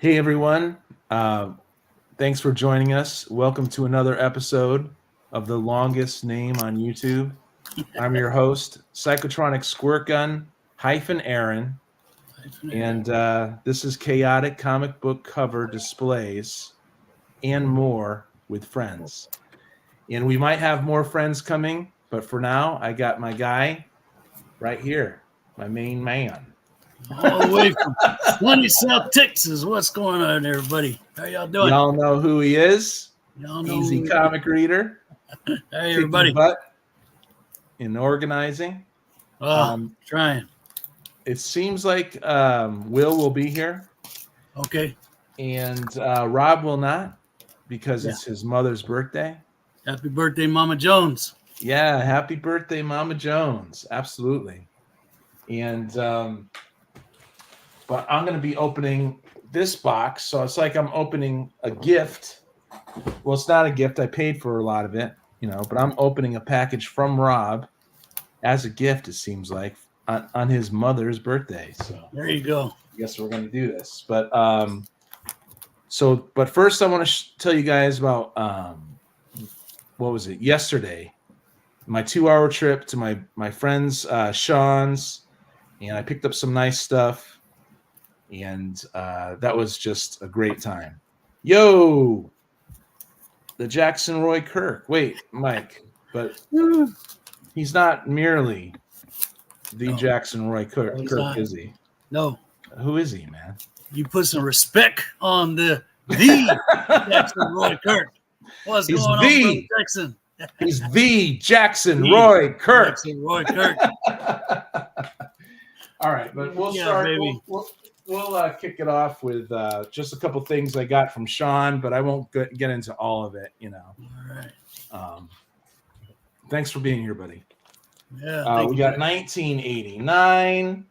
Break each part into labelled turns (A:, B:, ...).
A: Hey everyone, uh, thanks for joining us. Welcome to another episode of the longest name on YouTube. I'm your host, Psychotronic Squirt Gun hyphen Aaron, and this is Chaotic Comic Book Cover Displays and more with friends. And we might have more friends coming, but for now, I got my guy right here, my main man.
B: All the way from sunny South Texas. What's going on, everybody? How y'all doing?
A: Y'all know who he is.
B: Y'all know
A: Easy comic reader.
B: Hey,
A: Kicking
B: everybody.
A: butt in organizing.
B: Trying.
A: It seems like Will be here,
B: Okay.
A: and Rob will not because it's his mother's birthday.
B: Happy birthday, Mama Jones.
A: Yeah, happy birthday, Mama Jones. Absolutely. And but I'm going to be opening this box, so it's like I'm opening a gift. Well, it's not a gift. I paid for a lot of it, but I'm opening a package from Rob as a gift, it seems like, on his mother's birthday. So
B: there you go.
A: I guess we're going to do this. But but first I want to tell you guys about what was it? Yesterday, my 2-hour trip to my friend's Sean's, and I picked up some nice stuff, and that was just a great time. Yo, the Jackson Roy Kirk. Wait, Mike, but he's not merely the Jackson Roy Kirk, is he?
B: No.
A: Who is he, man?
B: You put some respect on the Jackson Roy Kirk. What's going on, Brother Jackson?
A: He's the Jackson Roy Kirk.
B: Jackson Roy Kirk.
A: All right, but we'll start.
B: Baby.
A: We'll kick it off with just a couple things I got from Sean, but I won't get into all of it.
B: All right.
A: Thanks for being here, buddy.
B: Yeah.
A: We got 1989.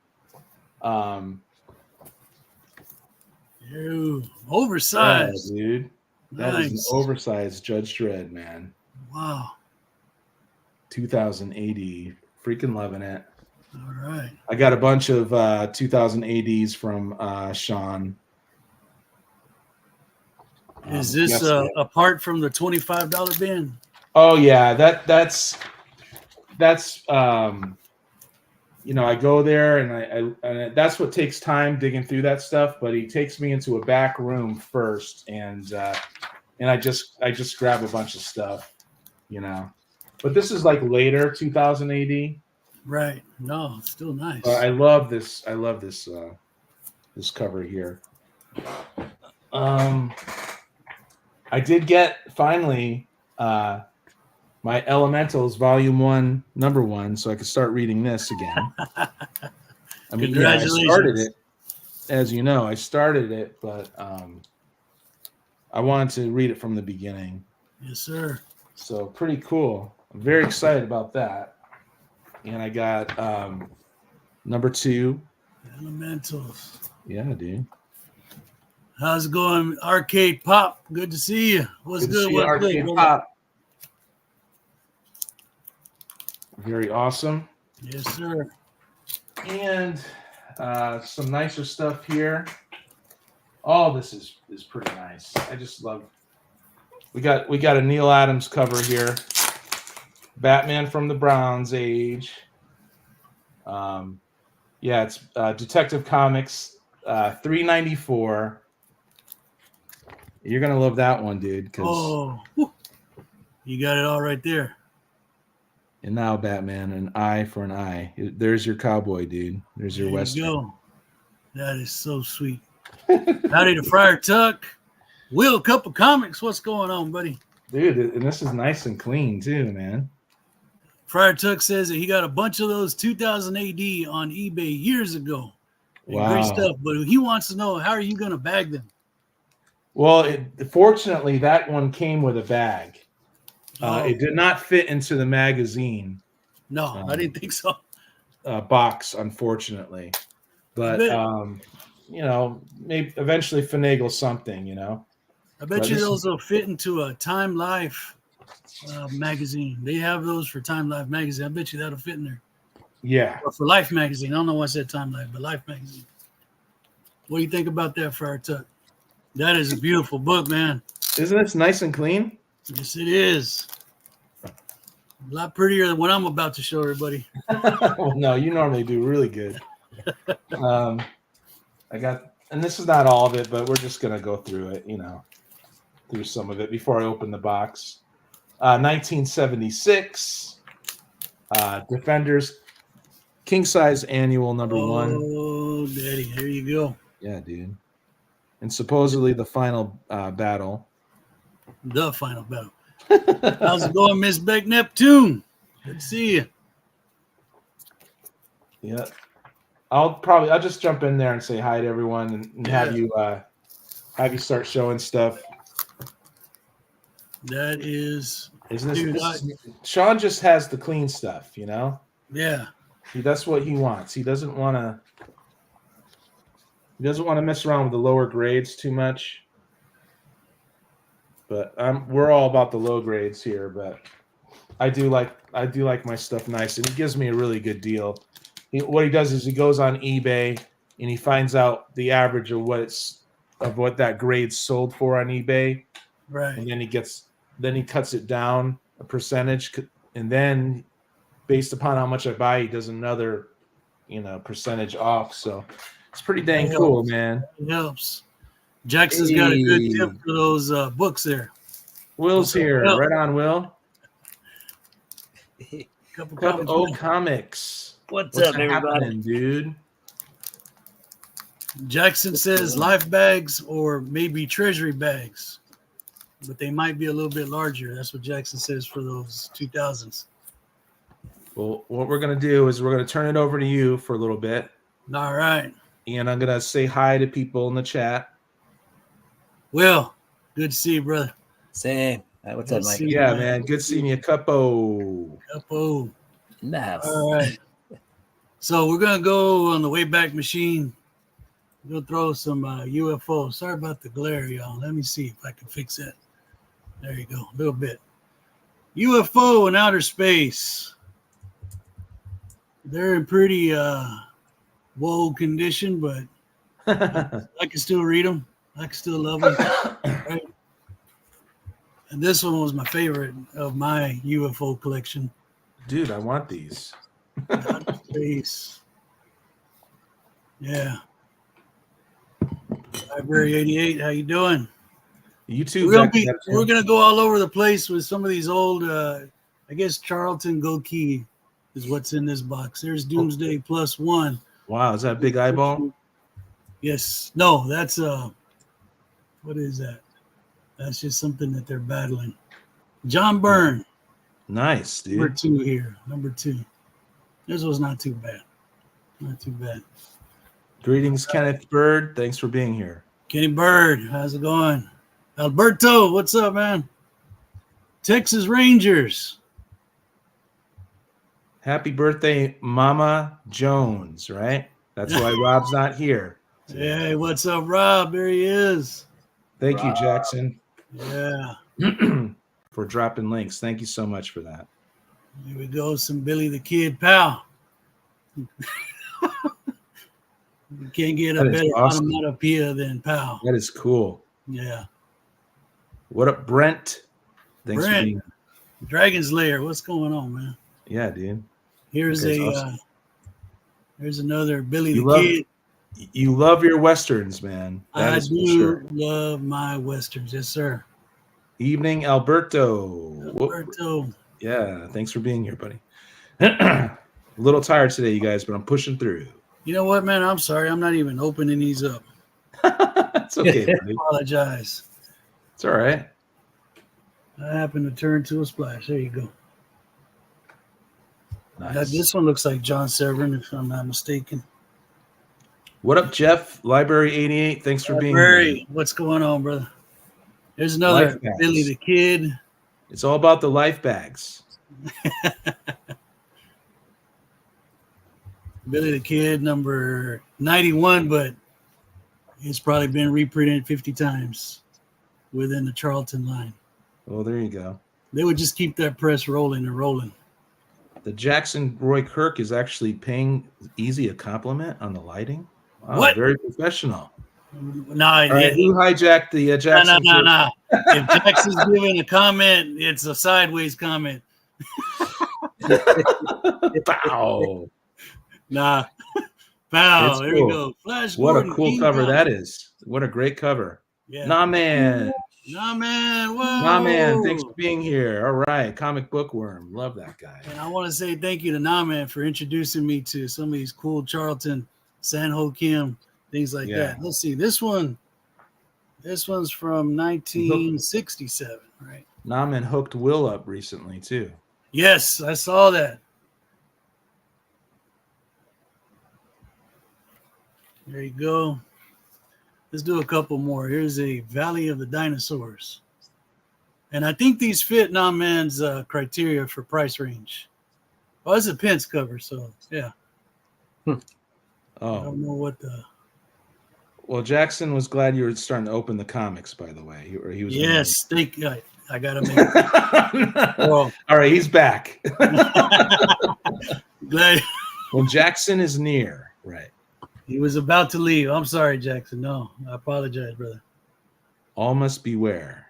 B: Oversized.
A: Yeah, dude. That is an oversized Judge Dredd, man.
B: Wow.
A: 2000 AD. Freaking loving it.
B: All right.
A: I got a bunch of 2000 ADs from Sean.
B: Is this apart from the $25 bin?
A: Oh yeah, that's I go there and that's what takes time digging through that stuff. But he takes me into a back room first, and I just grab a bunch of stuff, But this is like later 2000 AD.
B: Right. No, it's still nice.
A: I love this. This cover here. I did get finally my Elementals Volume 1, Number 1, so I could start reading this again. I mean, I started it, as you know. I started it, but I wanted to read it from the beginning.
B: Yes, sir.
A: So pretty cool. I'm very excited about that. And I got number 2.
B: Elementals.
A: Yeah, dude.
B: How's it going, Arcade Pop? Good to see you. What's good? What's
A: Arcade
B: good,
A: Pop. Very awesome.
B: Yes, sir.
A: And some nicer stuff here. All this is pretty nice. I just love. We got a Neil Adams cover here. Batman from the Bronze Age. It's Detective Comics, $3.94. You're gonna love that one, dude.
B: You got it all right there.
A: And now Batman, an eye for an eye. There's your cowboy, dude. There's your Western.
B: There you go. That is so sweet. Howdy to Friar Tuck. Will, Cup of Comics. What's going on, buddy?
A: Dude, and this is nice and clean too, man.
B: Friar Tuck says that he got a bunch of those 2000 AD on eBay years ago. Wow. Great stuff. But he wants to know, how are you going to bag them?
A: Well, fortunately, that one came with a bag. It did not fit into the magazine.
B: No, I didn't think so.
A: Box, unfortunately. But, maybe eventually finagle something,
B: I bet you those will fit into a Time Life magazine. They have those for Time Life magazine. I bet you that'll fit in there.
A: Yeah.
B: Or for Life magazine. I don't know why I said Time Life, but Life magazine. What do you think about that, Friar Tuck? That is a beautiful book, man.
A: Isn't this nice and clean?
B: Yes, it is. A lot prettier than what I'm about to show everybody.
A: Well, no, you normally do really good. And this is not all of it, but we're just gonna go through it, through some of it before I open the box. 1976, Defenders, king size annual #1.
B: Oh, daddy, there you go.
A: Yeah, dude. And supposedly the final battle.
B: The final battle. How's it going, Miss Beck Neptune? Good to see you.
A: Yeah. I'll just jump in there and say hi to everyone and have you start showing stuff.
B: That is,
A: Sean just has the clean stuff,
B: Yeah.
A: That's what he wants. He doesn't want to mess around with the lower grades too much. But we're all about the low grades here, but I do like my stuff nice, and he gives me a really good deal. What he does is he goes on eBay and he finds out the average of what that grade sold for on eBay,
B: right?
A: And then he cuts it down a percentage, and then based upon how much I buy, he does another percentage off. So it's pretty dang cool, man.
B: It helps. Jackson's got a good tip for those books there.
A: Will's here. Right on, Will. Comics.
C: What's up, everybody?
A: Dude?
B: Jackson says life bags or maybe treasury bags, but they might be a little bit larger. That's what Jackson says for those 2000s.
A: Well, what we're going to do is we're going to turn it over to you for a little bit.
B: All right.
A: And I'm going to say hi to people in the chat.
B: Will, good to see you, brother.
C: Same. What's up, Mike?
A: Yeah, man. Good seeing you, Cupo.
C: Nice.
B: All right. So we're going to go on the Wayback Machine. We're going to throw some UFO. Sorry about the glare, y'all. Let me see if I can fix that. There you go. A little bit. UFO in outer space. They're in pretty woe condition, but I can still read them. I can still love them. Right? And this one was my favorite of my UFO collection.
A: Dude, I want these.
B: Space. Yeah. Library 88, how you doing?
A: You too.
B: We're gonna go all over the place with some of these old I guess Charlton Gold Key is what's in this box. There's Doomsday +1.
A: Wow, is that a big eyeball?
B: Yes. No, that's what is that? That's just something that they're battling. John Byrne.
A: Nice, dude.
B: Number 2. This was not too bad. Not too bad.
A: Greetings, Kenneth Bird. Thanks for being here.
B: Kenny Bird, how's it going? Alberto, what's up, man? Texas Rangers.
A: Happy birthday, Mama Jones, right? That's why Rob's not here.
B: Hey, what's up, Rob? There he is.
A: Thank you, Jackson.
B: Yeah.
A: For dropping links. Thank you so much for that.
B: Here we go. Some Billy the Kid, pal. You can't get a better onomatopoeia than pal.
A: That is cool.
B: Yeah.
A: What up, Brent? Thanks for being here.
B: Dragon's Lair. What's going on, man?
A: Yeah, dude.
B: Here's here's another Billy the Kid.
A: You love your Westerns, man.
B: I do love my Westerns. Yes, sir.
A: Evening, Alberto. Yeah, thanks for being here, buddy. A little tired today, you guys, but I'm pushing through.
B: You know what, man? I'm sorry. I'm not even opening these up.
A: It's okay, buddy.
B: I apologize.
A: It's all right.
B: I happened to turn to a splash. There you go.
A: Nice.
B: This one looks like John Severin, if I'm not mistaken.
A: What up, Jeff? Library 88. Thanks for being here.
B: What's going on, brother? There's another Billy the Kid.
A: It's all about the life bags.
B: Billy the Kid, number 91, but it's probably been reprinted 50 times within the Charlton line.
A: Oh, there you go.
B: They would just keep that press rolling and rolling.
A: The Jackson Roy Kirk is actually paying Easy a compliment on the lighting. Wow,
B: what?
A: Very professional.
B: No,
A: All right, who hijacked the Jackson?
B: no. If Jackson's giving a comment, it's a sideways comment.
A: Pow.
B: Nah. Pow.
A: It's
B: There
A: cool.
B: we go. Flash
A: What
B: Gordon,
A: a cool
B: King
A: cover
B: Kong.
A: that is. What a great cover.
B: Yeah.
A: Nah, man.
B: Nah, man. Whoa.
A: Nah, man. Thanks for being here. All right. Comic Bookworm. Love that guy.
B: And I want to say thank you to Nah Man for introducing me to some of these cool Charlton, San Ho Kim, things like that. Let's see. This one's from 1967, right?
A: Nah, man hooked Will up recently, too.
B: Yes, I saw that. There you go. Let's do a couple more. Here's a Valley of the Dinosaurs. And I think these fit Nah Man's criteria for price range. Oh, it's a Pence cover, so yeah. I don't know what the...
A: Well, Jackson was glad you were starting to open the comics, by the way. He was.
B: Yes, I got to make it.
A: All right, he's back.
B: Glad.
A: Well, Jackson is near, right?
B: He was about to leave. I'm sorry, Jackson. No, I apologize, brother.
A: All must beware.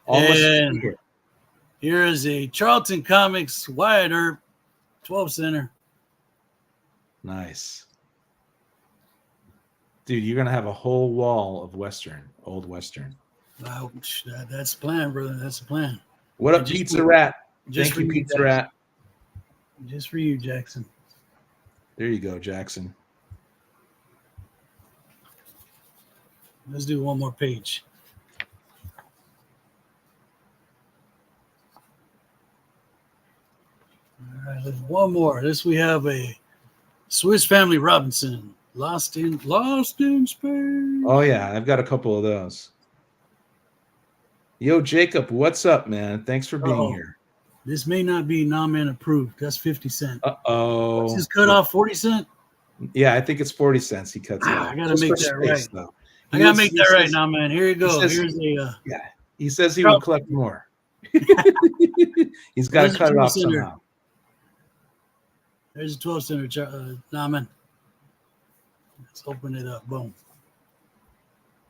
A: All must beware.
B: Here is a Charlton Comics Wyatt Earp 12 center.
A: Nice. Dude, you're going to have a whole wall of old Western.
B: Wow, that's the plan, brother. That's the plan.
A: What up, Pizza Rat? Thank you, Pizza Rat.
B: Just for you, Jackson.
A: There you go, Jackson.
B: Let's do one more page. All right, there's one more. We have a Swiss Family Robinson. Lost in Space.
A: Oh, yeah. I've got a couple of those. Yo, Jacob, what's up, man? Thanks for being here.
B: This may not be Nah Man approved. That's 50 cents.
A: Uh-oh.
B: What's his cut off, 40 cents?
A: Yeah, I think it's 40 cents he cuts off.
B: I got to make that right.
A: Though.
B: I got to make that right now, man. Here you go.
A: He says he will collect more. He's got to cut it off somehow.
B: There's a 12 center, Nah Man. Let's open it up. Boom.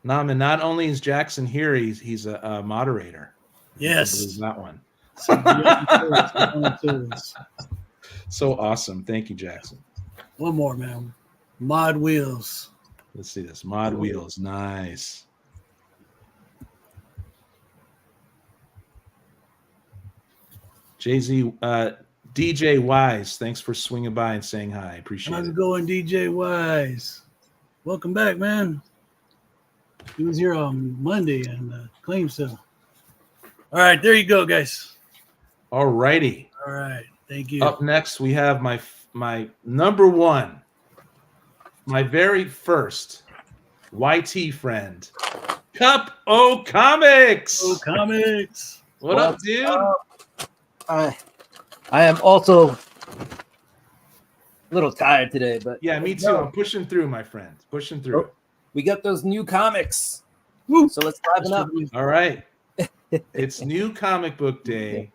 A: Nah, man, not only is Jackson here, he's a moderator.
B: Yes.
A: That one. So awesome. Thank you, Jackson.
B: One more, man. Mod Wheels.
A: Let's see this. Mod Wheels. Nice. Jay-Z, DJ Wise, thanks for swinging by and saying hi. Appreciate it.
B: How's it going, DJ Wise? Welcome back, man. He was here on Monday and claim sale. All right, there you go, guys.
A: All righty.
B: All right, thank you.
A: Up next, we have my number one, my very first YT friend, Cup O Comics.
B: O Comics.
A: What up, dude?
C: I am also a little tired today, but
A: yeah, me too. I'm pushing through, my friend. Pushing through.
C: We got those new comics.
B: Woo.
C: So let's liven up.
A: All right. It's new comic book day,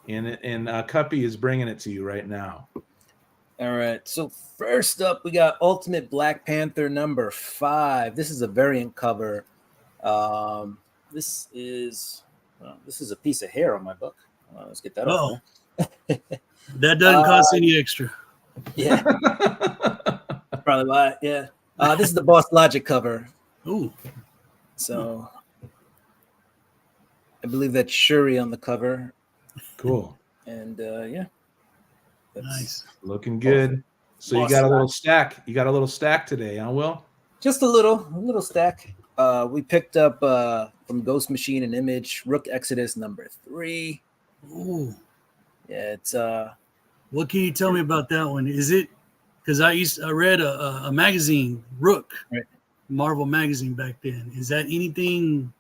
A: and Cuppy is bringing it to you right now.
C: All right. So first up, we got Ultimate Black Panther #5. This is a variant cover. This is a piece of hair on my book. Let's get that off.
B: That doesn't cost any extra.
C: Yeah. Probably why. Yeah. This is the Boss Logic cover.
B: Ooh.
C: So I believe that's Shuri on the cover.
A: Cool.
C: And yeah.
B: Nice.
A: Looking good. So you got a little stack. You got a little stack today, huh, Will?
C: Just a little stack. We picked up from Ghost Machine and Image Rook Exodus #3.
B: Ooh.
C: Yeah, it's
B: what can you tell me about that one? Is it because I read a magazine, Rook,
C: right.
B: Marvel magazine back then. Is that anything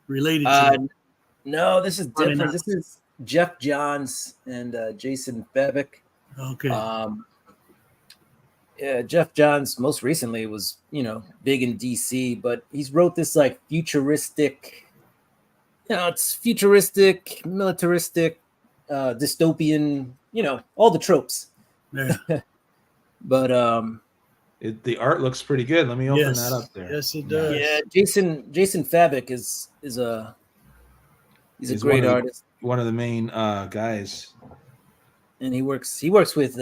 B: related to it?
C: No, this is different. This is Jeff Johns and Jason Bevick.
B: Okay.
C: Yeah, Jeff Johns most recently was, big in DC, but he's wrote this like futuristic, it's futuristic, militaristic, dystopian, all the tropes.
B: Yeah.
C: But
A: The art looks pretty good. Let me open
B: Yes.
A: that up there.
B: Yes, it does.
C: Yeah, Jason Fabik is a
A: He's
C: great
A: one of the-
C: artist,
A: One of the main guys.
C: and he works with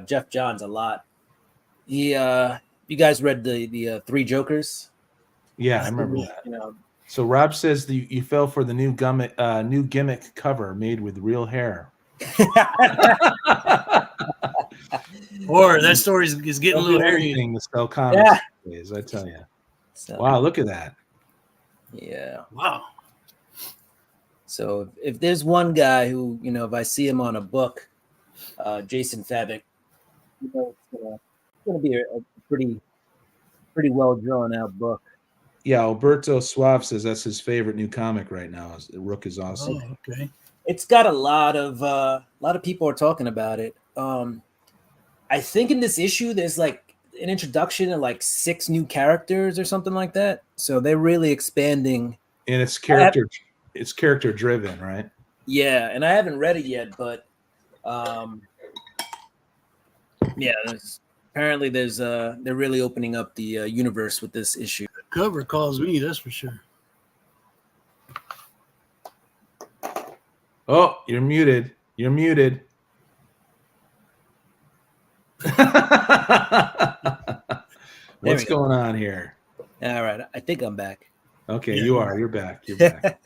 C: Jeff Johns a lot. You guys read the Three Jokers?
A: Yeah, I remember that.
C: You know,
A: So Rob says you fell for the new gimmick cover made with real hair.
B: Or that story is getting a little hairy.
A: Everything to sell comics nowadays, I tell you.
C: so,
A: Wow, look at that.
C: yeah.
B: Wow.
C: So if there's one guy who, if I see him on a book, Jason Fabik, it's gonna be a pretty well drawn out book.
A: Yeah, Alberto Suave says that's his favorite new comic right now. Rook is awesome.
B: Oh, okay.
C: It's got a lot of people are talking about it. I think in this issue there's like an introduction of like 6 new characters or something like that. So they're really expanding.
A: And it's character driven, right?
C: Yeah, and I haven't read it yet, but yeah, apparently they're really opening up the universe with this issue.
B: The cover calls me, that's for sure.
A: Oh, you're muted. You're muted. What's going on here?
C: All right, I think I'm back.
A: Okay,
B: Yeah.
A: you are. You're back. You're back.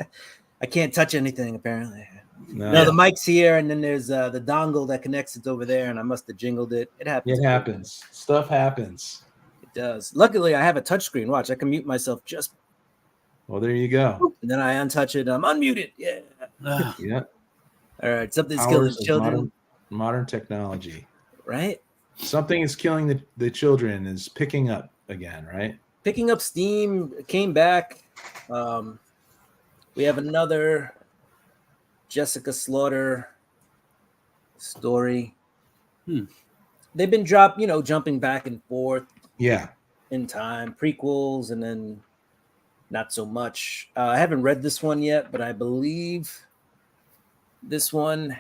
C: I can't touch anything apparently.
A: No,
C: No, the mic's here, and then there's the dongle that connects it over there, and I must have jingled it. It happens.
A: it happens. Stuff happens.
C: It does. Luckily, I have a touchscreen. Watch, I can mute myself just,
A: Well, there you go.
C: and then I untouch it. I'm unmuted. Yeah.
A: Yeah.
C: All right. Something's killing
A: Powers of
C: children,
A: modern technology.
C: right?
A: Something is killing the children is picking up again, right?
C: Picking up steam. Came back. We have another Jessica Slaughter story. They've been jumping back and forth
A: Yeah.
C: in time, prequels, and then not so much. I haven't read this one yet, but I believe this one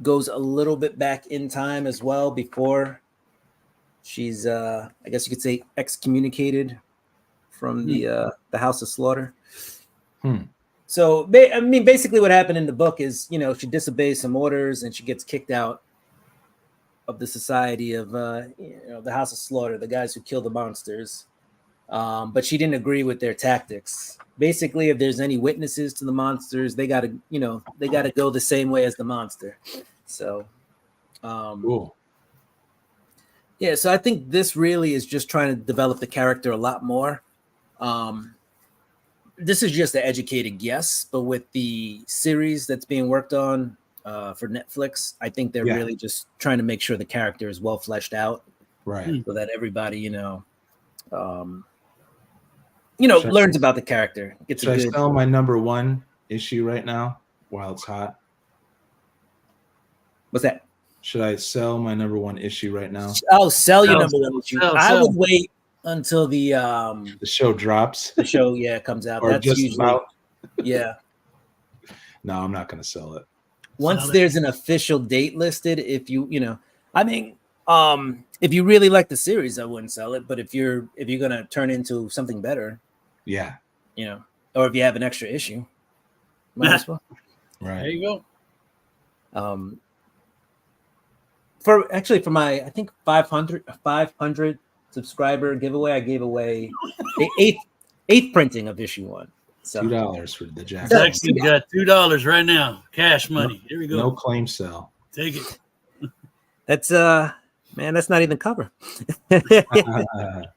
C: goes a little bit back in time as well before she's, I guess you could say, excommunicated from the House of Slaughter. So, I mean, basically what happened in the book is, she disobeys some orders and she gets kicked out of the society of, the House of Slaughter, the guys who kill the monsters. But she didn't agree with their tactics. Basically, if there's any witnesses to the monsters, they got to go the same way as the monster. So,
A: Cool.
C: yeah. So I think this really is just trying to develop the character a lot more. This is just an educated guess, but with the series that's being worked on for Netflix, I think they're really just trying to make sure the character is well fleshed out,
A: Right.
C: so that everybody, learns about the character. Gets
A: Should I sell my #1 issue right now while it's hot?
C: What's that?
A: Should I sell my #1 issue right now?
C: Oh, sell your #1 issue. I would wait until the
A: show drops.
C: The show, comes out.
A: Or
C: That's
A: just
C: usually
A: about.
C: Yeah.
A: No, I'm not going to sell it.
C: Once there's an official date listed, if you if you really like the series, I wouldn't sell it. But if you're gonna turn into something better,
A: yeah,
C: or if you have an extra issue, might as well.
A: Right.
B: There you
C: go. For my, I think 500 subscriber giveaway, I gave away the eighth printing of issue 1. So
A: $2 for the jacket.
B: Actually got $2 right now, cash money. Here we go.
A: No claim sell.
B: Take it.
C: That's man, that's not even cover. To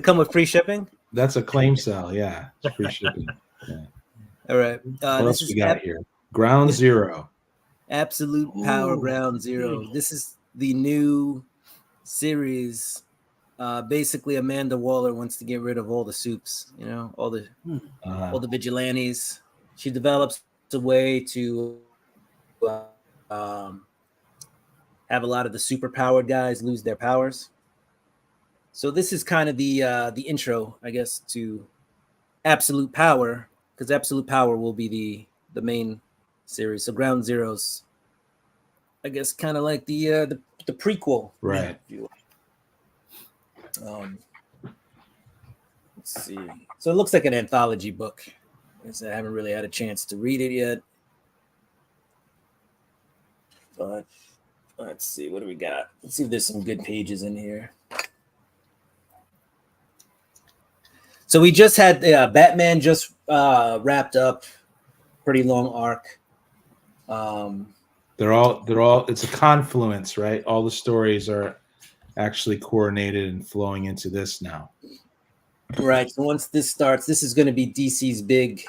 C: come with free shipping.
A: That's a claim sell. Yeah, it's free shipping. Yeah.
C: All right.
A: What else we got here? Ground Zero.
C: Absolute Power Ground Zero. This is the new series. Basically, Amanda Waller wants to get rid of all the soups, all the vigilantes. She develops a way to have a lot of the superpowered guys lose their powers. So this is kind of the intro, I guess, to Absolute Power, because Absolute Power will be the main series. So Ground Zero's, I guess, kind of like the the prequel.
A: Right.
C: Let's see. So it looks like an anthology book. I haven't really had a chance to read it yet. But let's see. What do we got? Let's see if there's some good pages in here. So we just had Batman just wrapped up. Pretty long arc.
A: They're all. It's a confluence, right? All the stories are actually coordinated and flowing into this now.
C: Right. So once this starts, this is going to be DC's big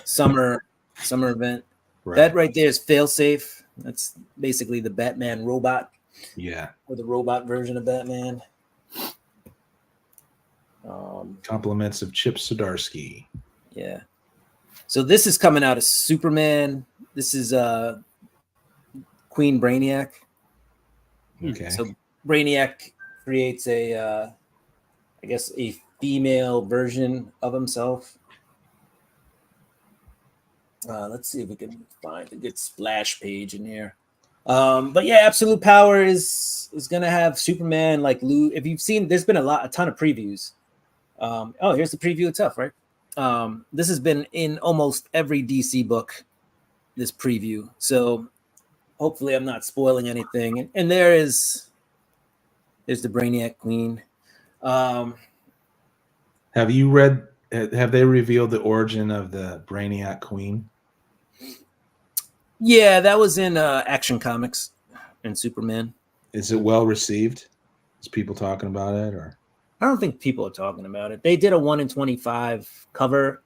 C: summer event.
A: Right.
C: That right there is Failsafe. That's basically the Batman robot.
A: Yeah.
C: Or the robot version of Batman.
A: Compliments of Chip Zdarsky.
C: Yeah. So this is coming out of Superman. This is Queen Brainiac.
A: Okay.
C: So Brainiac creates a female version of himself. Let's see if we can find a good splash page in here. But yeah, Absolute Power is gonna have Superman like Lou. If you've seen, there's been a ton of previews. Here's the preview itself, right? This has been in almost every DC book, this preview. So hopefully I'm not spoiling anything. And there's the Brainiac Queen.
A: Have you read? Have they revealed the origin of the Brainiac Queen?
C: Yeah, that was in Action Comics and Superman.
A: Is it well received? Is people talking about it, or?
C: I don't think people are talking about it. They did a 1 in 25 cover,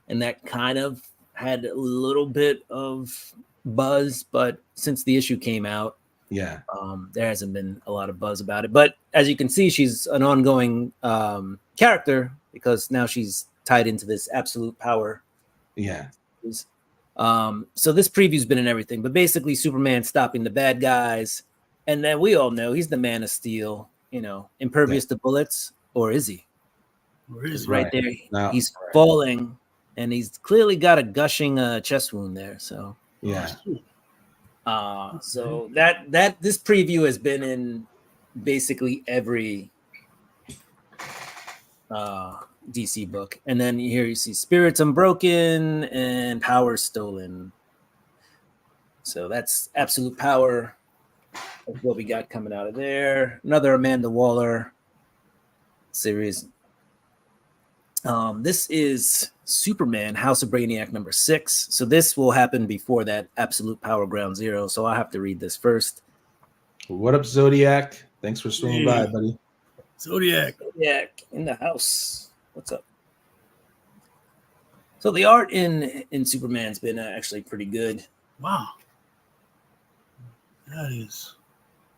C: and that kind of had a little bit of buzz. But since the issue came out,
A: yeah,
C: there hasn't been a lot of buzz about it. But as you can see, she's an ongoing character because now she's tied into this Absolute Power.
A: Yeah.
C: So this preview's been in everything, but basically Superman stopping the bad guys, and then we all know he's the Man of Steel, impervious to bullets, or is he?
B: Where is he?
C: Right there,
A: No.
C: he's falling, and he's clearly got a gushing chest wound there. So
A: yeah.
C: So that this preview has been in basically every DC book, and then here you see Spirits Unbroken and Power Stolen. So that's Absolute Power. That's what we got coming out of there. Another Amanda Waller series. This is Superman House of Brainiac number 6. So this will happen before that Absolute Power Ground Zero. So I'll have to read this first.
A: What up, Zodiac? Thanks for swinging by, buddy.
B: Zodiac
C: in the house. What's up? So the art in Superman's been actually pretty good.
B: Wow. That is.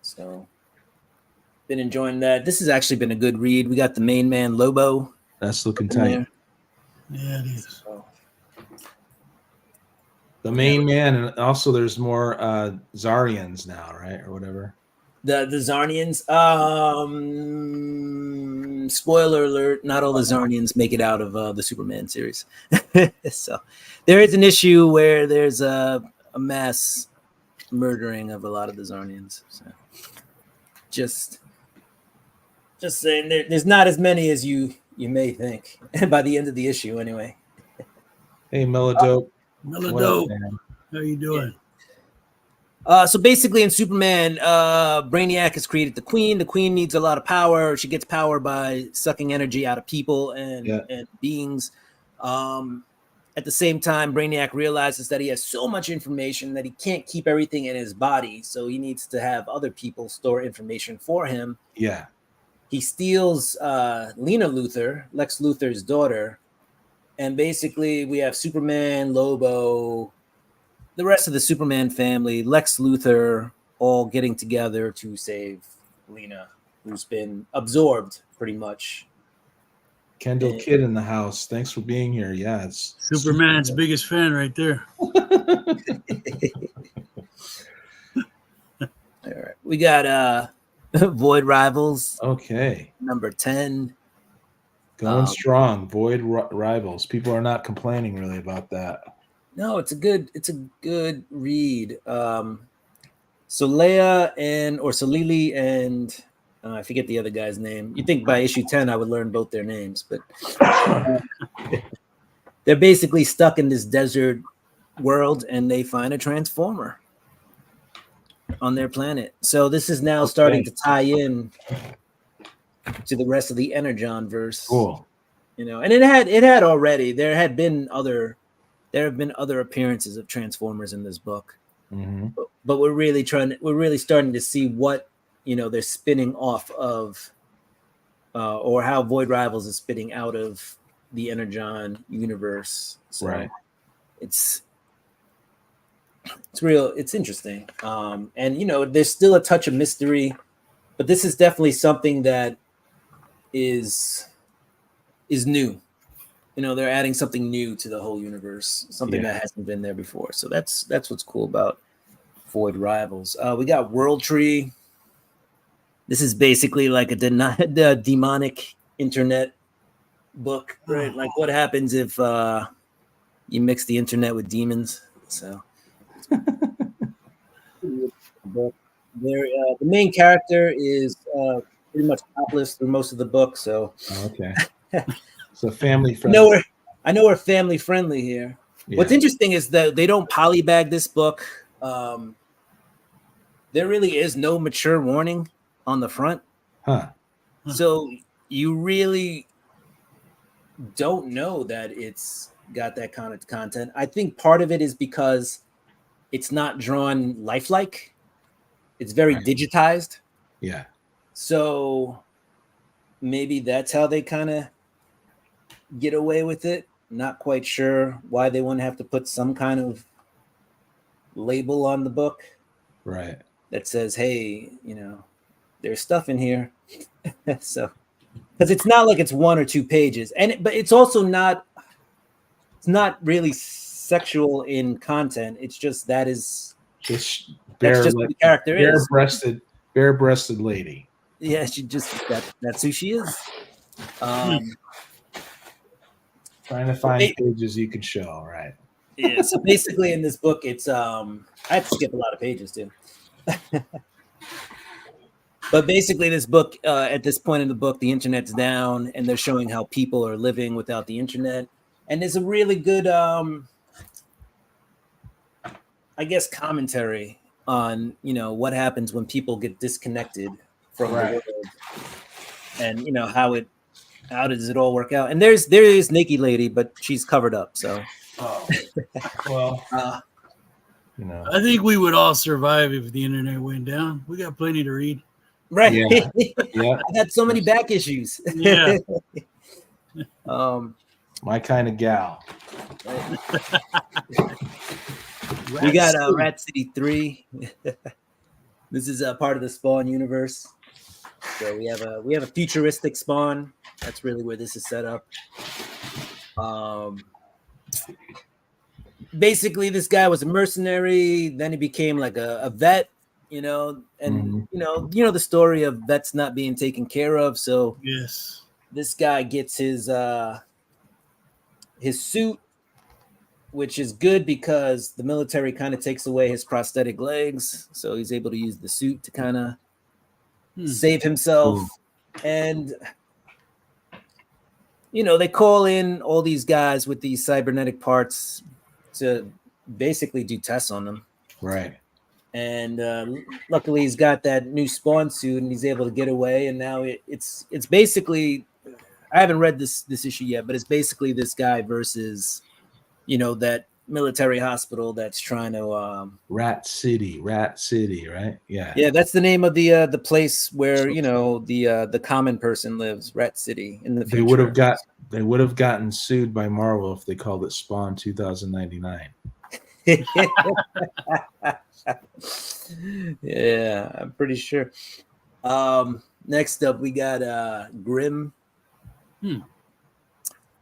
C: So been enjoying that. This has actually been a good read. We got the main man Lobo.
A: That's looking tight.
B: Yeah, it is.
C: So,
A: the main man, and also there's more Zarians now, right, or whatever.
C: The Zarnians. Spoiler alert: not all the Zarnians make it out of the Superman series. So there is an issue where there's a mass murdering of a lot of the Zarnians. So just saying, there's not as many as you may think. By the end of the issue, anyway.
A: Hey, Melodope.
B: Melodope. How you doing?
C: So basically in Superman, Brainiac has created the Queen. The Queen needs a lot of power. She gets power by sucking energy out of people and beings. At the same time, Brainiac realizes that he has so much information that he can't keep everything in his body. So he needs to have other people store information for him.
A: Yeah.
C: He steals Lena Luthor, Lex Luthor's daughter. And basically we have Superman, Lobo, the rest of the Superman family, Lex Luthor, all getting together to save Lena, who's been absorbed pretty much.
A: Kendall Kidd in the house. Thanks for being here. Yeah, it's
B: Superman's biggest fan right there.
C: All right. We got Void Rivals.
A: Okay.
C: Number 10.
A: Going strong. Void Rivals. People are not complaining really about that.
C: No, it's a good read. Leia or Solili and I forget the other guy's name. You think by issue 10 I would learn both their names, but they're basically stuck in this desert world and they find a transformer on their planet. So this is now starting to tie in to the rest of the Energon verse.
A: Cool.
C: And it had already. There have been other appearances of Transformers in this book.
A: Mm-hmm.
C: But we're really starting to see what they're spinning off of, or how Void Rivals is spitting out of the Energon universe. So
A: right.
C: It's interesting. And there's still a touch of mystery, but this is definitely something that is new. They're adding something new to the whole universe, something that hasn't been there before. So that's what's cool about Void Rivals. We got World Tree. This is basically like a demonic internet book, right? Like what happens if you mix the internet with demons? So the main character is pretty much topless through most of the book. So
A: okay. So family friendly.
C: I know we're family friendly here. Yeah. What's interesting is that they don't polybag this book. There really is no mature warning on the front.
A: Huh.
C: So you really don't know that it's got that kind of content. I think part of it is because it's not drawn lifelike. It's very digitized.
A: Yeah.
C: So maybe that's how they kind of get away with it. Not quite sure why they wouldn't have to put some kind of label on the book,
A: right,
C: that says, hey, there's stuff in here. So because it's not like it's 1 or 2 pages, but it's also not really sexual in content. It's just that's just what the character is.
A: Bare-breasted lady.
C: Yeah, that's who she is.
A: Trying to find pages you can show, right?
C: Yeah. So basically, in this book, it's I have to skip a lot of pages too. But basically, this book, at this point in the book, the internet's down, and they're showing how people are living without the internet. And there's a really good, I guess, commentary on what happens when people get disconnected from the world, and how does it all work out? And there is Nikki Lady, but she's covered up. So,
A: well,
B: I think we would all survive if the internet went down. We got plenty to read.
C: Right.
A: Yeah.
C: I had so many back issues.
B: Yeah.
A: My kind of gal.
C: We got Rat City 3. This is a part of the Spawn universe. So we have a futuristic Spawn. That's really where this is set up. Basically, this guy was a mercenary. Then he became like a vet, and the story of vets not being taken care of. So
B: yes,
C: this guy gets his suit, which is good because the military kind of takes away his prosthetic legs, so he's able to use the suit to kind of save himself. And they call in all these guys with these cybernetic parts to basically do tests on them.
A: Right.
C: And luckily he's got that new Spawn suit and he's able to get away. And now it's basically, I haven't read this issue yet, but it's basically this guy versus, that military hospital that's trying to
A: Rat City, right? Yeah.
C: Yeah, that's the name of the place where the common person lives, Rat City in the future.
A: They would have gotten sued by Marvel if they called it Spawn 2099.
C: Yeah, I'm pretty sure. Next up we got Grim.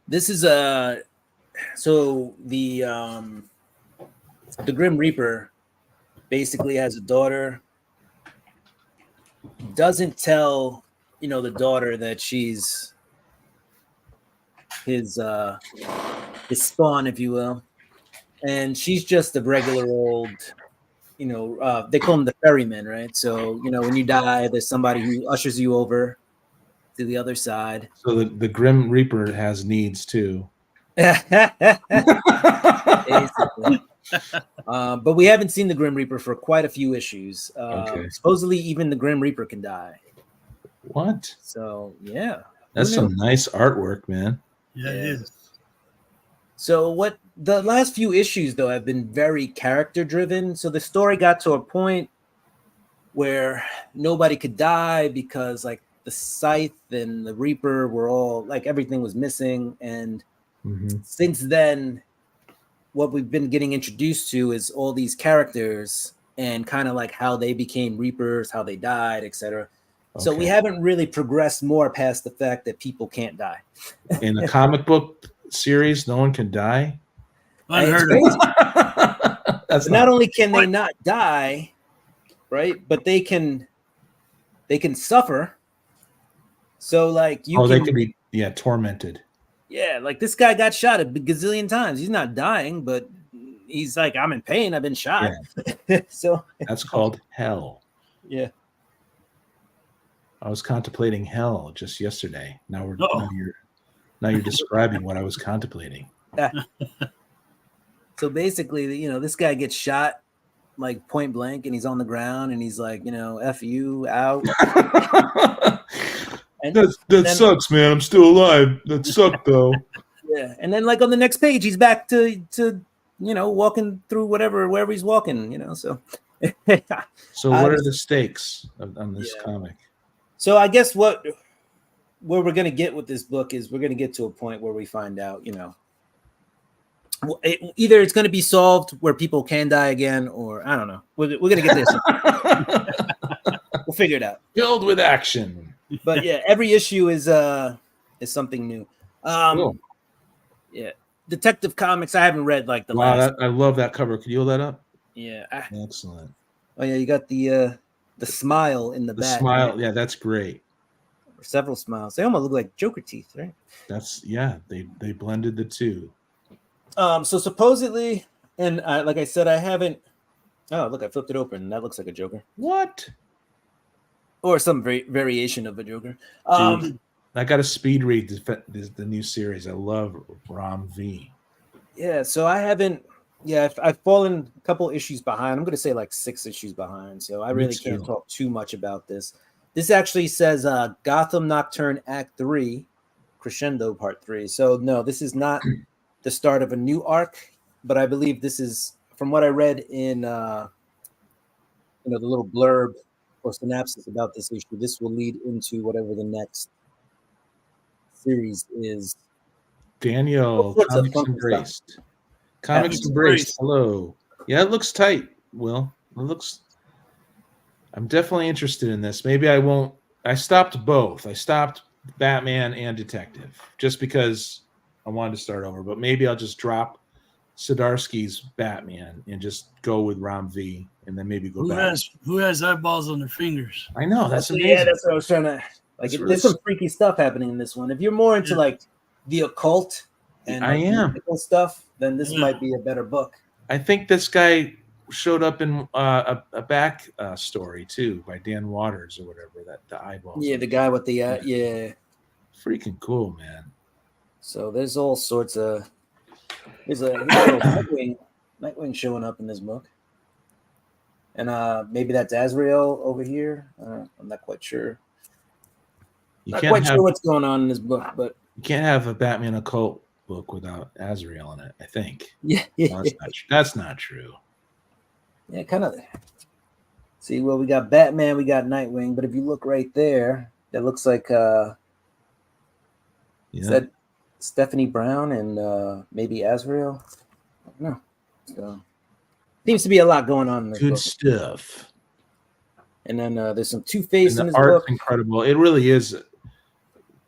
C: This is so the Grim Reaper basically has a daughter. Doesn't tell the daughter that she's his spawn, if you will, and she's just a regular old they call them the ferrymen, right? So, when you die, there's somebody who ushers you over to the other side.
A: So the Grim Reaper has needs too.
C: Basically. But we haven't seen the Grim Reaper for quite a few issues.
A: Okay.
C: Supposedly, even the Grim Reaper can die.
A: What?
C: So, yeah.
A: That's some nice artwork, man.
B: Yeah, it is.
C: So what the last few issues though have been very character driven. So the story got to a point where nobody could die because like the Scythe and the Reaper were all like everything was missing. And since then, what we've been getting introduced to is all these characters and kind of like how they became Reapers, how they died, etc. Okay. So we haven't really progressed more past the fact that people can't die.
A: In the comic book series, no one can die.
B: Unheard
C: of. That's not only can they not die, right? But they can suffer. So like
A: they can be tormented.
C: Yeah, like this guy got shot a gazillion times. He's not dying, but he's like, I'm in pain. I've been shot. Yeah. So
A: that's called hell.
C: Yeah.
A: I was contemplating hell just yesterday. Now you're describing what I was contemplating.
C: So basically, this guy gets shot like point blank and he's on the ground and he's like, F you out.
A: That sucks, man. I'm still alive. That sucked though.
C: Yeah. And then like on the next page, he's back to walking through wherever he's walking, so.
A: So what are the stakes on this comic?
C: So I guess what we're going to get with this book is we're going to get to a point where we find out, either it's going to be solved where people can die again, or I don't know. We're going to get this. We'll figure it out.
A: Filled with action.
C: But yeah, every issue is something new.
A: Cool.
C: Yeah, Detective Comics. I haven't read like the last.
A: I love that cover. Could you hold that up?
C: Yeah.
A: Excellent.
C: Oh yeah, you got the smile in the back.
A: Smile, yeah, that's great.
C: Several smiles. They almost look like Joker teeth, right?
A: They blended the two.
C: So supposedly, and like I said, I haven't. Oh, look, I flipped it open. That looks like a Joker.
A: What?
C: Or some variation of a Joker.
A: Dude, I got to speed read the new series. I love Ram V.
C: Yeah, so I haven't. Yeah, I've fallen a couple issues behind. I'm going to say like 6 issues behind. So I really can't talk too much about this. This actually says Gotham Nocturne Act 3, Crescendo Part 3. So no, this is not the start of a new arc, but I believe this is, from what I read in the little blurb or synopsis about this issue, this will lead into whatever the next series is.
A: Daniel, Comics Embraced. Comics Embraced. Hello. Yeah, it looks tight, Will. It looks. I'm definitely interested in this. Maybe I won't. I stopped both. I stopped Batman and Detective just because I wanted to start over. But maybe I'll just drop Zdarsky's Batman and just go with Ram V, and then maybe go back.
B: Who has eyeballs on their fingers?
A: I know, that's amazing.
C: Yeah, that's what I was trying to. Like, there's some freaky stuff happening in this one. If you're more into like the occult and mythical stuff, then this might be a better book.
A: I think this guy showed up in a back story too by Dan Waters or whatever, that the eyeballs.
C: Yeah, the guy with the yeah.
A: Freaking cool, man.
C: So there's all sorts of. There's a Nightwing showing up in this book, and maybe that's Azrael over here. I'm not quite sure. Not quite sure what's going on in this book, but
A: you can't have a Batman occult book without Azrael in it, I think.
C: Yeah.
A: No, that's not true.
C: Yeah, kind of. See, well, we got Batman, we got Nightwing, but if you look right there, that looks like is that Stephanie Brown and maybe Azrael? I don't know. So seems to be a lot going on in this
A: book.
C: Good
A: stuff.
C: And then there's some Two-Face in this
A: art's
C: book.
A: Incredible. It really is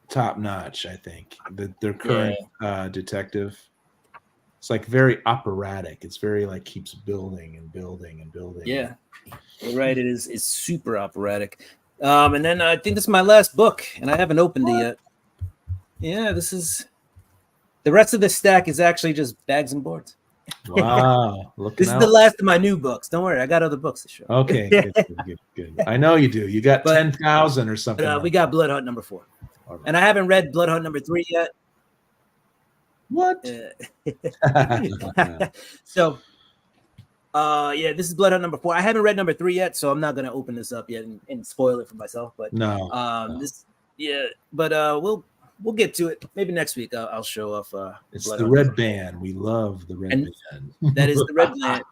A: top notch, I think. Their current detective. It's like very operatic. It's very like keeps building and building and building.
C: Yeah, you're right. It's super operatic. And then I think this is my last book, and I haven't opened it yet. Yeah, this is the rest of the stack is actually just bags and boards.
A: Wow. Looking
C: This is
A: out.
C: the last of my new books. Don't worry, I got other books to show.
A: Okay, good. I know you do. You got
C: But-
A: 10,000 or something.
C: But we got Blood Hunt number 4.
A: All right.
C: And I haven't read Blood Hunt number 3 yet.
A: What?
C: So, yeah, this is Blood Hunt number 4. I haven't read number 3 yet, so I'm not gonna open this up yet and spoil it for myself. But
A: No.
C: this, yeah, but we'll get to it. Maybe next week I'll show off.
A: It's
C: Blood
A: the
C: Hunt.
A: red band. We love the red
C: And
A: band.
C: That is the red band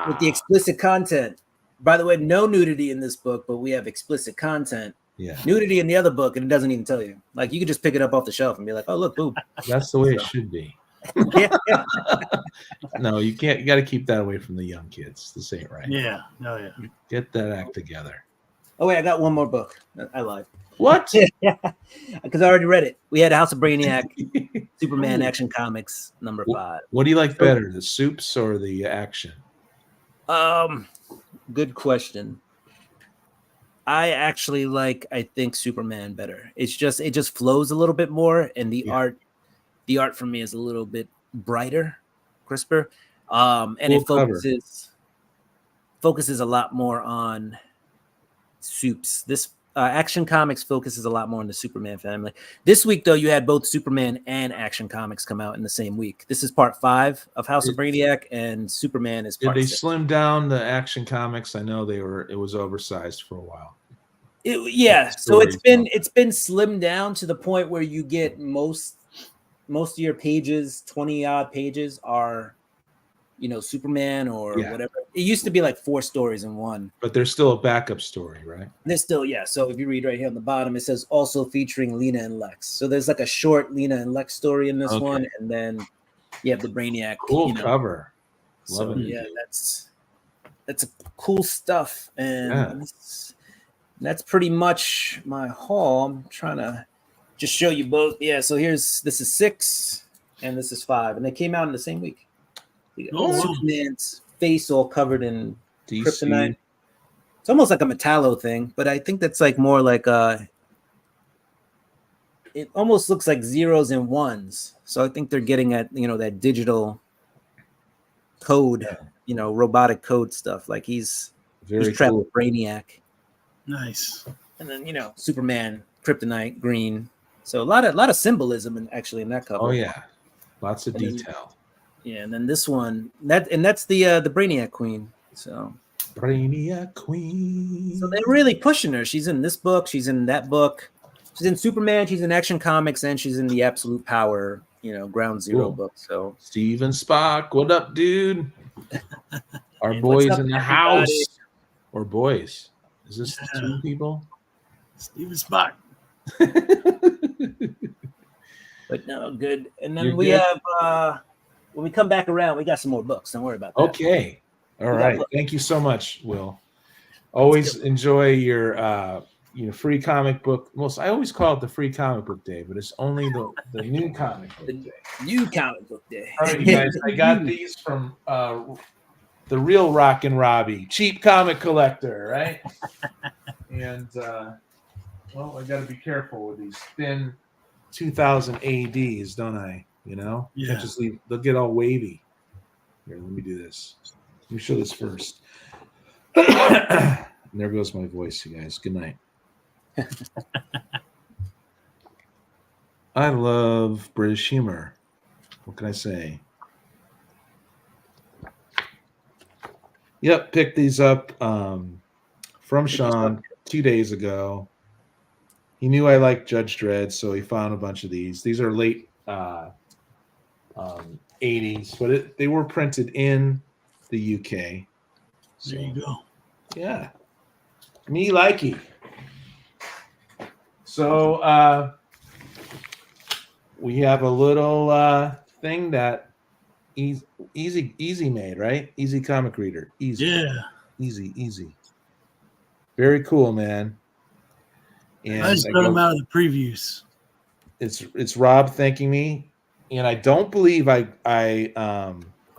C: with the explicit content. By the way, no nudity in this book, but we have explicit content.
A: Yeah,
C: Nudity in the other book, and it doesn't even tell you. Like you could just pick it up off the shelf and be like, "Oh, look, boob."
A: that's the way it should be.
C: Yeah.
A: No, you can't. You got to keep that away from the young kids. This ain't right.
B: Yeah. Oh, yeah.
A: Get that act together.
C: Oh wait, I got one more book. I lied.
A: What?
C: Because I already read it. We had House of Brainiac, Superman Action Comics number 5.
A: What do you like better, the soups or the action?
C: Good question. I actually like, I think, Superman better. It just flows a little bit more, and the art for me is a little bit brighter, crisper. And it focuses a lot more on soups. This Action Comics focuses a lot more on the Superman family. This week, though, you had both Superman and Action Comics come out in the same week. This is part 5 of House of Brainiac, and Superman is part 6.
A: Did they slim down the Action Comics? I know it was oversized for a while.
C: So it's been slimmed down to the point where you get most of your pages, 20 odd pages, are Superman or whatever. It used to be like 4 stories in one,
A: but there's still a backup story, right?
C: There's still, so if you read right here on the bottom, it says also featuring Lena and Lex. So there's like a short Lena and Lex story in this one, and then you have the Brainiac
A: cool cover. Love it.
C: Yeah, that's a cool stuff, and that's pretty much my haul. I'm trying to just show you both. So this is 6 and this is 5, and they came out in the same week. Superman's face all covered in
A: DC.
C: kryptonite. It's almost like a Metallo thing, but I think that's like more like it almost looks like zeros and ones. So I think they're getting at that digital code, robotic code stuff. Like he's trapped with Brainiac.
B: Nice.
C: And then Superman, kryptonite, green. So a lot of symbolism in that cover.
A: Oh yeah, lots of detail.
C: And then this one, that's the Brainiac Queen. So
A: Brainiac Queen.
C: So they're really pushing her. She's in this book. She's in that book. She's in Superman. She's in Action Comics, and she's in the Absolute Power, Ground Zero book. So
A: Steven Spock, what up, dude? Our boys in the house. Or boys. Is this 2 people?
B: Steven Spock.
C: But no, good. And then have when we come back around, we got some more books. Don't worry about that.
A: Okay. All right. Thank you so much, Will. Always enjoy your free comic book. I always call it the free comic book day, but it's only the new comic book day.
C: New comic book day.
A: All right, you guys. I got these from the real Rockin' Robbie, cheap comic collector, right? And I got to be careful with these thin 2000 ADs, don't I? Can't just leave. They'll get all wavy. Here, let me do this. Let me show this first. And there goes my voice, you guys. Good night. I love British humor. What can I say? Yep, picked these up from Sean 2 days ago. He knew I liked Judge Dredd, so he found a bunch of these. These are late 80s, but they were printed in the UK. So,
B: there you go.
A: Yeah. Me likey. So we have a little thing that easy made, right? Easy comic reader. Easy.
B: Yeah.
A: Easy. Very cool, man. And
B: I just got them out of the previews.
A: It's Rob thanking me. And I don't believe I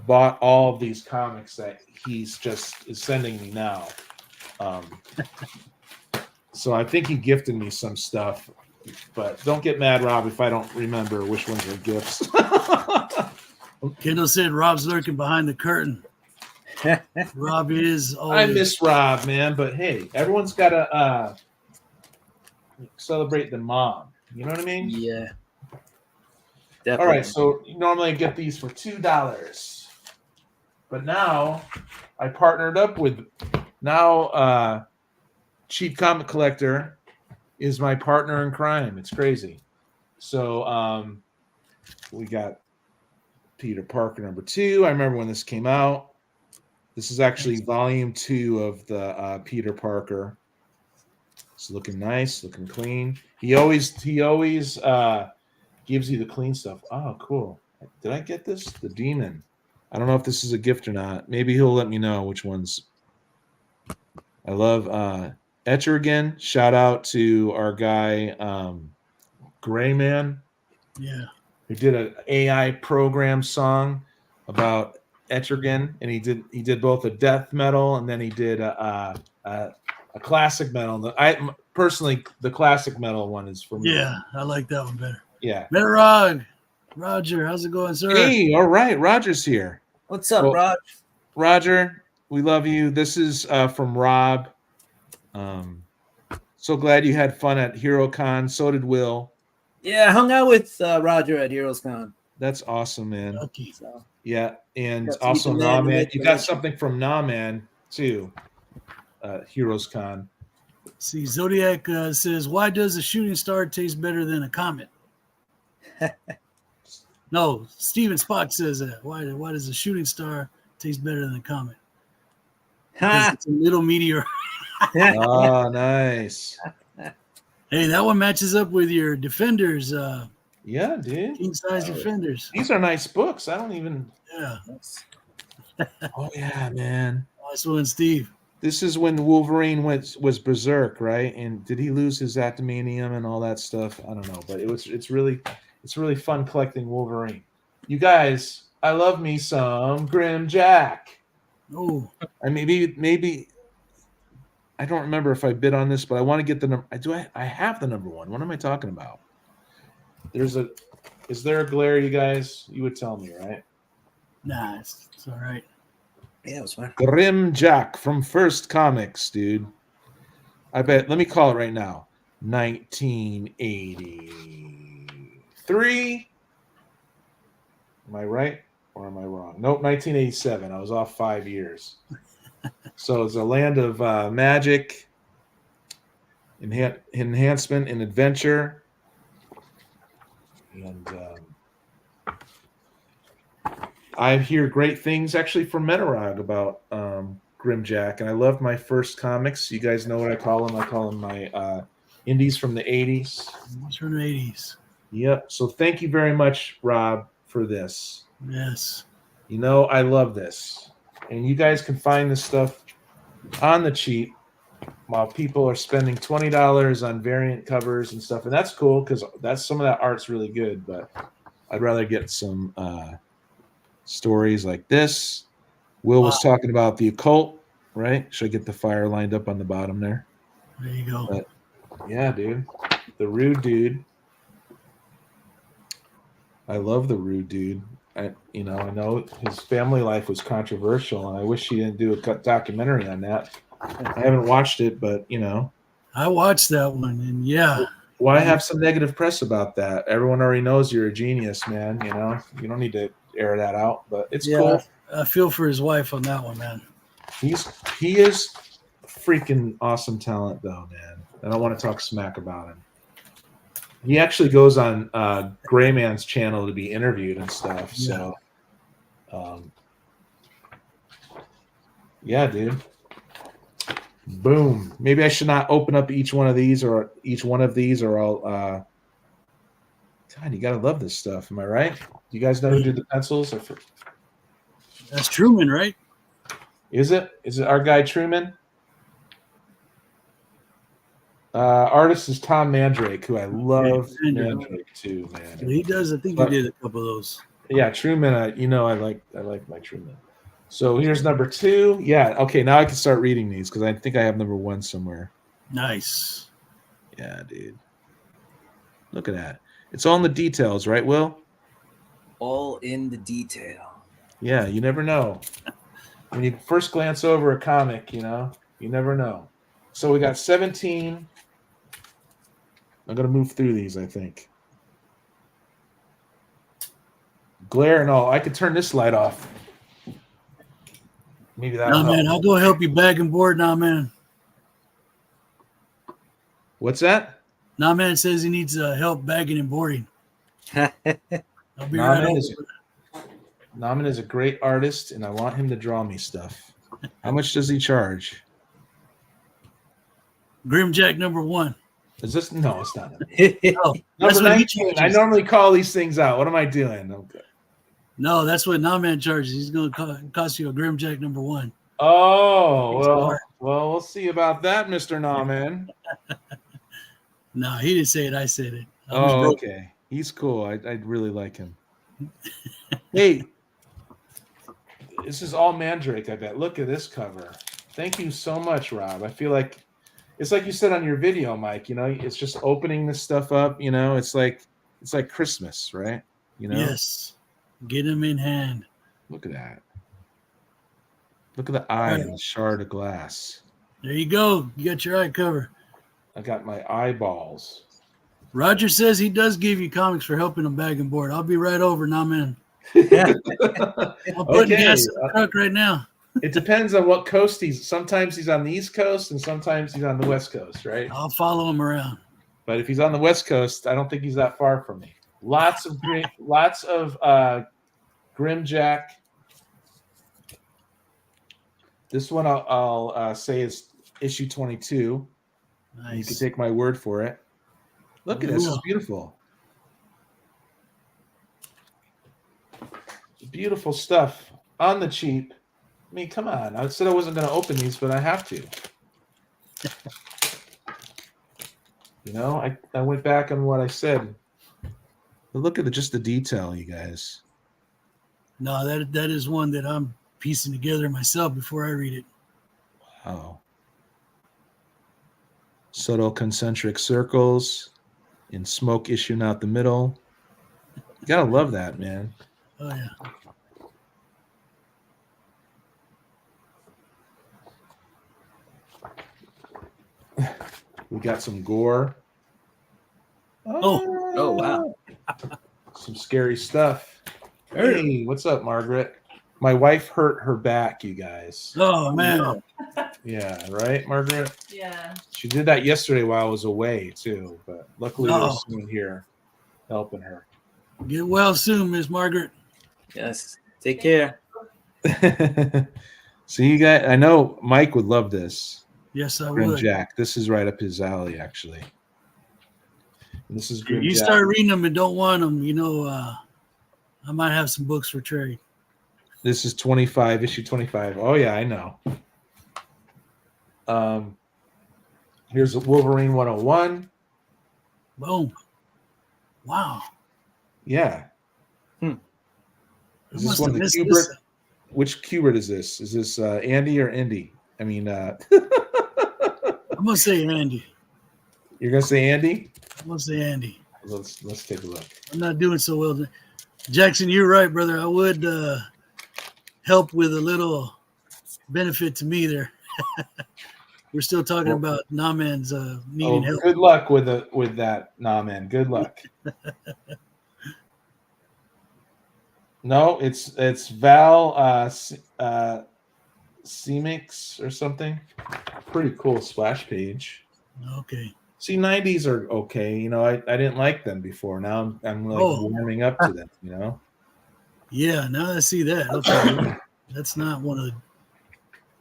A: bought all of these comics that he's just is sending me now. So I think he gifted me some stuff, but don't get mad, Rob, if I don't remember which ones are gifts.
B: Kendall said Rob's lurking behind the curtain. Rob is
A: I
B: always.
A: miss Rob, man, but hey, everyone's got to celebrate the mom. You know what I mean?
C: Yeah.
A: All
C: Definitely.
A: right, so normally I get these for $2, but now I partnered up with Cheap Comic Collector is my partner in crime. It's crazy. So we got Peter Parker #2. I remember when this came out. This is actually volume 2 of the Peter Parker. It's looking nice, looking clean. He always gives you the clean stuff. Oh, cool. Did I get this? The Demon. I don't know if this is a gift or not. Maybe he'll let me know which ones. I love Etcher again. Shout out to our guy Gray Man.
B: Yeah.
A: Who did an AI program song about Etrigan, and he did both a death metal and then he did a classic metal. I personally, the classic metal one is for me.
B: Yeah, I like that one better.
A: Yeah.
B: Metrog, Roger, how's it going, sir?
A: Hey, all right, Roger's here.
C: What's up, Rod?
A: Roger, we love you. This is from Rob. So glad you had fun at HeroCon. So did Will.
C: Yeah, I hung out with Roger at HeroesCon.
A: That's awesome, man.
B: Lucky.
C: So,
A: Yeah, and
C: Got
A: also
C: Sleeping Man,
A: Nah Man.
C: the
A: You got something from Nah Man too. HeroesCon.
B: See, Zodiac says, why does a shooting star taste better than a comet? No, Steven Spock says that. Why does a shooting star taste better than a comet? Because it's a little meteor.
A: Oh, nice.
B: Hey, that one matches up with your Defenders,
A: Yeah, dude.
B: king size Defenders.
A: These are nice books. I don't even.
B: Yeah,
A: Oh yeah, man.
B: nice one, Steve.
A: This is when Wolverine was berserk, right? And did he lose his adamantium and all that stuff? I don't know, but it's really fun collecting Wolverine. You guys, I love me some Grim Jack.
B: Oh,
A: I maybe I don't remember if I bid on this, but I want to get the number. I have the number 1. What am I talking about? Is there a glare, you guys? You would tell me, right?
B: nah, it's all right.
C: yeah, it was fun.
A: Grim Jack from First Comics, dude. I bet. Let me call it right now. 1983. Am I right or am I wrong? Nope, 1987. I was off 5 years. So it's a land of magic, enhancement, and adventure. And I hear great things actually from Metarog about Grimjack, and I love my first comics. You guys know what I call them. I call them my indies from the 80s.
B: What's from the 80s?
A: Yep. So thank you very much, Rob, for this.
B: Yes.
A: You know, I love this. And you guys can find this stuff on the cheap while people are spending $20 on variant covers and stuff. And that's cool because some of that art's really good, but I'd rather get some stories like this. Will was talking about the occult, right? Should I get the fire lined up on the bottom there?
B: There you go.
A: But, yeah, dude. The Rude Dude. I love the Rude Dude. I know his family life was controversial, and I wish he didn't do a documentary on that. I haven't watched it, but
B: I watched that one, and yeah.
A: Why have some negative press about that? Everyone already knows you're a genius, man. You don't need to air that out, but it's cool.
B: I feel for his wife on that one, man.
A: He is freaking awesome talent, though, man. I don't want to talk smack about him. He actually goes on Gray Man's channel to be interviewed and stuff.
B: Yeah.
A: So, yeah, dude. Boom. Maybe I should not open up each one of these, or I'll. God, you gotta love this stuff. Am I right? You guys know who did the pencils?
B: That's Truman, right?
A: Is it our guy Truman? Artist is Tom Mandrake, who I love. Mandrake too, man.
B: Yeah, he does. I think he did a couple of those.
A: Yeah, Truman. I like my Truman. So here's number 2. Yeah. Okay. Now I can start reading these because I think I have number 1 somewhere.
B: Nice.
A: Yeah, dude. Look at that. It's all in the details, right, Will?
C: all in the detail.
A: Yeah, you never know. When you first glance over a comic, you never know. So we got 17. I'm going to move through these, I think. Glare and all. I could turn this light off. Maybe that'll
B: Nah,
A: help.
B: man, I'll go help you bag and board. Nah, man.
A: What's that?
B: Nah, man says he needs help bagging and boarding. I'll be right over.
A: Naman is a great artist, and I want him to draw me stuff. How much does he charge?
B: Grimjack #1.
A: Is this? No, it's not.
B: Oh, that's
A: Number
B: what he
A: 19. I
B: charges.
A: normally call these things out. What am I doing? Okay.
B: No, that's what Nah Man charges. He's going to cost you a Grimjack #1.
A: Oh, well, we'll see about that, Mr. Naman.
B: No, he didn't say it. I said it.
A: Oh, okay. He's cool. I really like him. Hey, this is all Mandrake, I bet. Look at this cover. Thank you so much, Rob. I feel like it's like you said on your video, Mike. It's just opening this stuff up. It's like Christmas, right?
B: Yes. Get him in hand.
A: Look at that. Look at the eye and the shard of glass.
B: There you go. You got your eye cover.
A: I got my eyeballs.
B: Roger says he does give you comics for helping him bag and board. I'll be right over, Nah Man. I'm putting gas in the truck right now.
A: It depends on what coast he's. Sometimes he's on the East Coast, and sometimes he's on the West Coast, right?
B: I'll follow him around.
A: But if he's on the West Coast, I don't think he's that far from me. Lots of Grimjack. This one I'll say is issue 22.
B: Nice.
A: You can take my word for it. Look at this; it's beautiful. Beautiful stuff on the cheap. I mean, come on. I said I wasn't going to open these, but I have to. I went back on what I said. But look at just the detail, you guys.
B: No, that is one that I'm piecing together myself before I read it.
A: Wow. Subtle concentric circles in smoke issuing out the middle. You got to love that, man.
B: Oh, yeah.
A: We got some gore.
B: Oh,
C: wow.
A: Some scary stuff. Hey, what's up, Margaret? My wife hurt her back, you guys.
B: Oh, man.
A: Yeah, right, Margaret?
D: Yeah.
A: She did that yesterday while I was away, too. But luckily, there's someone here helping her.
B: Get well soon, Miss Margaret.
C: Yes. Take care.
A: So you guys, I know Mike would love this.
B: Yes, I
A: Grim
B: would.
A: Jack. This is right up his alley, actually. And this is Grim
B: If you
A: Jack.
B: start reading them and don't want them, I might have some books for trade.
A: This is 25, issue 25. Oh, yeah, I know. Here's Wolverine 101.
B: Boom. Wow.
A: Yeah. Is
B: I
A: this
B: must
A: one
B: have
A: the
B: missed
A: Kubert?
B: this.
A: Which Kubert is this? Is this Andy or Indy? I mean,
B: I'm going to say Andy.
A: you're gonna say Andy?
B: I'm going to say Andy.
A: Let's take a look.
B: I'm not doing so well. Jackson, you're right, brother. I would help with a little benefit to me there. We're still talking about Nah Man's needing help.
A: Good luck with that, Nah Man. Good luck. No, it's Val Cemix or something. Pretty cool splash page.
B: Okay.
A: See, 90s are okay. I didn't like them before. Now I'm warming up to them.
B: Yeah, now I see that. Okay. That's not one of the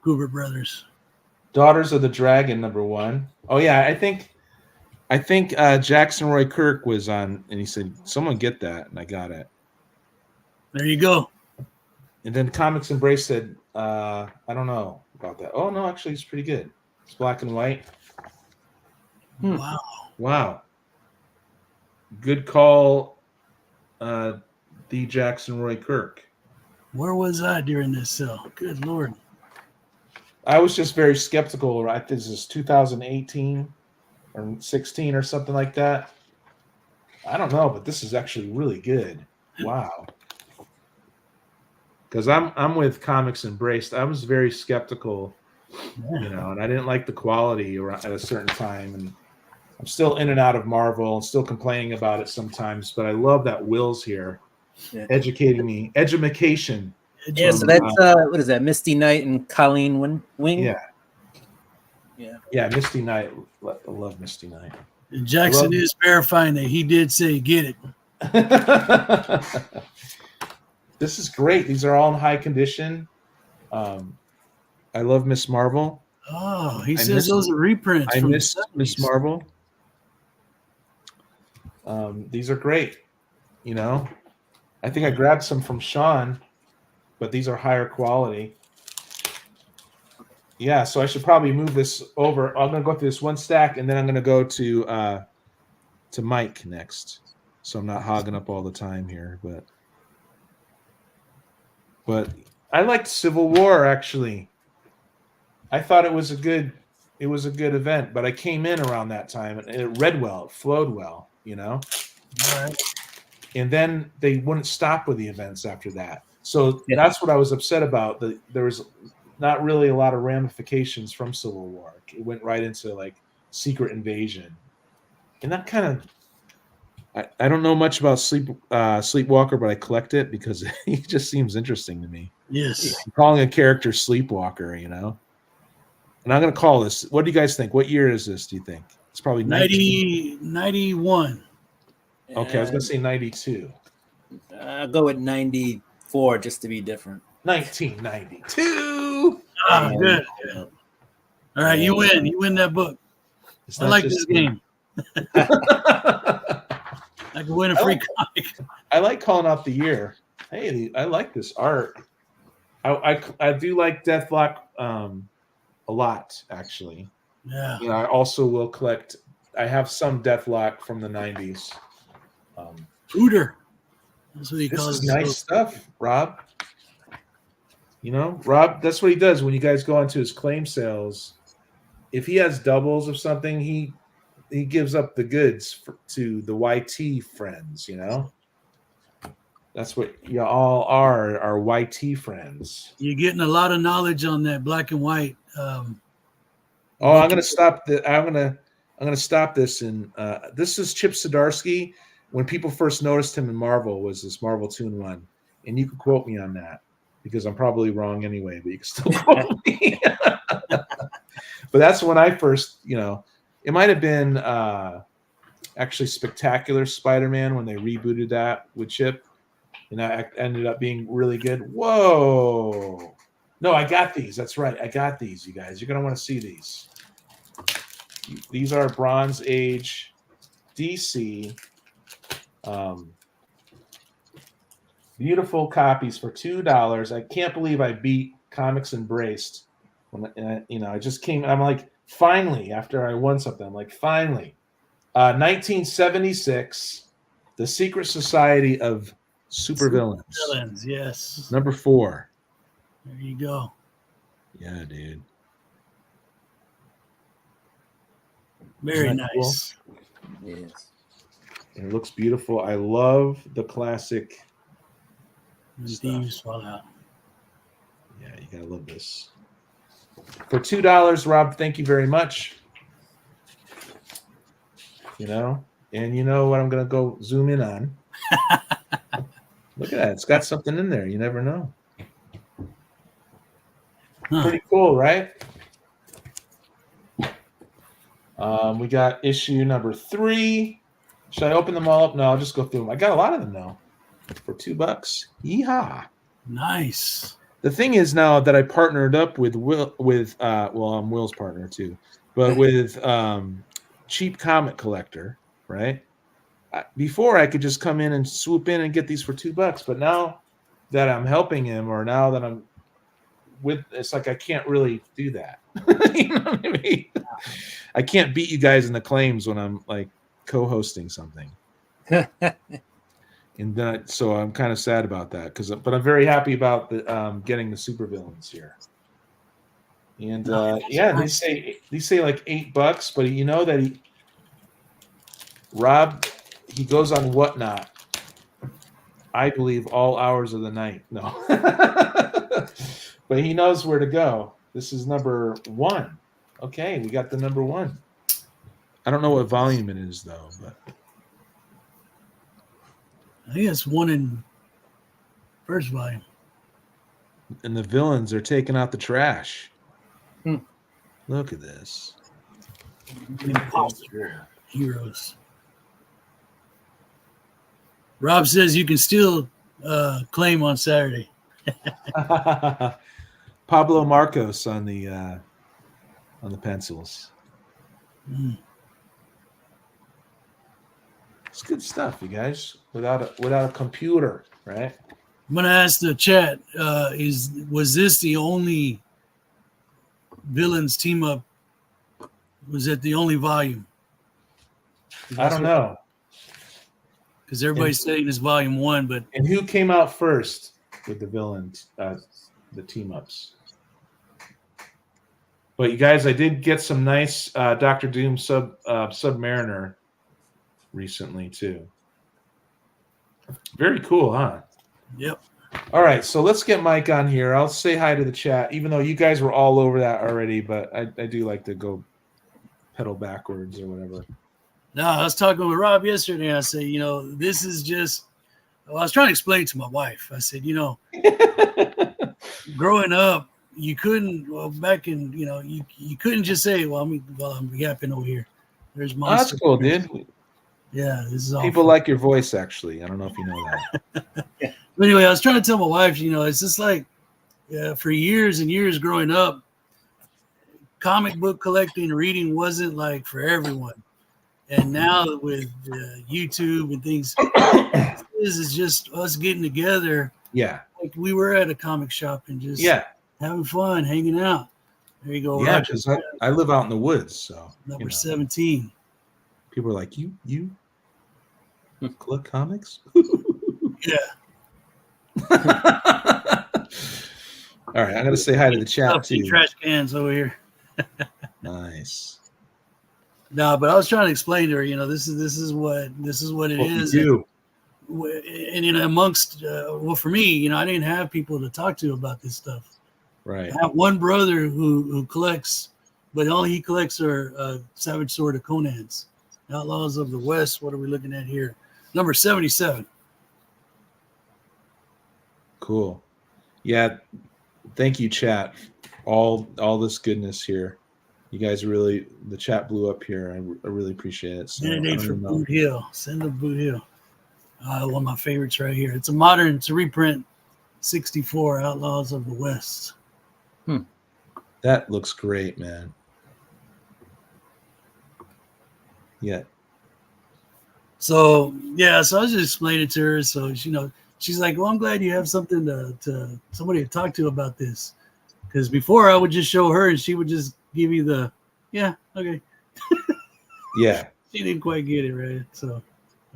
B: Goober brothers.
A: Daughters of the Dragon #1. Oh yeah, I think Jackson Roy Kirk was on, and he said, "Someone get that," and I got it.
B: There you go.
A: And then Comics Embrace said, "I don't know about that." Oh no, actually, it's pretty good. It's black and white.
B: Wow.
A: Wow. Good call, D. Jackson Roy Kirk.
B: Where was I during this sale? Good Lord.
A: I was just very skeptical. Right, this is 2018 or 16 or something like that. I don't know, but this is actually really good. Wow. because I'm with Comics Embraced. I was very skeptical, and I didn't like the quality at a certain time, and I'm still in and out of Marvel and still complaining about it sometimes. But I love that Will's here, educating me, edumacation.
C: Yeah, so that's what is that? Misty Knight and Colleen Wing.
A: Yeah, Misty Knight. I love Misty Knight.
B: And Jackson is verifying that he did say get it.
A: This is great. These are all in high condition. I love Miss Marvel.
B: Oh, he says those are reprints.
A: I miss Miss Marvel. These are great. I think I grabbed some from Sean, but these are higher quality. Yeah, so I should probably move this over. I'm going to go through this one stack, and then I'm going to go to Mike next. So I'm not hogging up all the time here, but I liked Civil War actually. I thought it was a good event, but I came in around that time and it read well, it flowed well,
B: All right.
A: And then they wouldn't stop with the events after that. So that's what I was upset about. There was not really a lot of ramifications from Civil War. It went right into like Secret Invasion, and that kind of I don't know much about Sleepwalker, but I collect it because he just seems interesting to me.
B: Yes,
A: I'm calling a character Sleepwalker, And I'm going to call this. What do you guys think? What year is this? Do you think it's probably
B: 91?
A: Okay, I was going to say 92.
C: I'll go with 94 just to be different.
A: 1992.
B: Oh, good. All right, you win. You win that book. I like this game. I can win a free comic.
A: I like calling out the year. Hey, I like this art. I do like Deathlock a lot, actually.
B: Yeah.
A: I also will collect. I have some Deathlock from the 90s.
B: Hooter. That's what he calls it.
A: This is nice stuff, Rob. Rob, that's what he does when you guys go onto his claim sales. If he has doubles of something, he gives up the goods to the YT friends, That's what you all are, our YT friends.
B: You're getting a lot of knowledge on that black and white.
A: I'm gonna stop I'm gonna stop this. And this is Chip Zdarsky. When people first noticed him in Marvel, was this Marvel Toon Run, and you can quote me on that because I'm probably wrong anyway, but you can still quote me. But that's when I first, it might have been actually Spectacular Spider-Man when they rebooted that with Chip, and that ended up being really good. Whoa! No, I got these. That's right, I got these. You guys, you're gonna want to see these. These are Bronze Age DC. Beautiful copies for $2. I can't believe I beat Comics Embraced. I just came. I'm like, finally, after I won something, I'm like, finally. 1976, The Secret Society of Supervillains.
B: Villains, yes.
A: Number 4.
B: There you go.
A: Yeah, dude.
B: Very nice.
C: Cool? Yes.
A: And it looks beautiful. I love the classic.
B: The thieves fall out.
A: Yeah, you gotta love this. For $2, Rob, thank you very much. And you know what I'm gonna go zoom in on. Look at that. It's got something in there. You never know.
B: Huh.
A: Pretty cool, right? We got issue number 3. Should I open them all up? No, I'll just go through them. I got a lot of them now for $2. Yeehaw!
B: Nice.
A: The thing is now that I partnered up with Will, I'm Will's partner too, but with Cheap Comic Collector, right? Before I could just come in and swoop in and get these for $2, but now that I'm helping him, or now that I'm with, it's like I can't really do that. You know what I mean? I can't beat you guys in the claims when I'm like co-hosting something. And then, so I'm kind of sad about that but I'm very happy about the getting the supervillains here. And these say like $8, but you know that Rob, he goes on Whatnot, I believe all hours of the night. No. But he knows where to go. This is number 1. Okay, we got the number 1. I don't know what volume it is though, but
B: I think it's 1 in first volume.
A: and the villains are taking out the trash.
C: Hmm.
A: Look at this.
B: Imposter heroes. Rob says you can still claim on Saturday.
A: Pablo Marcos on the pencils.
B: Mm.
A: It's good stuff, you guys. Without a computer, right?
B: I'm gonna ask the chat: was this the only villains team up? Was it the only volume?
A: I don't know.
B: Because everybody's saying it's volume 1, but
A: And who came out first with the villains, the team ups? But you guys, I did get some nice Doctor Doom Submariner recently too. Very cool, huh?
B: yep.
A: All right, so let's get Mike on here. I'll say hi to the chat, even though you guys were all over that already, but I do like to go pedal backwards or whatever.
B: No, I was talking with Rob yesterday. And I said, this is just. Well, I was trying to explain to my wife. I said, growing up, you couldn't. Well, back in, you couldn't just say, "Well, I'm yapping over here." There's
A: Oh,
B: monsters.
A: that's cool, dude.
B: Yeah, this is all.
A: People like your voice, actually. I don't know if you know that.
B: But anyway, I was trying to tell my wife, it's just like for years and years growing up, comic book collecting and reading wasn't like for everyone. And now with YouTube and things, this is just us getting together.
A: Yeah.
B: Like we were at a comic shop and just having fun, hanging out. There you go.
A: Yeah,
B: Roger.
A: because I live out in the woods, so
B: Number 17.
A: People are like, you collect comics?
B: Yeah.
A: All right, I'm gonna say hi to the chat too.
B: Trash cans over here.
A: Nice.
B: No, but I was trying to explain to her, this is what it is. And amongst for me, I didn't have people to talk to about this stuff.
A: Right.
B: I have one brother who collects, but all he collects are Savage Sword of Conan's. Outlaws of the West. What are we looking at here? Number 77.
A: Cool. Yeah. Thank you, chat. All this goodness here. You guys really, the chat blew up here. I really appreciate it. So,
B: For Boot Hill. Send them Boot Hill. One of my favorites right here. It's a reprint 64 Outlaws of the West.
A: That looks great, man. Yeah.
B: So I was just explaining to her. So she's like, "Well, I'm glad you have something to somebody to talk to about this." Because before I would just show her and she would just give you the, yeah, okay.
A: Yeah.
B: She didn't quite get it right. So,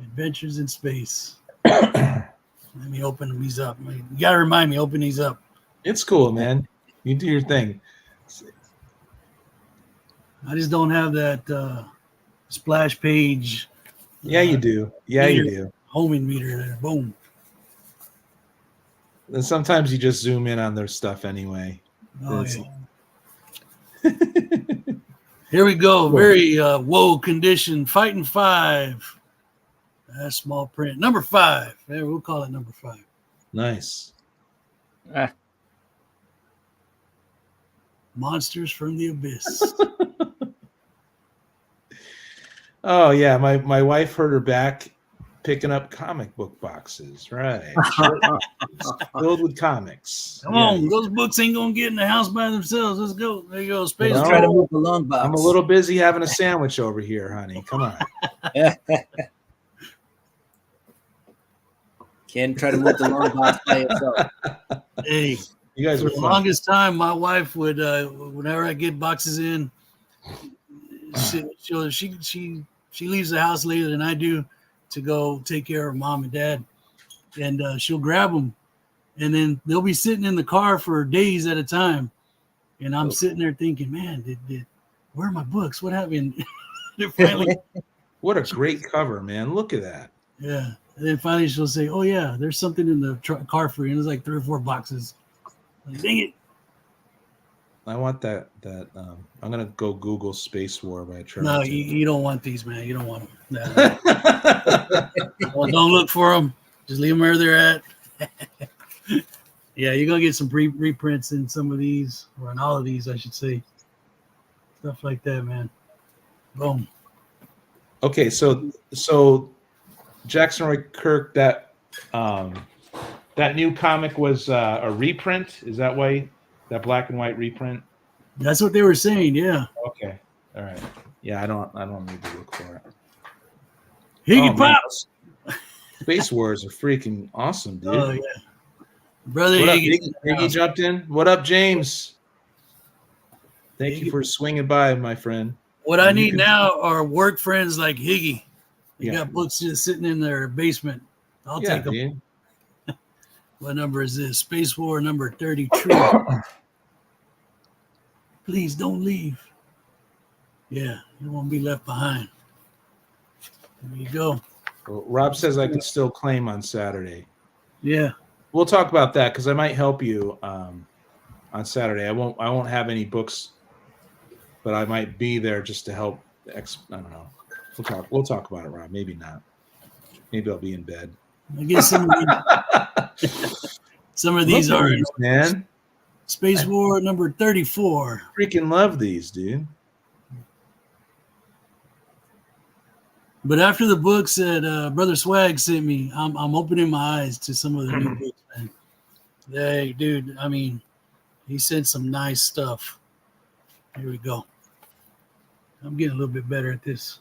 B: Adventures in Space. Let me open these up. You gotta remind me, open these up.
A: It's cool, man. You do your thing.
B: I just don't have that splash page.
A: Yeah, you do. Yeah, you do.
B: Homing meter there. Boom.
A: And sometimes you just zoom in on their stuff anyway.
B: Oh, yeah. Here we go. Very woe condition. Fighting 5. That's small print. Number 5. Yeah, we'll call it number 5.
A: Nice.
B: Monsters from the Abyss.
A: Oh yeah, my wife hurt her back picking up comic book boxes. Right. Filled with comics.
B: Come on, those books ain't gonna get in the house by themselves. Let's go. There you go. Space.
C: Let's try to move the long box.
A: I'm a little busy having a sandwich over here, honey. Come on.
C: Can't try to move the long box by yourself.
B: Hey,
A: you guys
B: for
A: were
B: the
A: fun.
B: longest time, my wife would, whenever I get boxes in, she leaves the house later than I do to go take care of Mom and Dad, and she'll grab them, and then they'll be sitting in the car for days at a time, and I'm sitting there thinking, man, where are my books? What happened? They're finally.
A: What a great cover, man! Look at that.
B: Yeah, And then finally she'll say, "Oh yeah, there's something in the car for you." And there's like 3 or 4 boxes. Like, dang it!
A: I want that. I'm gonna go Google Space War by Charlie.
B: No, you don't want these, man. You don't want them. No. Well, don't look for them. Just leave them where they're at. Yeah, you're gonna get some reprints in some of these, or in all of these, I should say. Stuff like that, man. Boom.
A: Okay, so Jackson Roy Kirk, that new comic was a reprint. Is that why that black and white reprint?
B: That's what they were saying. Yeah.
A: Okay. All right. Yeah, I don't need to look for it.
B: Higgy
A: man.
B: Pop.
A: Space Wars are freaking awesome, dude.
B: Oh yeah, brother.
A: What up,
B: Higgy?
A: Iggy jumped in. What up, James? Thank
B: Higgy.
A: you for swinging by, my friend.
B: What I need now are work friends like Higgy. They
A: Yeah.
B: got books just sitting in their basement. I'll take them.
A: Dude.
B: What number is this? Space War number 32. Please don't leave. Yeah, you won't be left behind. There you go.
A: Well, Rob says I can still claim on Saturday.
B: Yeah.
A: We'll talk about that because I might help you on Saturday. I won't have any books, but I might be there just to help. I don't know. We'll talk about it, Rob. Maybe not. Maybe I'll be in bed.
B: I guess some of these are
A: man.
B: Space War number 34.
A: Freaking love these, dude.
B: But after the books that Brother Swag sent me, I'm opening my eyes to some of the new books, man. Hey, dude, I mean, he sent some nice stuff. Here we go. I'm getting a little bit better at this.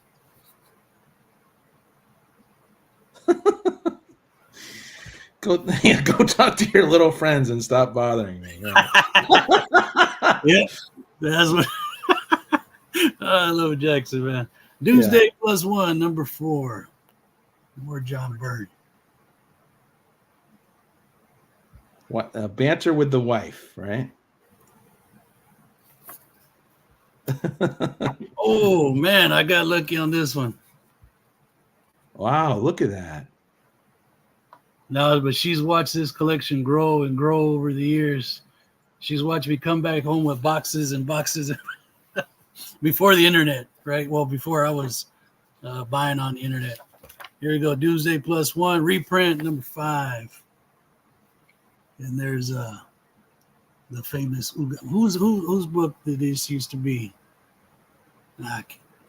A: Go talk to your little friends and stop bothering me. Right?
B: Yeah, that's what I love Jackson, man. Doomsday +1, number 4. More John Byrne.
A: What banter with the wife, right?
B: Oh man, I got lucky on this one.
A: Wow, look at that.
B: No, but she's watched this collection grow and grow over the years. She's watched me come back home with boxes and boxes before the internet, right? Well, before I was buying on the internet. Here we go, Doomsday +1, reprint number 5. And there's the famous whose book did this used to be?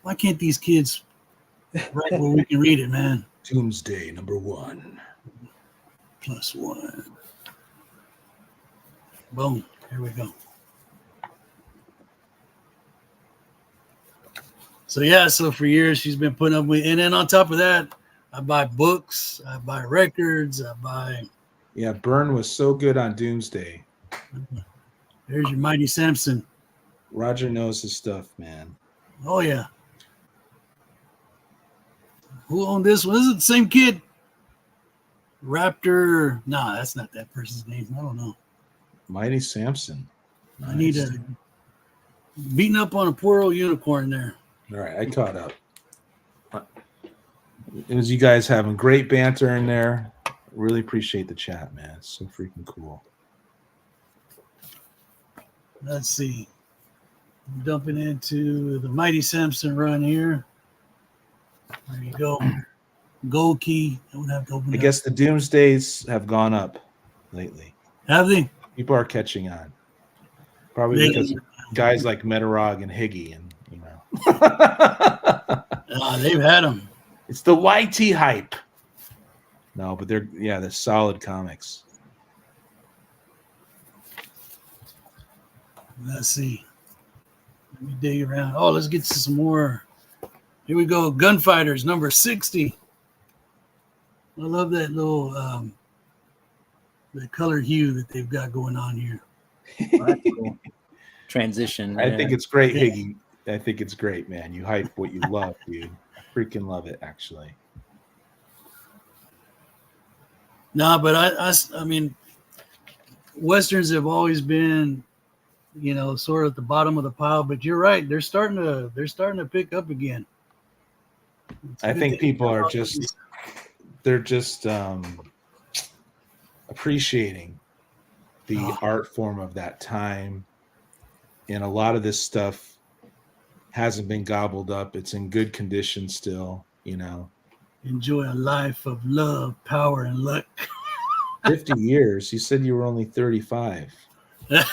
B: Why can't these kids write where we can read it, man?
A: Doomsday number 1.
B: +1. Boom. Here we go. So for years she's been putting up with, and then on top of that, I buy books, I buy records, I buy.
A: Yeah, Byrne was so good on Doomsday.
B: There's your Mighty Samson.
A: Roger knows his stuff, man.
B: Oh yeah. Who owned this one? Is it the same kid? Raptor. Nah, that's not that person's name. I don't know.
A: Mighty Samson. Nice.
B: I need a beating up on a poor old unicorn there.
A: All right, I caught up. It was you guys having great banter in there. Really appreciate the chat, man. It's so freaking cool.
B: Let's see. I'm dumping into the Mighty Samson run here. There you go. Gold key. I would have to open
A: I guess the Doomsdays have gone up lately.
B: Have they?
A: People are catching on. Probably because of guys like Metarog and Higgy, and you know.
B: They've had them.
A: It's the YT hype. No, but they're solid comics.
B: Let's see. Let me dig around. Oh, let's get to some more. Here we go. Gunfighters, number 60. I love that little the color hue that they've got going on here.
C: That's cool. Transition.
A: I think it's great, Higgy. I think it's great, man. You hype what you love, dude. Freaking love it, actually.
B: No, but I mean, Westerns have always been, you know, sort of at the bottom of the pile. But you're right; they're starting to pick up again.
A: I think people are just they're just appreciating the art form of that time, and a lot of this stuff hasn't been gobbled up. It's in good condition still,
B: Enjoy a life of love, power, and luck.
A: 50 years. You said you were only 35.
B: Who's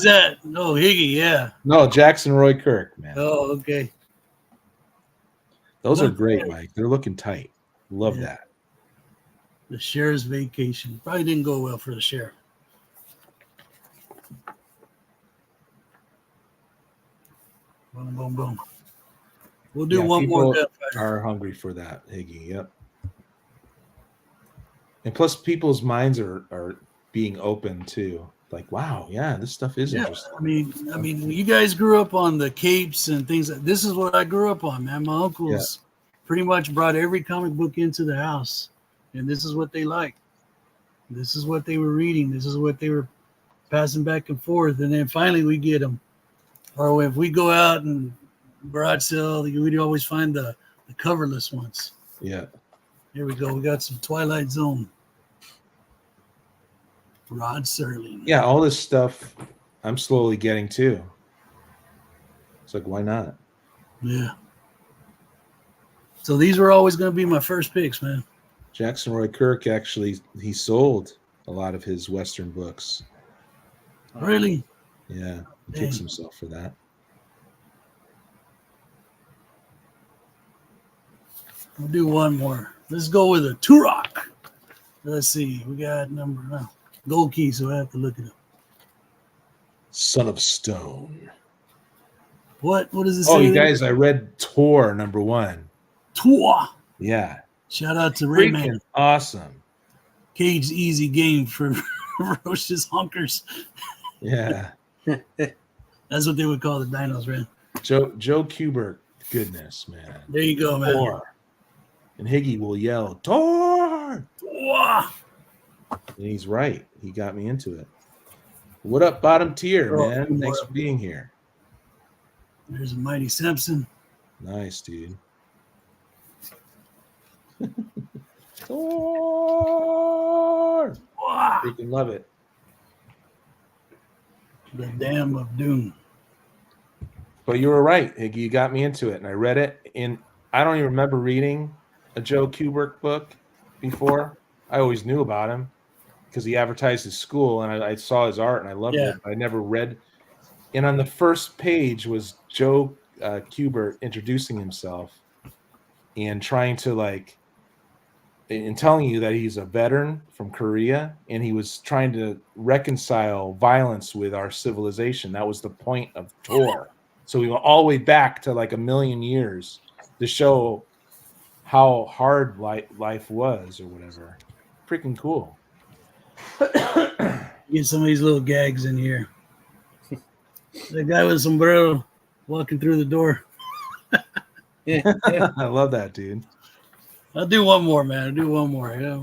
B: that? No, Higgy, yeah.
A: No, Jackson Roy Kirk, man.
B: Oh, okay.
A: Those are great, Mike. They're looking tight. Love that.
B: The sheriff's vacation. Probably didn't go well for the sheriff. Boom, boom, boom. We'll do one more.
A: People are hungry for that, Higgy. Yep. And plus, people's minds are being open too. Like, wow, yeah, this stuff is interesting.
B: I mean, you guys grew up on the capes and things. This is what I grew up on, man. My uncles pretty much brought every comic book into the house, and this is what they liked. This is what they were reading. This is what they were passing back and forth. And then finally we get them. Or if we go out and garage sale, we'd always find the coverless ones.
A: Yeah.
B: Here we go. We got some Twilight Zone. Rod Serling.
A: Yeah, all this stuff I'm slowly getting too. It's like, why not?
B: Yeah. So these were always going to be my first picks, man.
A: Jackson Roy Kirk, actually, he sold a lot of his Western books.
B: Really?
A: Yeah, he kicks himself for that.
B: We'll do one more. Let's go with a Turok. Let's see. We got number gold key, so I have to look it up.
A: Son of Stone.
B: What does it say?
A: Oh, you guys, I read Tor #1.
B: Tor.
A: Yeah.
B: Shout out to Rayman.
A: Awesome.
B: Cage's easy game for Roche's honkers.
A: Yeah.
B: That's what they would call the dinos, man.
A: Joe Kubert, goodness, man.
B: There you go, man.
A: Tor. And Higgy will yell, Tor!
B: Tor!
A: And he's right. He got me into it. What up, bottom tier, man? Thanks for being here.
B: There's a Mighty Simpson.
A: Nice, dude. Thor! Freaking love it.
B: The Dam of Doom.
A: But you were right, Higgy. You got me into it, and I read it. And I don't even remember reading a Joe Kubert book before. I always knew about him because he advertised his school, and I saw his art, and I loved it. I never read. And on the first page was Joe Kubert introducing himself and trying to and telling you that he's a veteran from Korea, and he was trying to reconcile violence with our civilization. That was the point of Tor. So we went all the way back to like a million years to show how hard life was or whatever. Freaking cool.
B: Get some of these little gags in here. The guy with a sombrero walking through the door.
A: I love that, dude.
B: I'll do one more, man. I'll do one more. Yeah.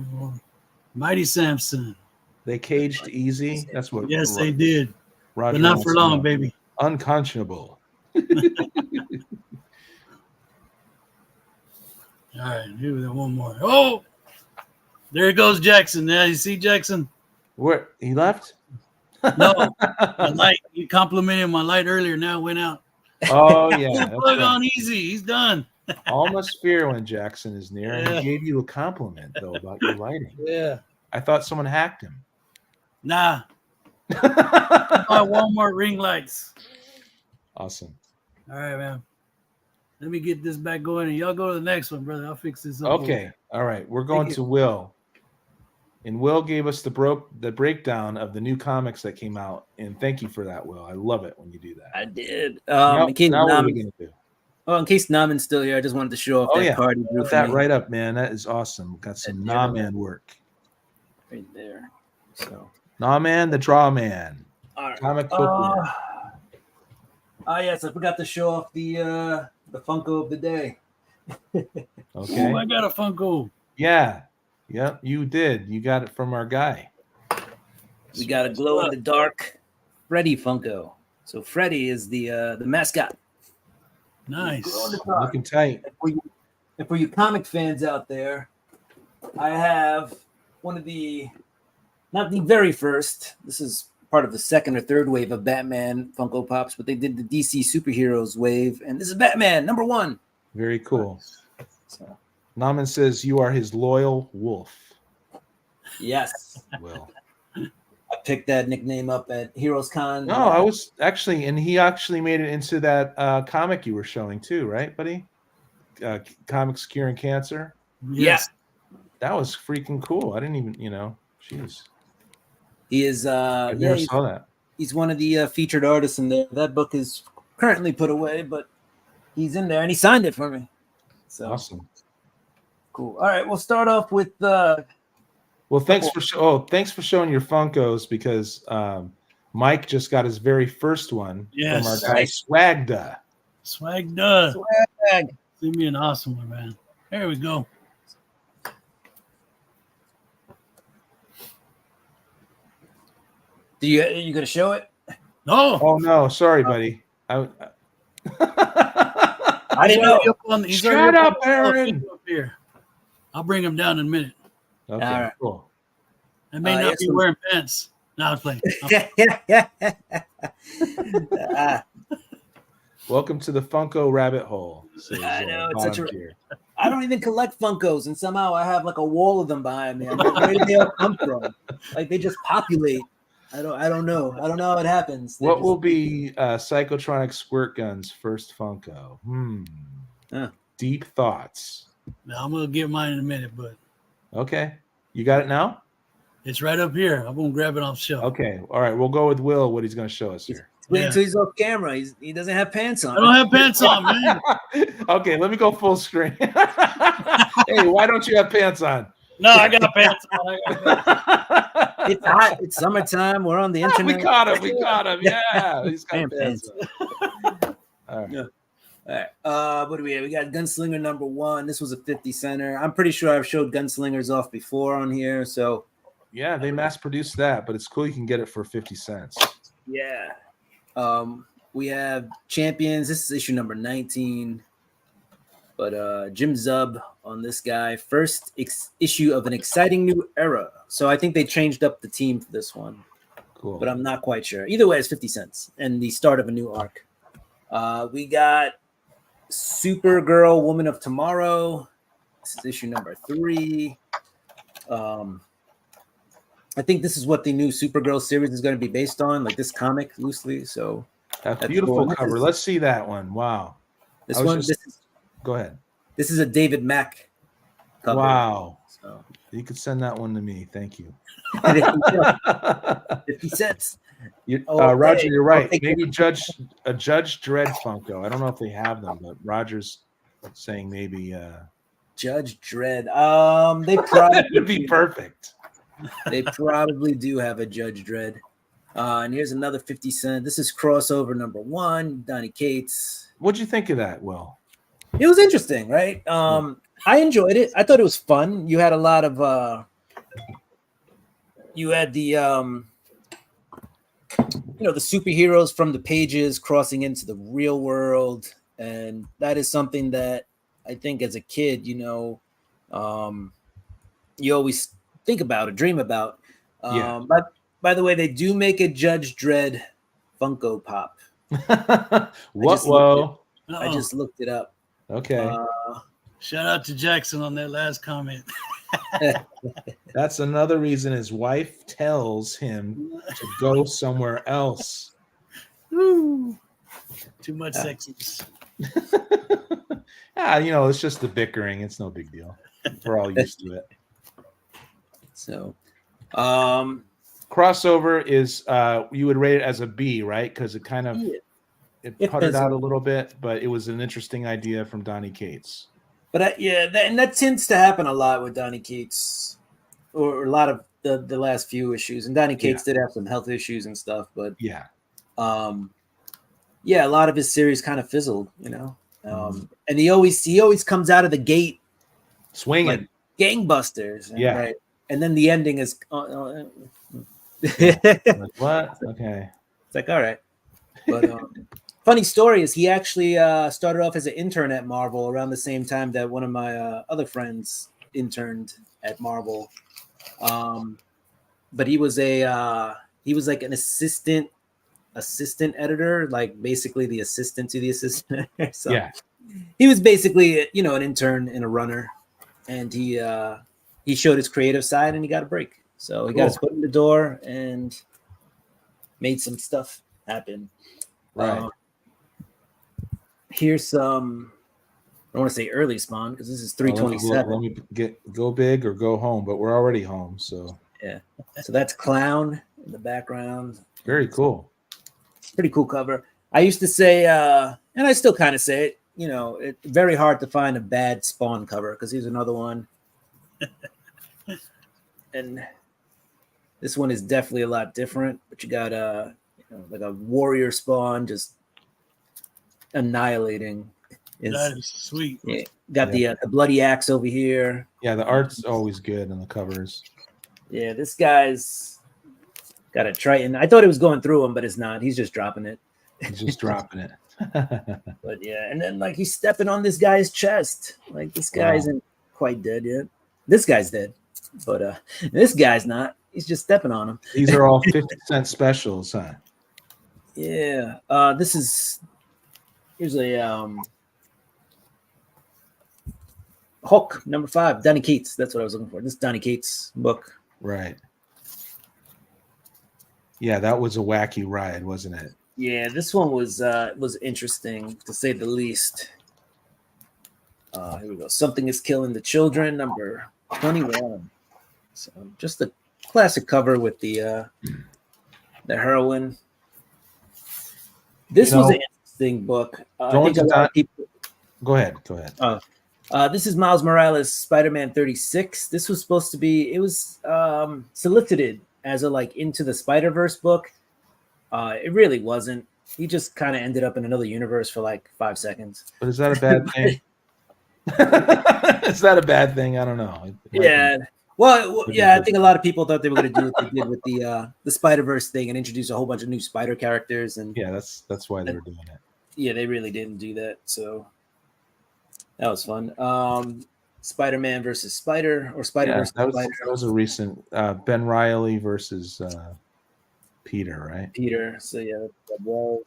B: Mighty Samson.
A: They caged easy. That's what.
B: Yes, they did.
A: Roger,
B: but not for long, baby.
A: Unconscionable.
B: All right, here we go. One more. Oh, there goes Jackson. Now you see Jackson.
A: Where he left?
B: No, the light. You complimented my light earlier. Now it went out.
A: Oh yeah,
B: plug on easy. He's done.
A: Almost fear when Jackson is near. And he gave you a compliment though about your lighting.
B: Yeah.
A: I thought someone hacked him.
B: Nah. My Walmart ring lights.
A: Awesome.
B: All right, man. Let me get this back going, and y'all go to the next one, brother. I'll fix this up.
A: Okay. All right. We're going to Will. And Will gave us the breakdown of the new comics that came out. And thank you for that, Will. I love it when you do that.
C: I did.
A: Now what are we going to do?
C: Oh, in case Naman's still here, I just wanted to show off that card.
A: Put that right up, man. That is awesome. Got some Naman work.
C: Right there. So
A: Naman, the Draw Man.
C: All right.
A: Comic book.
C: Yes, I forgot to show off the Funko of the day.
A: Okay.
B: Oh, I got a Funko.
A: Yeah. Yep, you did. You got it from our guy.
C: We got a glow in the dark Freddy Funko. So Freddy is the mascot.
B: Nice.
A: Looking tight.
C: And for you comic fans out there, I have one of not the very first. This is part of the second or third wave of Batman Funko Pops, but they did the DC superheroes wave, and this is Batman #1.
A: Very cool.
C: So,
A: Naman says you are his loyal wolf.
C: yes,
A: Will.
C: I picked that nickname up at Heroes Con.
A: No, I was actually, and he actually made it into that comic you were showing too, right, buddy? Comics Curing Cancer.
B: Yes.
A: That was freaking cool. I didn't even, jeez.
C: He is.
A: I never saw that.
C: He's one of the featured artists in there. That book is currently put away, but he's in there, and he signed it for me. So
A: Awesome.
C: Cool. All right, we'll start off with.
A: Well, thanks for showing your Funkos, because Mike just got his very first one from our guy Swagda.
B: Swagda.
C: Swag.
B: Give me an awesome one, man. There we go.
C: You gonna show it?
B: No.
A: Oh no, sorry, buddy.
C: I didn't know.
A: Shut up, Aaron.
B: Here. I'll bring him down in a minute.
A: Okay,
C: all right.
A: Cool.
B: I may not be wearing pants. No, I was playing.
A: Welcome to the Funko rabbit hole.
C: I know, it's such a. I don't even collect Funkos, and somehow I have like a wall of them behind me. I'm like, where did they all come from? Like they just populate. I don't know. I don't know how it happens.
A: What will be Psychotronic Squirt Gun's first Funko? Deep thoughts.
B: Now, I'm gonna get mine in a minute, but
A: okay, you got it now.
B: It's right up here. I'm gonna grab it off the shelf.
A: Okay, all right. We'll go with Will. What he's gonna show us here.
C: Wait until he's off camera. He doesn't have pants on.
B: I don't have pants on, man.
A: Okay, let me go full screen. Hey, why don't you have pants on?
B: No, I got pants on.
C: It's hot. It's summertime. We're on the internet.
A: We caught him. Yeah, he's got pants on. All right.
C: Yeah. All right. What do we have? We got Gunslinger #1. This was a 50 center. I'm pretty sure I've showed Gunslingers off before on here. So
A: yeah, they mass produced that, but it's cool you can get it for 50 cents.
C: Yeah. We have Champions. This is issue number 19. But Jim Zub on this guy. First issue of an exciting new era. So I think they changed up the team for this one.
A: Cool.
C: But I'm not quite sure. Either way, it's 50 cents and the start of a new arc. We got Supergirl, Woman of Tomorrow. This is issue number 3. I think this is what the new Supergirl series is going to be based on, like this comic loosely. So
A: that's beautiful cool. Cover. Let's see that one. Wow. Go ahead.
C: This is a David Mack cover.
A: Wow.
C: So
A: you could send that one to me. Thank you.
C: 50 cents.
A: Roger, you're right. Maybe Judge Dredd Funko. I don't know if they have them, but Roger's saying maybe
C: Judge Dredd. They probably
A: would be perfect.
C: They probably do have a Judge Dredd. And here's another 50 cent. This is crossover #1, Donny Cates.
A: What'd you think of that, Will?
C: It was interesting, right? I enjoyed it. I thought it was fun. You had a lot of you had the the superheroes from the pages crossing into the real world, and that is something that I think as a kid, you always think about or dream about. But by the way, they do make a Judge Dredd Funko Pop.
A: Whoa!
C: I just looked it up.
A: Okay.
B: Shout out to Jackson on that last comment.
A: That's another reason his wife tells him to go somewhere else.
B: Woo. Too much sexiness.
A: It's just the bickering. It's no big deal. We're all used to it.
C: So,
A: crossover is you would rate it as a B, right? Because it kind of it puttered out a little bit, but it was an interesting idea from Donny Cates.
C: But that tends to happen a lot with Donny Cates, or a lot of the last few issues. And Donny Cates did have some health issues and stuff, but a lot of his series kind of fizzled, and he always comes out of the gate
A: swinging,
C: like gangbusters, right? And then the ending is
A: like, what? Okay,
C: it's like, all right, but Funny story is he actually started off as an intern at Marvel around the same time that one of my other friends interned at Marvel. But he was like an assistant editor, like basically the assistant to the assistant. So
A: Yeah.
C: he was basically, an intern and a runner, and he showed his creative side and he got a break. So he got his foot in the door and made some stuff happen.
A: Right.
C: Here's some, I don't want to say early Spawn because this is 327.
A: Let me go big or go home, but we're already home. So
C: yeah. So that's Clown in the background.
A: Very cool.
C: Pretty cool cover. I used to say, and I still kind of say it, it's very hard to find a bad Spawn cover because here's another one. And this one is definitely a lot different, but you got like a warrior Spawn just annihilating.
B: That is sweet.
C: Yeah, got the bloody axe over here.
A: Yeah, the art's always good on the covers.
C: Yeah, this guy's got a Triton. I thought it was going through him, but it's not. He's just dropping it.
A: He's just dropping it.
C: But yeah, and then like he's stepping on this guy's chest. Like this guy isn't quite dead yet. This guy's dead, but this guy's not. He's just stepping on him.
A: These are all 50-cent specials, huh?
C: Yeah. Here's a Hulk number 5, Donny Cates. That's what I was looking for. This Donny Cates book.
A: Right. Yeah, that was a wacky ride, wasn't it?
C: Yeah, this one was interesting to say the least. Here we go. Something is Killing the Children, number 21. So just a classic cover with the heroine. This was an interesting book. I think a lot of people...
A: Go ahead.
C: This is Miles Morales' Spider-Man 36. This was supposed to be, it was solicited as a like Into the Spider-Verse book. It really wasn't. He just kind of ended up in another universe for like 5 seconds.
A: But is that a bad thing? Is that a bad thing? I don't know.
C: Yeah. Well, yeah, I think a lot of people thought they were going to do what they did with the Spider-Verse thing and introduce a whole bunch of new spider characters. And
A: yeah, that's why they were doing it.
C: Yeah, they really didn't do that. So that was fun. Spider-Man versus Spider, or Spider versus Spider.
A: That was a recent Ben Reilly versus Peter, right?
C: Peter. So yeah, that was.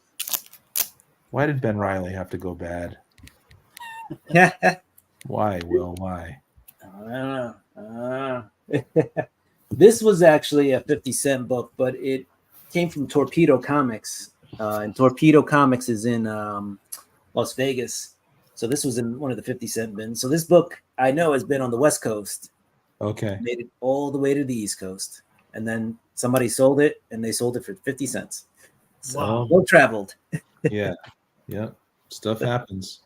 A: Why did Ben Reilly have to go bad? Why, Will? Why?
C: I don't know. This was actually a 50-cent book, but it came from Torpedo Comics. And Torpedo Comics is in Las Vegas. So this was in one of the 50-cent bins. So this book I know has been on the West Coast.
A: Okay.
C: Made it all the way to the East Coast. And then somebody sold it, and they sold it for 50 cents. So well traveled.
A: Yeah. Stuff happens.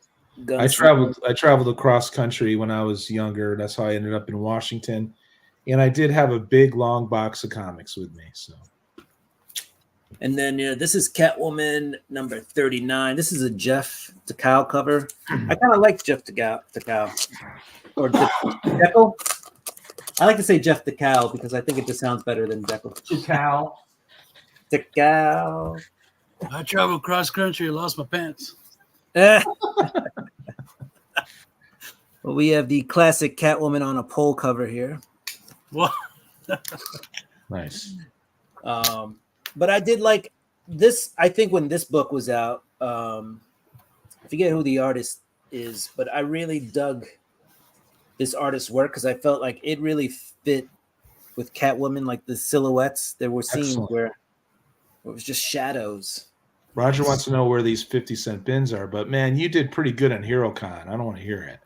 A: I traveled across country when I was younger. That's how I ended up in Washington. And I did have a big long box of comics with me. So.
C: And then this is Catwoman number 39. This is a Jeff DeCal cover. I kind of like Jeff DeCal. Or Jekyll. I like to say Jeff DeCal because I think it just sounds better than Jekyll. DeCal.
B: I traveled cross country and lost my pants.
C: Well, we have the classic Catwoman on a pole cover here.
B: What?
A: Nice.
C: But I did like this. I think when this book was out, I forget who the artist is, but I really dug this artist's work because I felt like it really fit with Catwoman, like the silhouettes. There were scenes where it was just shadows.
A: Roger wants to know where these 50-cent bins are, but man, you did pretty good on HeroCon. I don't want to hear it.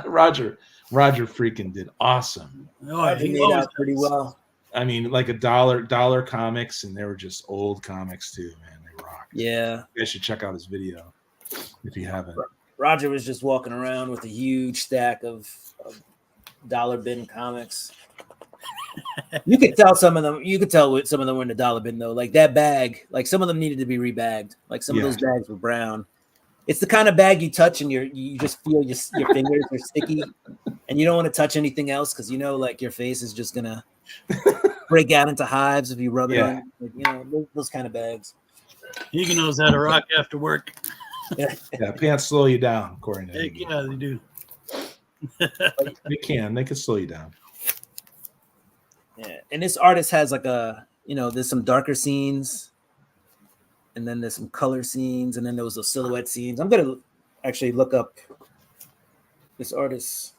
A: Roger freaking did awesome.
B: Oh,
C: He made out pretty well.
A: I mean, like $1 comics, and they were just old comics too, man. They rocked.
C: Yeah.
A: You guys should check out his video if you haven't.
C: Roger was just walking around with a huge stack of dollar bin comics. You could tell some of them. You could tell some of them were in the dollar bin though. Like that bag, like some of them needed to be rebagged. Like some of those bags were brown. It's the kind of bag you touch and you just feel your fingers are sticky, and you don't want to touch anything else because like your face is just gonna break out into hives if you rub it on. Like, those kind of bags.
B: He knows how to rock after work.
A: Yeah, pants slow you down, according to
B: Heck
A: him.
B: yeah, they do.
A: They can slow you down.
C: Yeah, and this artist has like there's some darker scenes, and then there's some color scenes, and then there was those silhouette scenes. I'm gonna actually look up this artist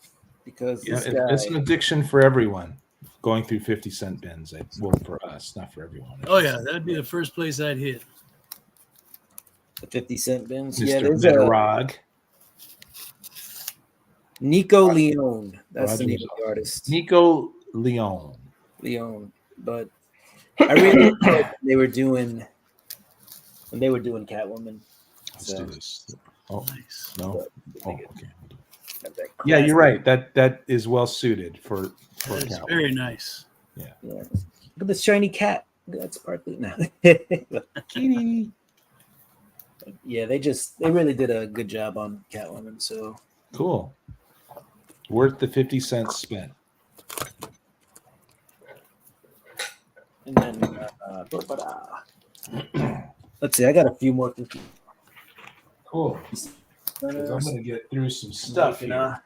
C: because
A: Yeah,
C: this guy,
A: it's an addiction for everyone. Going through 50-cent bins, well, for us, not for everyone.
B: Oh yeah, that'd be the first place I'd hit.
C: the 50-cent bins.
A: Mr.
C: Yeah, there's
A: Medarog.
C: Nico Leone. That's the
A: Roger
C: name of the artist.
A: Nico Leone.
C: Leone. But I really enjoyed when they were doing Catwoman.
A: Let's do this. Oh,
B: Nice.
A: no. Oh, okay.
C: Got that
A: Yeah, you're
C: classic-
A: right. That is well suited for
B: That's
A: Catwoman.
B: very nice.
C: Yeah. Look at this shiny cat. That's sparkly now.
A: Kitty.
C: Yeah, they really did a good job on Catwoman. So
A: Cool. Worth the 50 cents spent.
C: and then let's see, I got a few more.
A: Cool. 'Cause I'm going to get through some stuff here.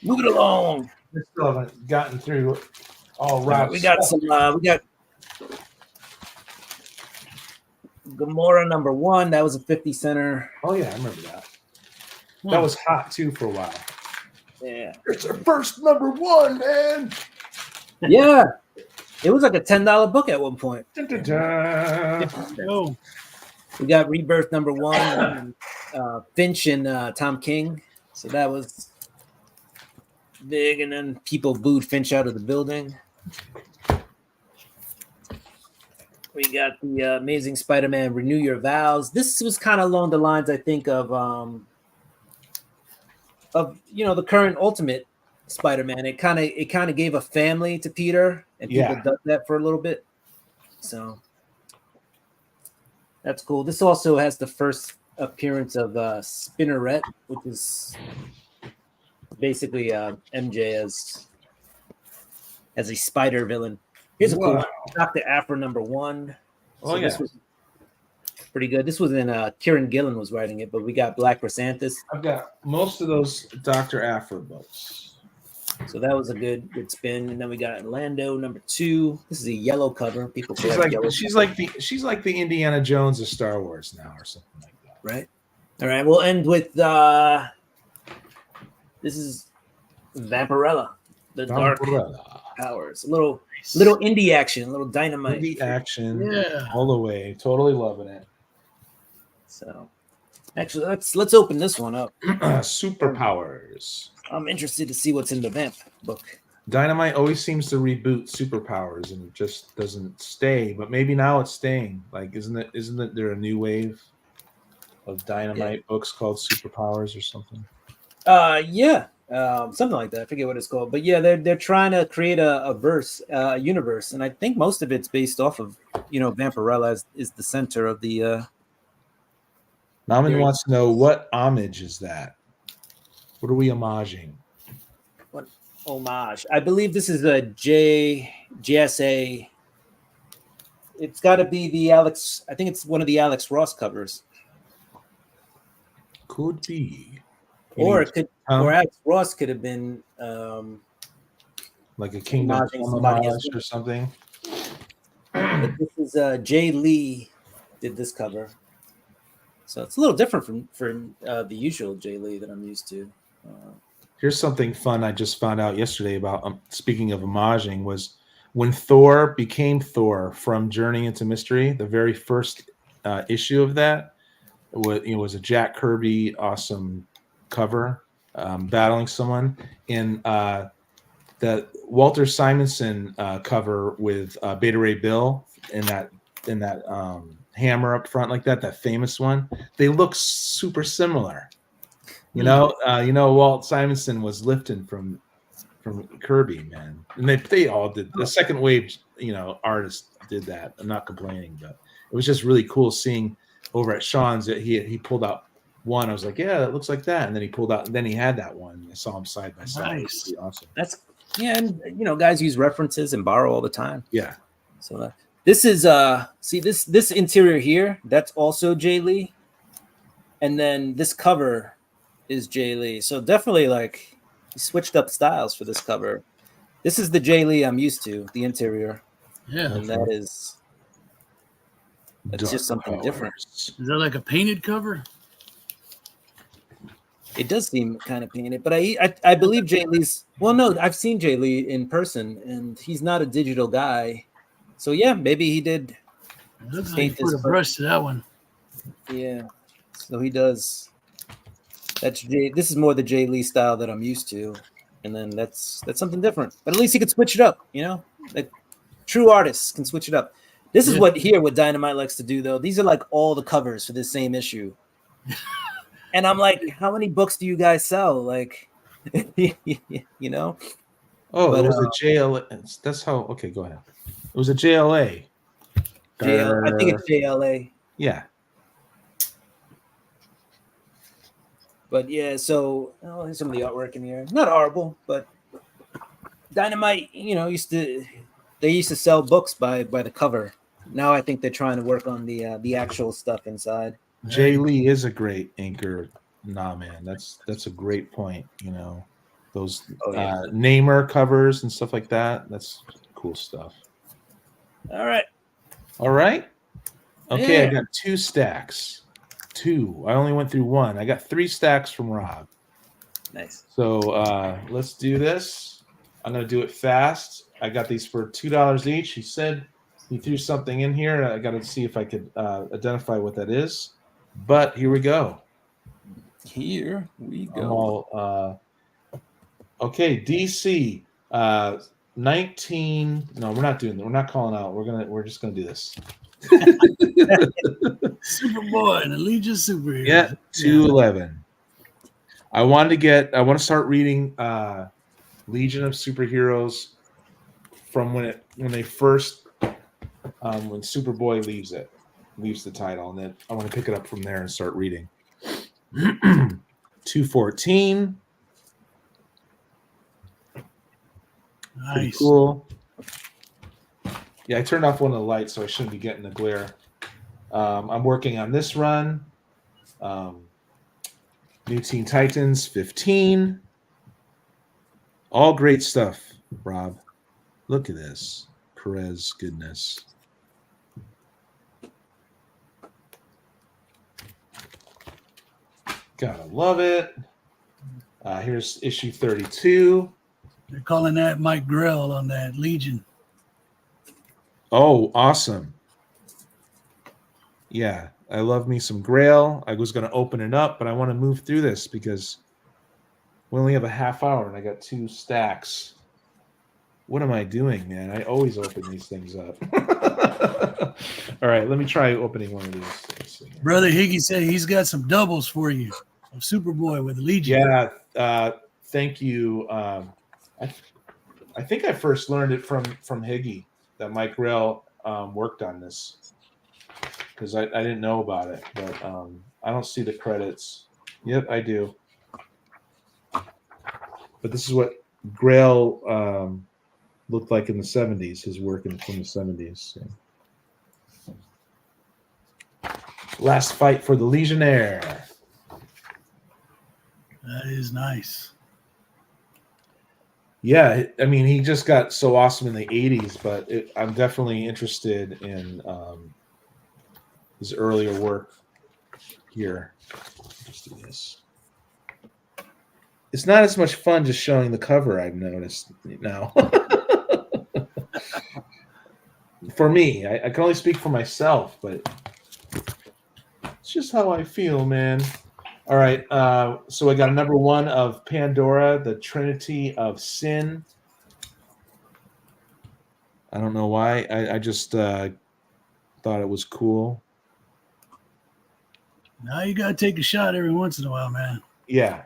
C: Move it along.
A: We still haven't gotten through all
C: Right,
A: right.
C: we got some. We got Gamora #1. That was a 50 center.
A: Oh, yeah, I remember that. That was hot, too, for a while.
C: Yeah.
A: It's our first #1, man.
C: Yeah. It was like a $10 book at one point.
A: Dun, dun, dun.
B: Oh,
C: We got Rebirth #1, Finch and Tom King. So that was big, and then people booed Finch out of the building. We got the Amazing Spider-Man Renew Your Vows. This was kind of along the lines, I think, of the current Ultimate Spider-Man. It kind of gave a family to Peter, and people did that for a little bit. So that's cool. This also has the first appearance of Spinneret, which is basically MJ as a spider villain. Here's a cool one. Dr. Afra #1.
A: Oh,
C: This was pretty good. This was in Kieran Gillen was writing it, but we got Black Chrysanthus.
A: I've got most of those Dr. Afra books.
C: So that was a good spin. And then we got Orlando #2. This is a yellow cover. People
A: She's like the Indiana Jones of Star Wars now, or something like that.
C: right. All right, we'll end with this is Vampirella, the Dark Powers. A little indie action, a little dynamite.
A: Indie action,
B: yeah.
A: all the way. Totally loving it.
C: So, actually, let's open this one up.
A: Superpowers.
C: I'm interested to see what's in the Vamp book.
A: Dynamite always seems to reboot superpowers and it just doesn't stay. But maybe now it's staying. Like, isn't there a new wave of Dynamite books called Superpowers or something?
C: Yeah. Something like that. I forget what it's called, but yeah, they're trying to create a universe, and I think most of it's based off of Vampirella is the center of the.
A: Naman wants to know what homage is that? What are we homaging?
C: What homage? I believe this is a JSA. It's got to be the Alex. I think it's one of the Alex Ross covers.
A: Could be.
C: Or it could, or Alex Ross could have been
A: like a Kingdom Come homage or something.
C: But this is Jay Lee did this cover, so it's a little different from the usual Jay Lee that I'm used to.
A: Here's something fun I just found out yesterday about. Speaking of homaging, was when Thor became Thor from Journey into Mystery. The very first issue of that was a Jack Kirby awesome cover battling someone in the Walter Simonson cover with Beta Ray Bill in that hammer up front like that famous one. They look super similar. Walt Simonson was lifting from Kirby, man, and they all did. The second wave artists did that. I'm not complaining, but it was just really cool seeing over at Sean's that he pulled out one. I was like, yeah, that looks like that. And then he pulled out, and then he had that one. I saw them side by side.
B: Nice.
A: It was awesome.
C: And guys use references and borrow all the time.
A: Yeah.
C: So This is see this interior here, that's also Jay Lee. And then this cover is Jay Lee. So definitely like he switched up styles for this cover. This is the Jay Lee I'm used to, the interior.
B: Yeah.
C: And that's just something different.
B: Is that like a painted cover?
C: It does seem kind of painted, but I believe Jay Lee's. Well, no, I've seen Jay Lee in person, and he's not a digital guy. So yeah, maybe he did.
B: It looks like he put a brush to that one.
C: Yeah, so he does. That's Jay. This is more the Jay Lee style that I'm used to, and then that's something different. But at least he could switch it up, you know. Like true artists can switch it up. This is what Dynamite likes to do, though. These are like all the covers for this same issue. And I'm like, how many books do you guys sell? Like, you know?
A: Oh, but, it was a JLA. That's how. Okay, go ahead. It was a JLA.
C: I think it's JLA.
A: Yeah.
C: But yeah, so there's some of the artwork in here. Not horrible, but Dynamite, you know, they used to sell books by the cover. Now I think they're trying to work on the actual stuff inside.
A: Jay Lee is a great inker. Nah, man, that's a great point. You know, those Namer covers and stuff like that. That's cool stuff.
C: All right.
A: Okay,
C: Yeah.
A: I got 2 stacks. 2. I only went through 1. I got 3 stacks from Rob.
C: Nice.
A: So let's do this. I'm gonna do it fast. I got these for $2 each. He said he threw something in here. I got to see if I could identify what that is. But here we go.
C: Here we go.
A: Okay, DC 19. No, we're not doing that. We're not calling out. We're just gonna do this.
B: Superboy and the Legion Superhero.
A: Yeah, 211. I want to start reading Legion of Superheroes from when they first when Superboy leaves the title, and then I want to pick it up from there and start reading. 214.
B: Nice.
A: Pretty cool. Yeah, I turned off one of the lights, so I shouldn't be getting the glare. I'm working on this run. New Teen Titans 15. All great stuff, Rob. Look at this. Perez goodness. Gotta love it. Here's issue 32.
B: They're calling that Mike Grell on that Legion.
A: Oh, awesome. Yeah, I love me some Grail. I was going to open it up, but I want to move through this because we only have a half hour and I got 2 stacks. What am I doing, man? I always open these things up. All right, let me try opening one of these.
B: Brother Higgy said he's got some doubles for you of Superboy with Legion.
A: Yeah, thank you. I think I first learned it from Higgy that Mike Rell worked on this because I didn't know about it, but I don't see the credits. Yep, I do. But this is what Grail looked like in the 70s, his work from the 70s. So. Last fight for the Legionnaire.
B: That is nice.
A: Yeah, I mean, he just got so awesome in the 80s, but I'm definitely interested in his earlier work here. Let's do this. It's not as much fun just showing the cover, I've noticed now. For me, I can only speak for myself, but it's just how I feel, man. All right, so I got a number 1 of Pandora, the Trinity of Sin. I don't know why. I just thought it was cool.
B: Now you got to take a shot every once in a while, man.
A: Yeah.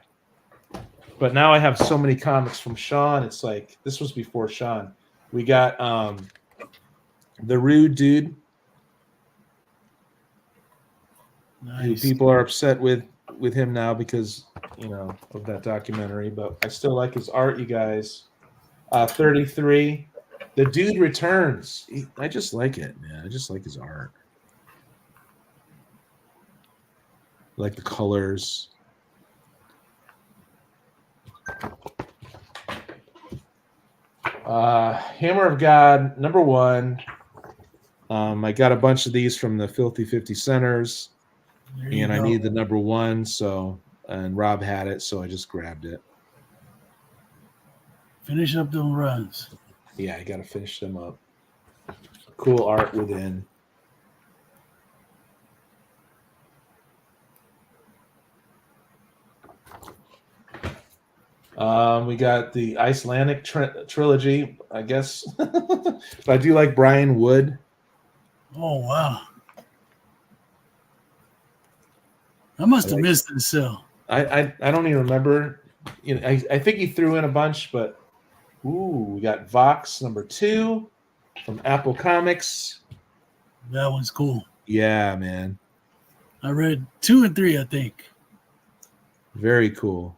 A: But now I have so many comics from Sean. It's like, this was before Sean. We got The Rude Dude.
B: Nice.
A: Who people are upset with him now because, you know, of that documentary. But I still like his art, you guys. 33. The dude returns. I just like it, man. I just like his art. I like the colors. Hammer of God, number 1. I got a bunch of these from the Filthy 50 Centers, and I need the number 1. And Rob had it, so I just grabbed it.
B: Finish up them runs.
A: Yeah, I got to finish them up. Cool art within. We got the Icelandic trilogy, I guess. But I do like Brian Wood.
B: Oh, wow. I must have missed this cell.
A: I don't even remember. I think he threw in a bunch, but we got Vox number 2 from Apple Comics.
B: That one's cool.
A: Yeah, man.
B: I read 2 and 3, I think.
A: Very cool.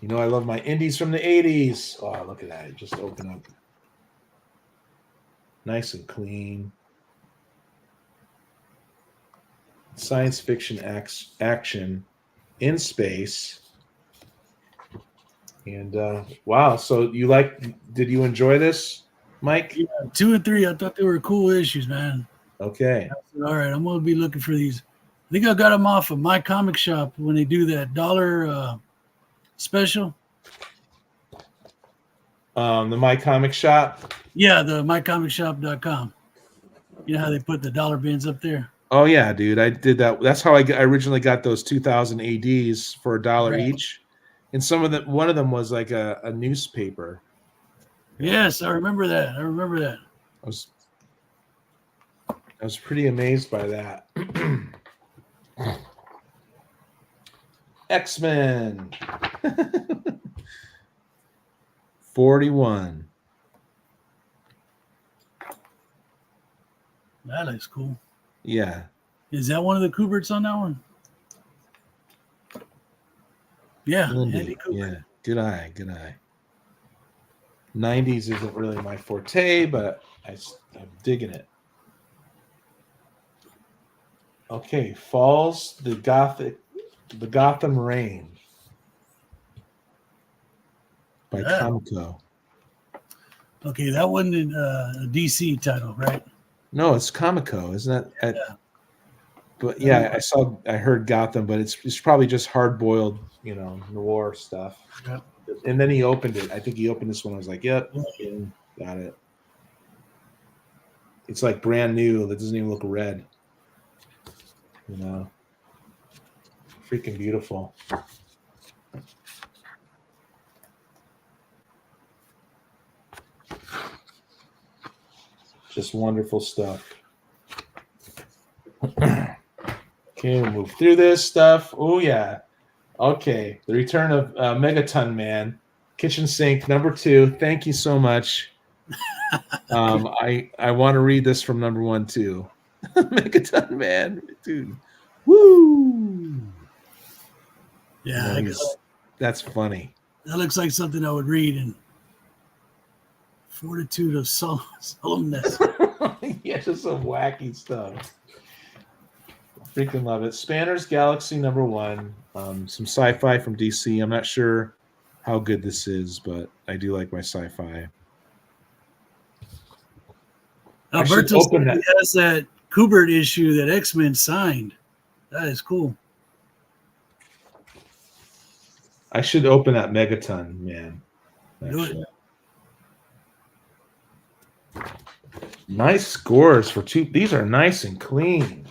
A: I love my indies from the 80s. Oh, look at that. It just opened up. Nice and clean. Science fiction action in space. And wow, so did you enjoy this, Mike?
B: Yeah, 2 and 3, I thought they were cool issues, man.
A: Okay.
B: Said, all right, I'm going to be looking for these. I think I got them off of My Comic Shop when they do that dollar special.
A: The My Comic Shop?
B: Yeah, the mycomicshop.com. You know how they put the dollar bins up there?
A: Oh, yeah, dude. I did that. That's how I originally got those 2000 ADs for $1 each. And one of them was like a newspaper.
B: Yes, I remember that.
A: I was pretty amazed by that. X-Men 41.
B: That looks cool.
A: Yeah.
B: Is that one of the Kuberts on that one? Yeah.
A: Yeah. Good eye. 90s isn't really my forte, but I'm digging it. Okay, Falls, the Gotham Rain by Comico.
B: Okay, that wasn't a DC title, right?
A: No, it's Comico, isn't that?
B: Yeah.
A: But yeah, I heard Gotham, but it's probably just hard-boiled, noir stuff.
B: Yep.
A: And then he opened it. I think he opened this one. I was like, yep, got it. It's like brand new. That doesn't even look red. Freaking beautiful. Just wonderful stuff. Okay, we'll move through this stuff. Oh, yeah. Okay, the return of Megaton Man, kitchen sink number 2. Thank you so much. I want to read this from number 1 too. Megaton Man, dude. Woo!
B: Yeah,
A: that's funny.
B: That looks like something I would read in Fortitude of Solemnness.
A: Yeah, just some wacky stuff. Freaking love it. Spanner's Galaxy number 1. Some sci-fi from DC. I'm not sure how good this is, but I do like my sci-fi.
B: Alberto has that Kubert issue that X-Men signed. That is cool.
A: I should open that Megaton, man. Nice scores for 2. These are nice and clean.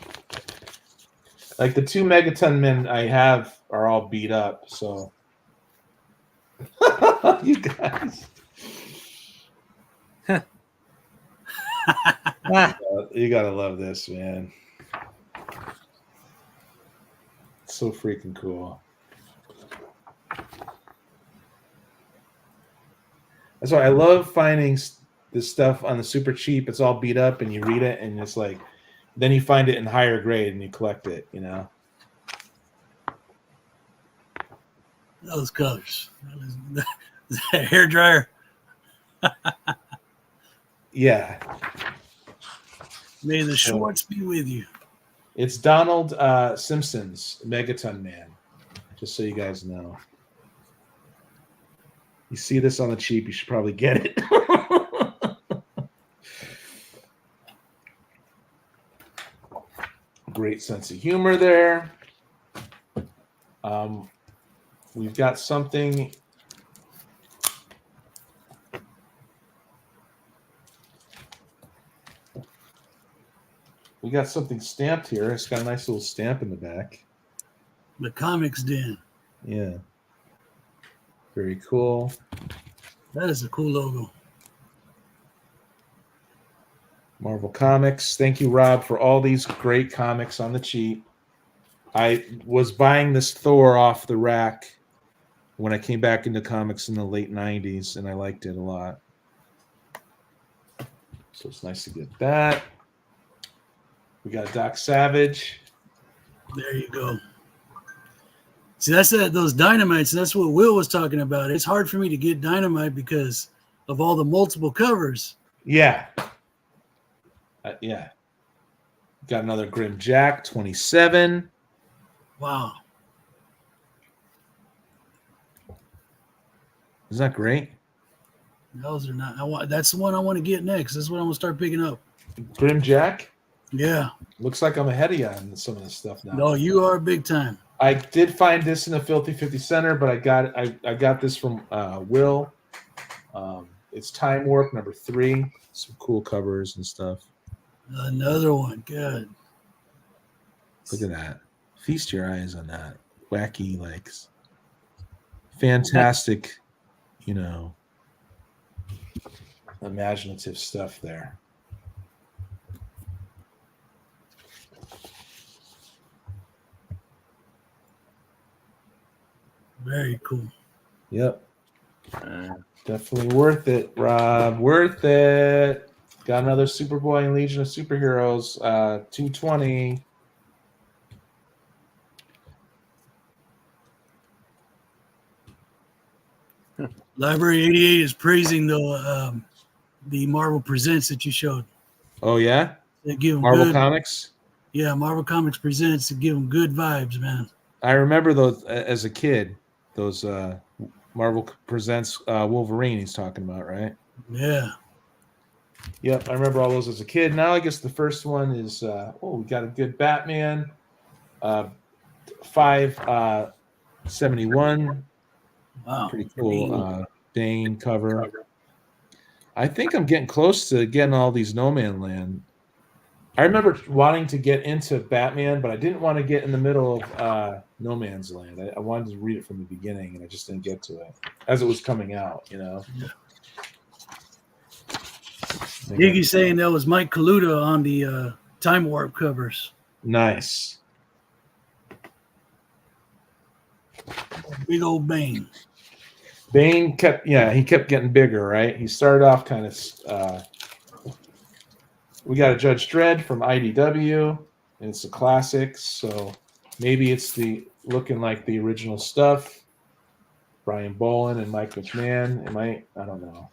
A: Like the 2 Megaton Men I have are all beat up, so you guys. You gotta love this, man. It's so freaking cool. That's why I love finding this stuff on the super cheap. It's all beat up, and you read it, and it's like, then you find it in higher grade, and you collect it.
B: Those colors. That hair dryer.
A: Yeah.
B: May the Schwartz be with you.
A: It's Donald Simpson's Megaton Man, just so you guys know. You see this on the cheap, you should probably get it. Great sense of humor there. We've got something. We got something stamped here. It's got a nice little stamp in the back.
B: The Comics Den.
A: Yeah. Very cool.
B: That is a cool logo.
A: Marvel Comics. Thank you, Rob, for all these great comics on the cheap. I was buying this Thor off the rack when I came back into comics in the late 90s, and I liked it a lot. So it's nice to get that. We got Doc Savage.
B: There you go. See, that's those Dynamites. That's what Will was talking about. It's hard for me to get Dynamite because of all the multiple covers.
A: Yeah. Yeah. Got another Grim Jack, 27.
B: Wow.
A: Isn't that great?
B: Those are not. That's the one I want to get next. That's what I'm going to start picking up.
A: Grim Jack?
B: Yeah.
A: Looks like I'm ahead of you on some of this stuff now.
B: No, you are big time.
A: I did find this in a Filthy 50 Center, but I got this from Will. It's Time Warp number 3. Some cool covers and stuff.
B: Another one. Good.
A: Look at that. Feast your eyes on that. Wacky, like, fantastic, imaginative stuff there.
B: Very cool.
A: Yep. Definitely worth it, Rob. Worth it. Got another Superboy and Legion of Superheroes, 220.
B: Library 88 is praising the Marvel Presents that you showed.
A: Oh, yeah?
B: They give them
A: Marvel
B: good,
A: Comics?
B: Yeah, Marvel Comics Presents to give them good vibes, man.
A: I remember those as a kid, those Marvel Presents Wolverine he's talking about, right?
B: Yeah.
A: Yep, I remember all those as a kid. Now I guess the first one is, we got a good Batman, 571.
B: Wow.
A: Pretty cool Bane cover. I think I'm getting close to getting all these No Man Land. I remember wanting to get into Batman, but I didn't want to get in the middle of No Man's Land. I wanted to read it from the beginning, and I just didn't get to it as it was coming out,
B: Yeah. Iggy saying that was Mike Kaluta on the Time Warp covers.
A: Nice.
B: Big old Bane.
A: Bane kept getting bigger, right? He started off kind of. We got a Judge Dredd from IDW, and it's a classic, so maybe it's looking like the original stuff. Brian Bolin and Mike McMahon. I don't know.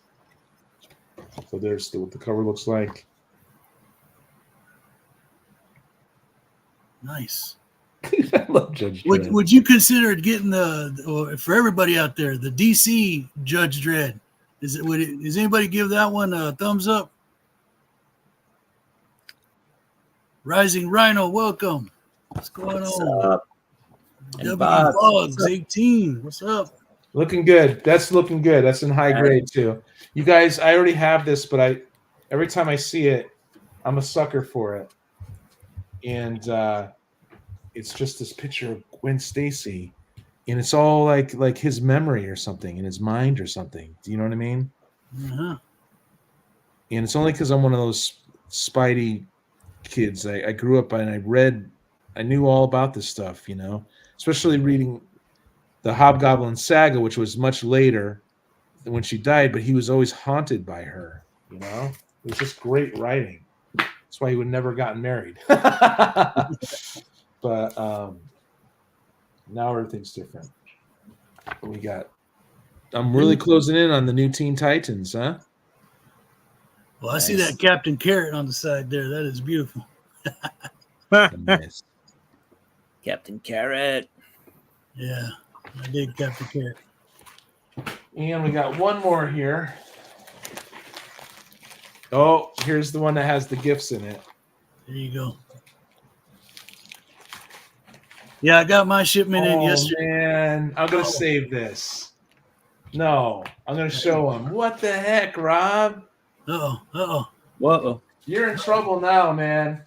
A: So there's what the cover looks like.
B: Nice.
A: I love Judge Dredd.
B: Would you consider getting or for everybody out there, the DC Judge Dredd? Does anybody give that one a thumbs up? Rising Rhino, welcome. What's going on? W Vlogs 18. What's up?
A: Looking good. That's looking good. That's in high grade too. You guys, I already have this, but every time I see it, I'm a sucker for it. And it's just this picture of Gwen Stacy, and it's all like his memory or something in his mind or something. Do you know what I mean?
B: Uh-huh.
A: And it's only because I'm one of those Spidey kids. I grew up and I knew all about this stuff, especially reading the Hobgoblin saga, which was much later than when she died, but he was always haunted by her, It was just great writing. That's why he would never gotten married. But now everything's different. I'm really closing in on the new Teen Titans, huh?
B: Well, I see that Captain Carrot on the side there. That is beautiful.
A: Nice.
C: Captain Carrot.
B: Yeah, I dig Captain Carrot.
A: And we got one more here. Oh, here's the one that has the gifts in it.
B: There you go. Yeah, I got my shipment in yesterday.
A: Man, I'm gonna save this. No, I'm gonna show him. What the heck, Rob?
B: Uh-oh.
C: Whoa.
A: You're in trouble now, man.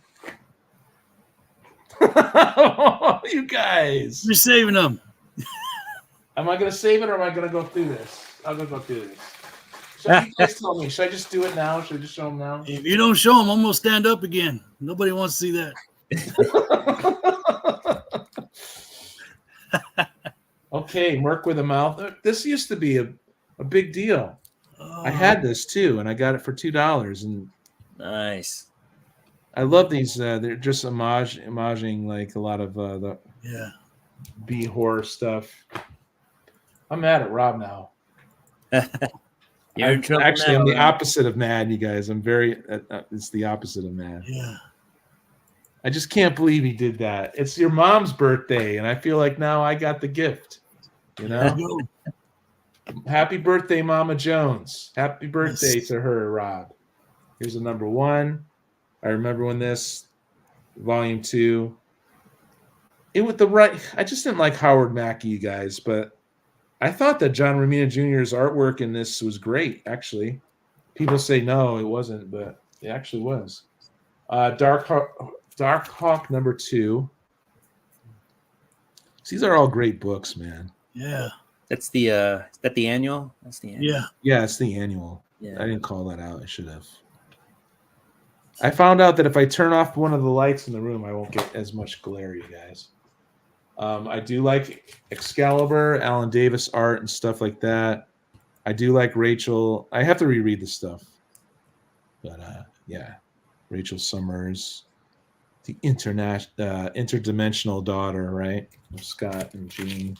A: You guys.
B: You're saving them.
A: Am I gonna save it or am I gonna go through this? I'm gonna go through this. You guys tell me. Should I just do it now? Should I just show them now?
B: If you don't show them, I'm gonna stand up again. Nobody wants to see that.
A: Okay, Merc with a mouth. This used to be a big deal. I had this too, and I got it for $2. And
C: Nice.
A: I love these. They're just homaging like a lot of the B horror stuff. I'm mad at Rob now.
C: You're in trouble
A: Actually,
C: now,
A: I'm the
C: Rob.
A: opposite of mad, you guys. I'm very. It's the opposite of mad.
B: Yeah.
A: I just can't believe he did that. It's your mom's birthday, and I feel like now I got the gift. You know? Happy birthday, Mama Jones. Happy birthday to her, Rob. Here's a number 1. I remember when this, volume 2. It was the right. I just didn't like Howard Mackey, you guys, but I thought that John Romita Jr.'s artwork in this was great, actually. People say no, it wasn't, but it actually was. Dark Hawk number 2. These are all great books, man.
B: Yeah.
C: That's the is that the annual? That's the annual.
A: Yeah, it's the annual.
C: Yeah.
A: I didn't call that out. I should have. I found out that if I turn off one of the lights in the room, I won't get as much glare, you guys. I do like Excalibur, Alan Davis art and stuff like that. I do like Rachel. I have to reread the stuff. But yeah, Rachel Summers, the interdimensional daughter, right, of Scott and Jean.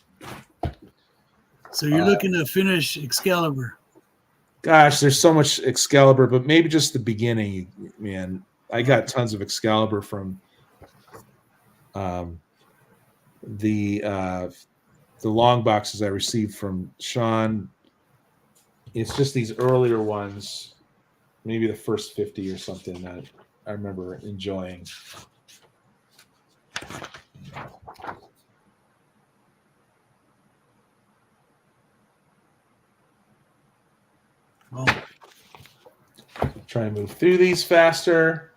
B: So you're looking to finish Excalibur.
A: Gosh, there's so much Excalibur, but maybe just the beginning, man. I got tons of Excalibur from the long boxes I received from Sean. It's just these earlier ones, maybe the first 50 or something that I remember enjoying.
B: Oh.
A: Try and move through these faster.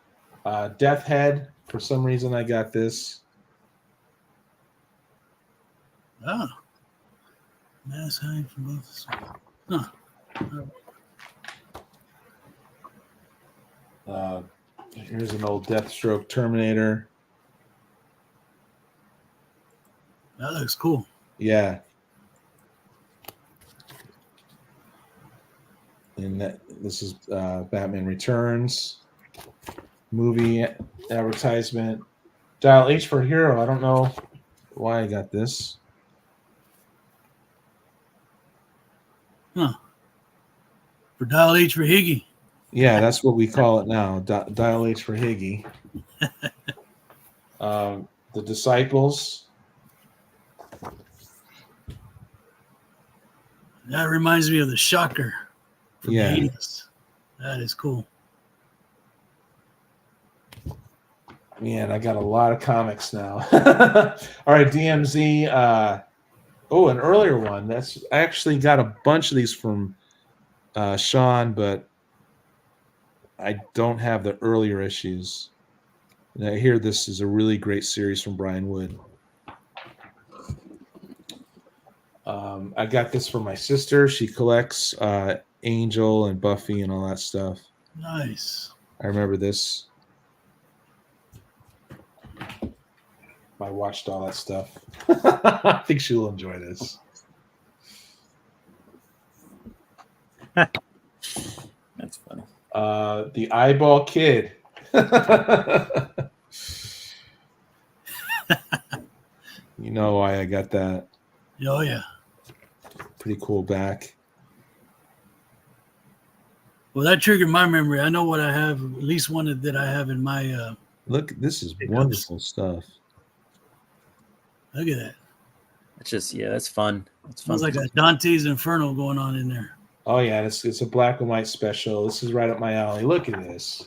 A: Death Head. For some reason, I got this.
B: Ah. Mass hiding from both. Huh.
A: Here's an old Deathstroke Terminator.
B: That looks cool.
A: Yeah. And this is Batman Returns movie advertisement. Dial H for Hero. I don't know why I got this.
B: Huh. For Dial H for Higgy.
A: Yeah, that's what we call it now. Dial H for Higgy. The Disciples.
B: That reminds me of the Shocker. From
A: Yeah.
B: the 80s. That is cool.
A: Man, I got a lot of comics now. All right, DMZ. An earlier one. I actually got a bunch of these from Sean, but I don't have the earlier issues. And I hear this is a really great series from Brian Wood. I got this from my sister. She collects Angel and Buffy and all that stuff.
B: Nice.
A: I remember this. I watched all that stuff. I think she'll enjoy this.
C: That's funny.
A: The Eyeball Kid. You know why I got that.
B: Oh, yeah.
A: Pretty cool back.
B: Well, that triggered my memory. I know what I have, at least one that I have in my.
A: Look, this is
B: Pickups.
A: wonderful stuff.
B: Look at that.
C: It's just, yeah, that's fun. It's fun.
B: Sounds like a Dante's Inferno going on in there.
A: Oh yeah, it's a black and white special. This is right up my alley. Look at this.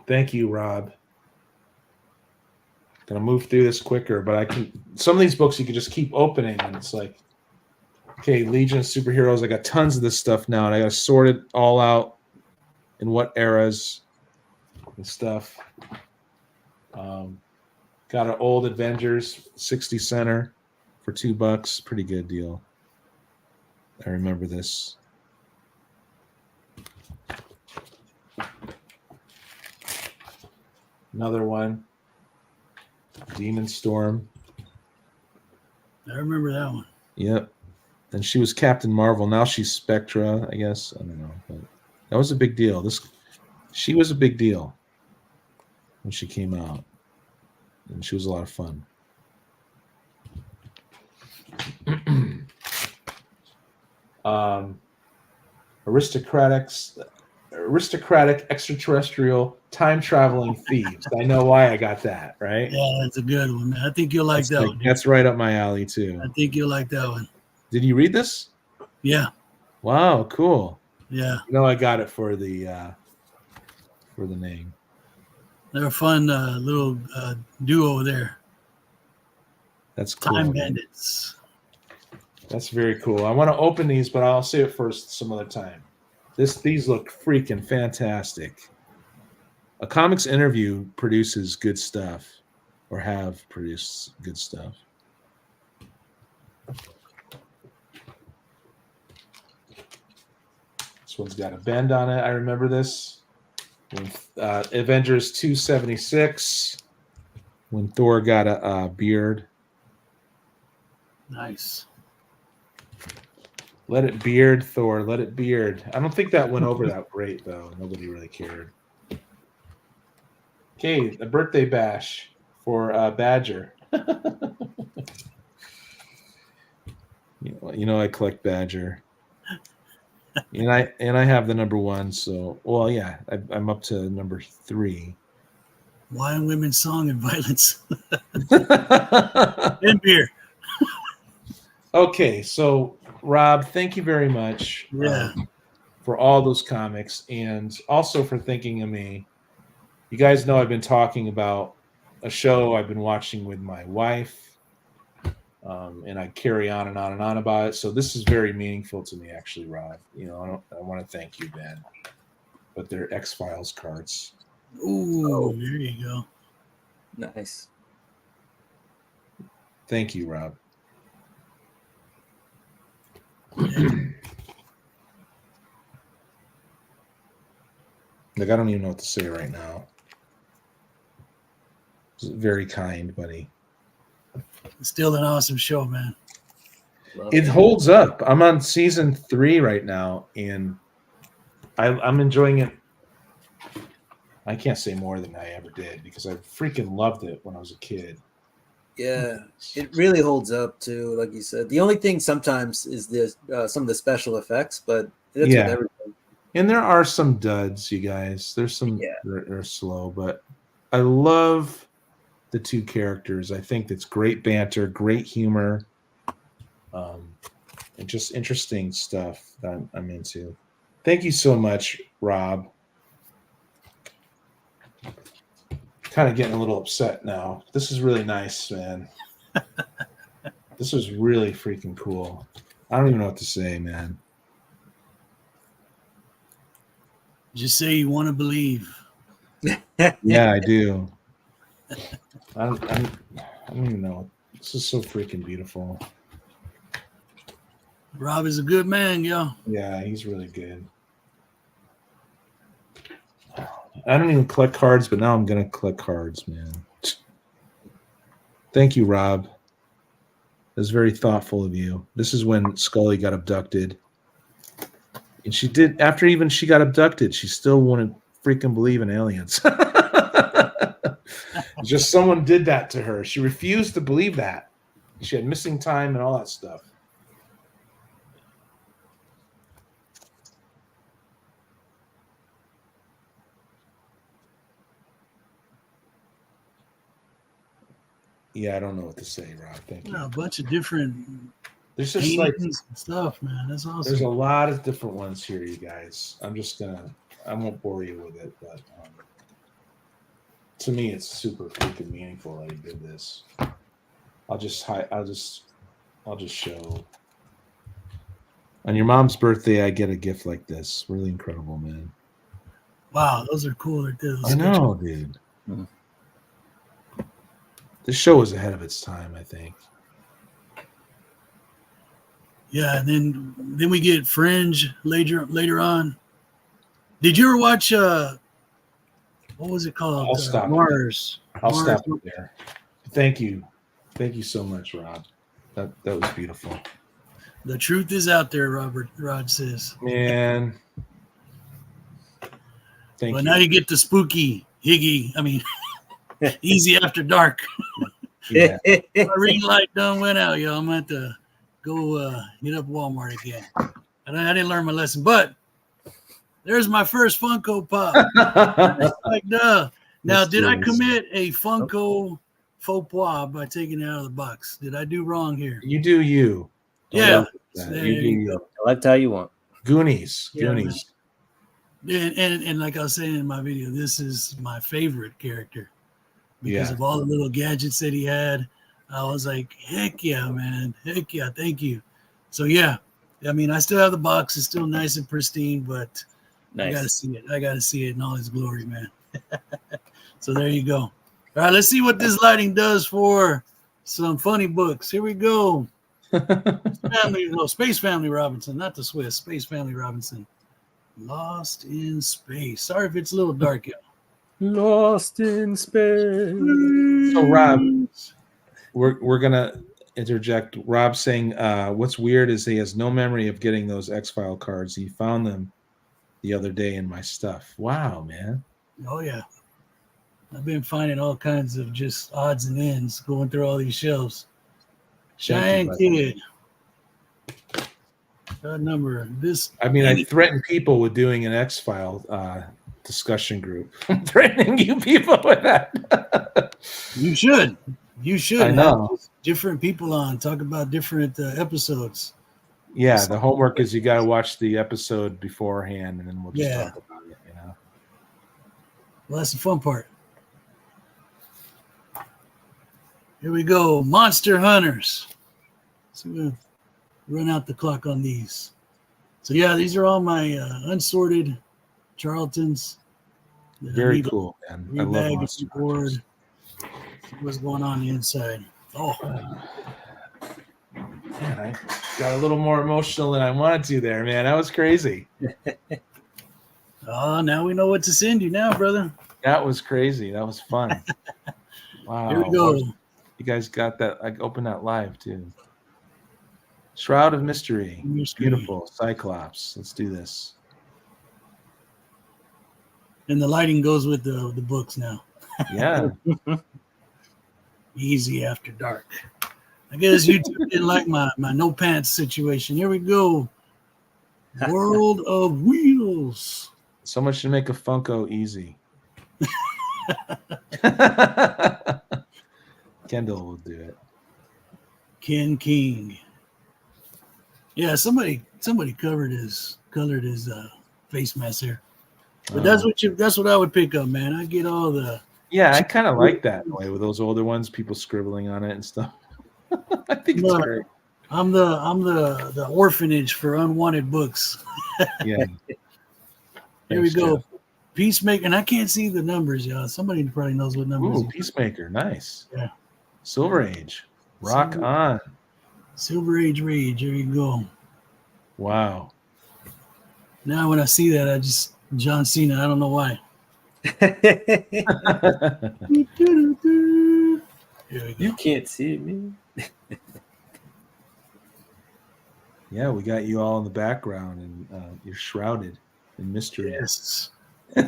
A: Thank you, Rob. Gonna move through this quicker, but I can. Some of these books you can just keep opening, and it's like, okay, Legion of Superheroes. I got tons of this stuff now, and I gotta sort it all out in what eras and stuff. Got an old Avengers 60 center for $2. Pretty good deal. I remember this. Another one. Demon Storm.
B: I remember that one.
A: Yep. And she was Captain Marvel. Now she's Spectra, I guess. I don't know. But that was a big deal. She was a big deal when she came out. And she was a lot of fun. Aristocratic extraterrestrial time traveling thieves. I know why I got that, right?
B: Yeah, that's a good one, man. I think you'll like that one.
A: That's right up my alley too.
B: I think you'll like that one.
A: Did you read this?
B: Yeah.
A: Wow, cool.
B: Yeah.
A: I got it for the name.
B: They're a fun little duo there.
A: That's cool.
B: Time Bandits.
A: That's very cool. I want to open these, but I'll save it for some other time. These look freaking fantastic. A Comics Interview produces good stuff, or have produced good stuff. This one's got a bend on it. I remember this. Avengers 276, when Thor got a beard.
B: Nice.
A: Let it beard, Thor. Let it beard. I don't think that went over that great, though. Nobody really cared. Okay, a birthday bash for Badger. you know I collect Badger. And I have the number 1, so yeah, I'm up to number 3.
B: Wine, women, song, and violence. And beer.
A: Okay, so Rob, thank you very much for all those comics, and also for thinking of me. You guys know I've been talking about a show I've been watching with my wife. And I carry on and on and on about it. So this is very meaningful to me, actually, Rob. I want to thank you, Ben. But they're X-Files cards.
B: Ooh, there you go.
C: Nice.
A: Thank you, Rob. Like, I don't even know what to say right now. It's very kind, buddy.
B: Still an awesome show, man.
A: It holds up. I'm on season 3 right now, and I'm enjoying it. I can't say more than I ever did because I freaking loved it when I was a kid.
C: Yeah, it really holds up too, like you said. The only thing sometimes is some of the special effects, but that's with everything.
A: And there are some duds, you guys. There's some that are slow, but I love the 2 characters. I think it's great banter, great humor, and just interesting stuff that I'm into. Thank you so much, Rob. Kind of getting a little upset now. This is really nice, man. This was really freaking cool. I don't even know what to say, man.
B: Just say you want to believe.
A: Yeah, I do. I don't even know. This is so freaking beautiful.
B: Rob is a good man, yo.
A: Yeah, he's really good. I don't even collect cards, but now I'm going to collect cards, man. Thank you, Rob. That's very thoughtful of you. This is when Scully got abducted. And she got abducted, she still wouldn't freaking believe in aliens. Just someone did that to her. She refused to believe that. She had missing time and all that stuff. Yeah, I don't know what to say, Rob. Thank you.
B: Yeah, a bunch of different
A: There's just like
B: paintings and stuff, man. That's awesome.
A: there's a lot of different ones here, you guys. I won't bore you with it, but to me, it's super freaking meaningful that he did this. I'll just show. On your mom's birthday, I get a gift like this. Really incredible, man.
B: Wow, those are cool. Right there.
A: I know, dude. This show was ahead of its time, I think.
B: Yeah, and then we get Fringe later on. Did you ever watch what was it called?
A: I'll stop.
B: Mars.
A: I'll
B: Mars.
A: stop there. Thank you so much, Rob. That was beautiful.
B: The truth is out there, Rod says.
A: Man. Thank
B: But
A: you.
B: now you get the spooky Higgy. I mean, Easy After Dark.
A: Yeah.
B: My ring light done went out, yo. I'm going to have to go hit up Walmart again. And I didn't learn my lesson, but there's my first Funko Pop. Like, duh. Now, did I commit a Funko faux pas by taking it out of the box? Did I do wrong here?
A: You do you.
B: Yeah.
A: You do you.
C: That's how you want.
A: Goonies.
B: Yeah,
A: Goonies.
B: And like I was saying in my video, this is my favorite character because
A: Yeah.
B: of all the little gadgets that he had. I was like, heck yeah, man. Heck yeah. Thank you. So, yeah. I mean, I still have the box. It's still nice and pristine, but
C: Nice.
B: I got to see it. I got to see it in all its glory, man. So there you go. All right, let's see what this lighting does for some funny books. Here we go. Space Family Robinson, not the Swiss. Space Family Robinson. Lost in Space. Sorry if it's a little dark, y'all.
C: Lost in space.
A: So, Rob, we're gonna interject. Rob saying, "What's weird is he has no memory of getting those X-File cards. He found them the other day in my stuff." Wow, man.
B: Oh yeah, I've been finding all kinds of just odds and ends going through all these shelves. Cheyenne Kid. That number. This.
A: I mean, I threaten people with doing an X-File discussion group. I'm threatening you people with that.
B: You should. You should.
A: I know.
B: Have different people on, talk about different episodes.
A: Yeah, the homework is you got to watch the episode beforehand, and then we'll just talk about it. You know.
B: Well, that's the fun part. Here we go. Monster Hunters. So we're going to run out the clock on these. So, yeah, these are all my unsorted Charltons.
A: Very cool, man. I love Monster Hunters.
B: What's going on the inside? Oh.
A: Man, I got a little more emotional than I wanted to there, man. That was crazy.
B: Oh, now we know what to send you now, brother.
A: That was crazy. That was fun. Wow.
B: Here we go.
A: You guys got that. I opened that live, too. Shroud of Mystery. Beautiful. Cyclops. Let's do this.
B: And the lighting goes with the books now.
A: Yeah.
B: Easy After Dark. I guess YouTube didn't like my no pants situation. Here we go. World of Wheels.
A: Someone should make a Funko easy. Kendall will do it.
B: Ken King. Yeah, somebody colored his face mask here. But that's what I would pick up, man. I get all the.
A: Yeah, I kind of like that way with those older ones, people scribbling on it and stuff. I think it's great.
B: I'm the orphanage for unwanted books.
A: Yeah.
B: Here we go. Peacemaker, and I can't see the numbers, y'all. Somebody probably knows what numbers.
A: Ooh, Peacemaker, nice.
B: Yeah.
A: Silver Age, rock on.
B: Silver Age Rage. Here you go.
A: Wow.
B: Now when I see that, I just John Cena. I don't know why.
C: You can't see me.
A: Yeah, we got you all in the background, and you're shrouded in mystery.
B: Yes. Here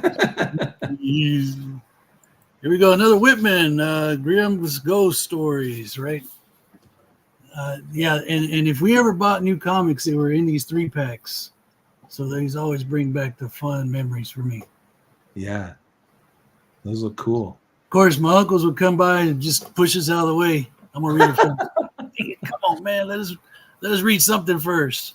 B: we go. Another Whitman. Grimm's Ghost Stories, right? Yeah, and if we ever bought new comics, they were in these 3-packs. So these always bring back the fun memories for me.
A: Yeah. Those look cool.
B: course, my uncles would come by and just push us out of the way. I'm gonna read it from. Come on, man. Let us read something first.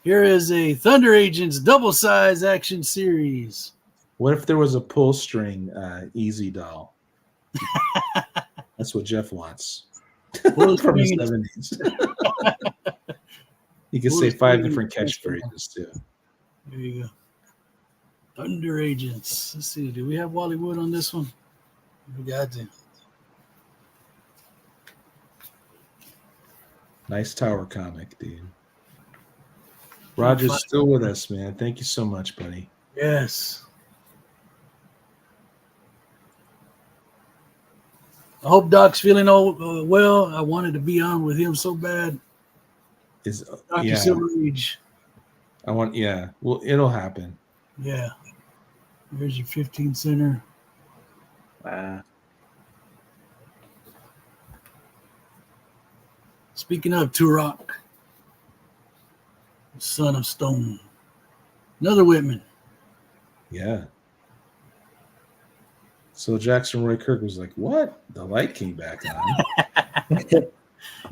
B: Here is a Thunder Agents double-size action series.
A: What if there was a pull string Easy doll? That's what Jeff wants.
B: Pull
A: From the
B: string.
A: 70s. You can
B: Pull
A: say 5
B: string.
A: different catchphrases too.
B: There you go. Thunder Agents. Let's see. Do we have Wally Wood on this one? We got to.
A: Nice tower comic, dude. Roger's still with us, man. Thank you so much, buddy.
B: Yes. I hope Doc's feeling well. I wanted to be on with him so bad. Dr. Silver Age.
A: Well, it'll happen.
B: Yeah. There's your 15 center.
C: Wow.
B: Speaking of Turok, son of Stone. Another Whitman.
A: Yeah. So Jackson Roy Kirk was like, "What? The light came back on."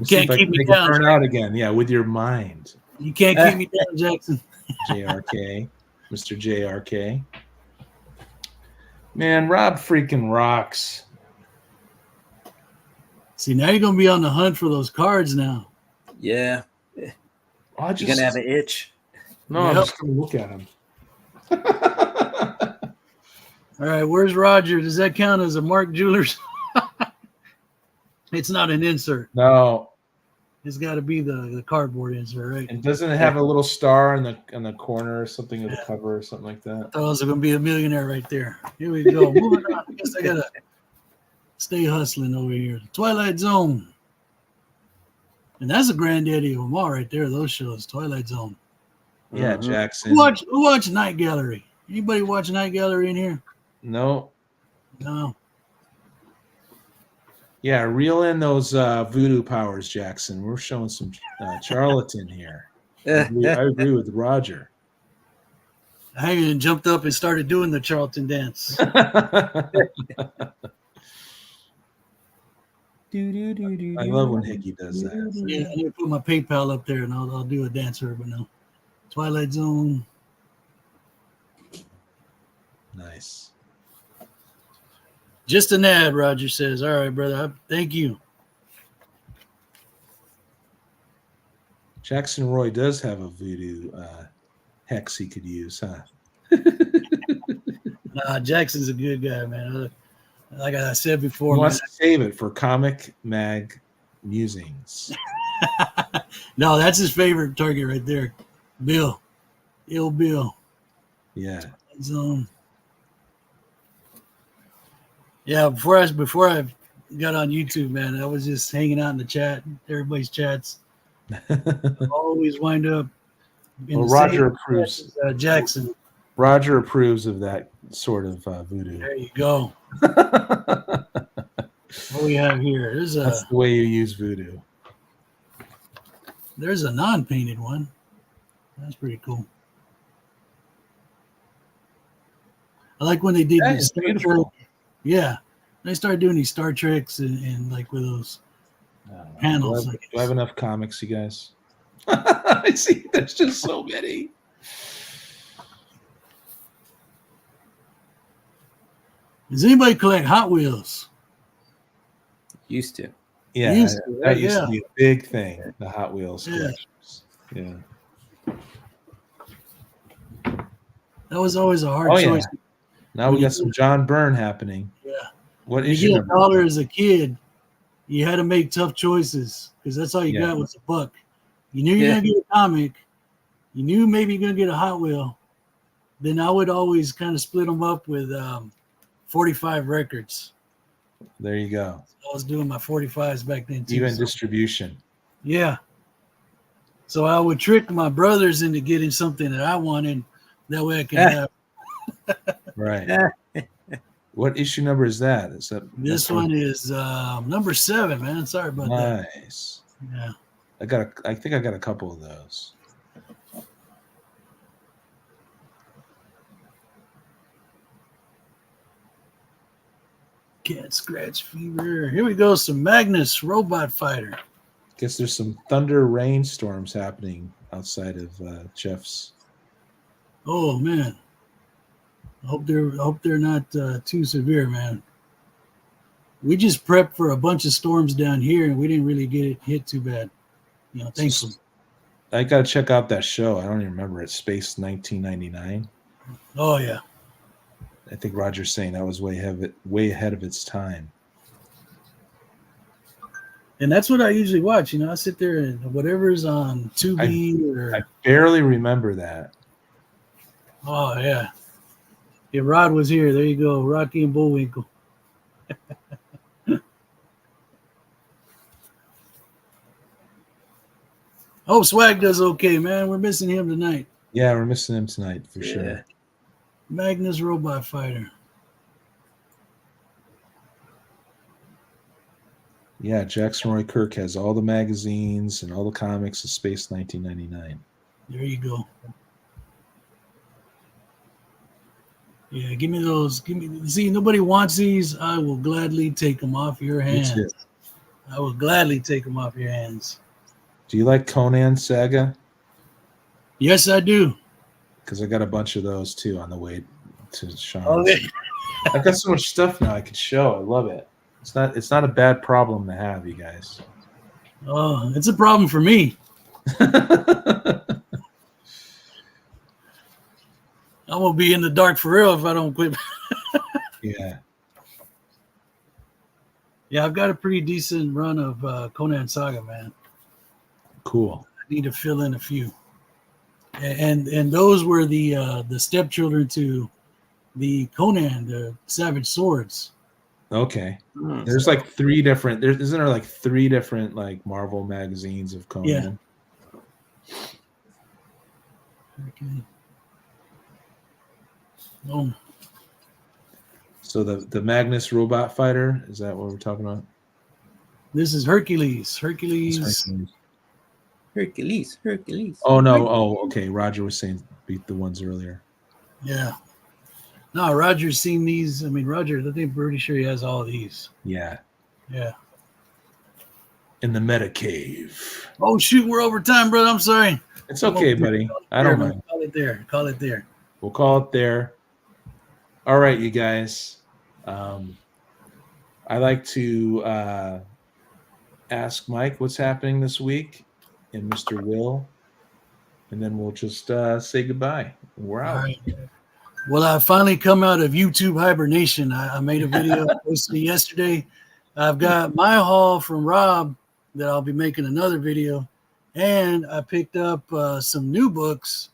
B: Can't keep me down.
A: Turn out again. Yeah, with your mind.
B: You can't keep me down, Jackson.
A: JRK, Mr. JRK. Man, Rob freaking rocks.
B: See, now you're gonna be on the hunt for those cards now.
C: Yeah. You're gonna have an itch.
A: No, I'm just gonna look at him.
B: All right, where's Roger? Does that count as a Mark Jewelers? It's not an insert.
A: No.
B: It's got to be the cardboard insert, right?
A: And doesn't it have a little star in the corner or something of the cover or something like that?
B: I thought I was going to be a millionaire right there. Here we go. Moving on. I guess I got to stay hustling over here. Twilight Zone. And that's a granddaddy of them all right there, those shows. Twilight Zone.
A: Yeah, Jackson.
B: Who watch Night Gallery? Anybody watch Night Gallery in here?
A: No.
B: No.
A: Yeah, reel in those voodoo powers, Jackson. We're showing some charlatan here. I agree with Roger.
B: I even jumped up and started doing the Charlton dance.
A: I love when Hickey does that.
B: Yeah, I need to put my PayPal up there and I'll do a dance for it, but no. Twilight Zone.
A: Nice.
B: Just an ad, Roger says. All right, brother. Thank you.
A: Jackson Roy does have a voodoo hex he could use, huh?
B: Nah, Jackson's a good guy, man. Like I said before,
A: He wants to save it for Comic Mag Musings.
B: No, that's his favorite target right there. Bill. Ill Bill.
A: Yeah.
B: Zone. Yeah, before I got on YouTube, man, I was just hanging out in the chat, everybody's chats. Always wind up in
A: Roger approves.
B: Jackson.
A: Roger approves of that sort of voodoo.
B: There you go. What do we have here?
A: That's the way you use voodoo.
B: There's a non-painted one. That's pretty cool. I like when they did
A: That
B: these
A: is
B: Star
A: beautiful.
B: Trek. Yeah, they started doing these Star Treks and like with those panels.
A: Do I have enough comics, you guys? I see. There's just so many.
B: Does anybody collect Hot Wheels?
C: Used to.
A: Yeah, that used to be a big thing. The Hot Wheels collections. Yeah.
B: That was always a hard choice.
A: Yeah. Now we got some John Byrne happening.
B: Yeah.
A: What
B: you
A: is
B: get
A: your
B: $1 as a kid, you had to make tough choices because that's all you got was a buck. You knew you're gonna get a comic. You knew maybe you're gonna get a Hot Wheel. Then I would always kind of split them up with 45 records.
A: There you go.
B: I was doing my 45s back then too.
A: Even distribution.
B: Yeah. So I would trick my brothers into getting something that I wanted. That way I can have.
A: Right. What issue number is that? Is that
B: This one is number 7, man. Sorry about that.
A: Nice.
B: Yeah.
A: I think I got a couple of those.
B: Cat Scratch Fever. Here we go. Some Magnus Robot Fighter.
A: Guess there's some thunder rainstorms happening outside of Jeff's.
B: Oh man. I hope they're not too severe, man. We just prepped for a bunch of storms down here, and we didn't really get it hit too bad. You know, thankfully.
A: I gotta check out that show. I don't even remember it. Space 1999.
B: Oh yeah.
A: I think Roger's saying that was way ahead of its time.
B: And that's what I usually watch. You know, I sit there and whatever's on Tubi
A: I barely remember that.
B: Oh yeah. If Rod was here, there you go. Rocky and Bullwinkle. Oh, Swag does okay, man. We're missing him tonight.
A: Yeah, we're missing him tonight for sure.
B: Magnus Robot Fighter.
A: Yeah, Jackson Roy Kirk has all the magazines and all the comics of Space 1999.
B: There you go. Yeah, give me those. See, nobody wants these. I will gladly take them off your hands. I will gladly take them off your hands.
A: Do you like Conan Saga?
B: Yes, I do.
A: Because I got a bunch of those too on the way to Sean's.
B: Okay.
A: I've got so much stuff now I could show. I love it. It's not a bad problem to have, you guys.
B: Oh, it's a problem for me. I'm gonna be in the dark for real if I don't quit.
A: Yeah.
B: Yeah, I've got a pretty decent run of Conan Saga, man.
A: Cool.
B: I need to fill in a few. And those were the stepchildren to the Conan, the Savage Swords.
A: Okay. There's like three different. Isn't there like three different like Marvel magazines of Conan?
B: Yeah. Okay. Oh.
A: So the Magnus Robot Fighter, is that what we're talking about?
B: This is Hercules. Hercules.
A: Oh no! Oh, okay. Roger was saying beat the ones earlier.
B: Yeah. No, Roger's seen these. I mean, Roger, I think I'm pretty sure he has all of these.
A: Yeah.
B: Yeah.
A: In the Meta Cave.
B: Oh shoot, we're over time, brother. I'm sorry.
A: It's okay, buddy. I don't mind.
B: Call it there. Call it there.
A: We'll call it there. All right, you guys. I like to ask Mike what's happening this week, and Mr. Will, and then we'll just say goodbye. We're out.
B: All right. Well, I finally come out of YouTube hibernation. I made a video posted yesterday. I've got my haul from Rob that I'll be making another video, and I picked up some new books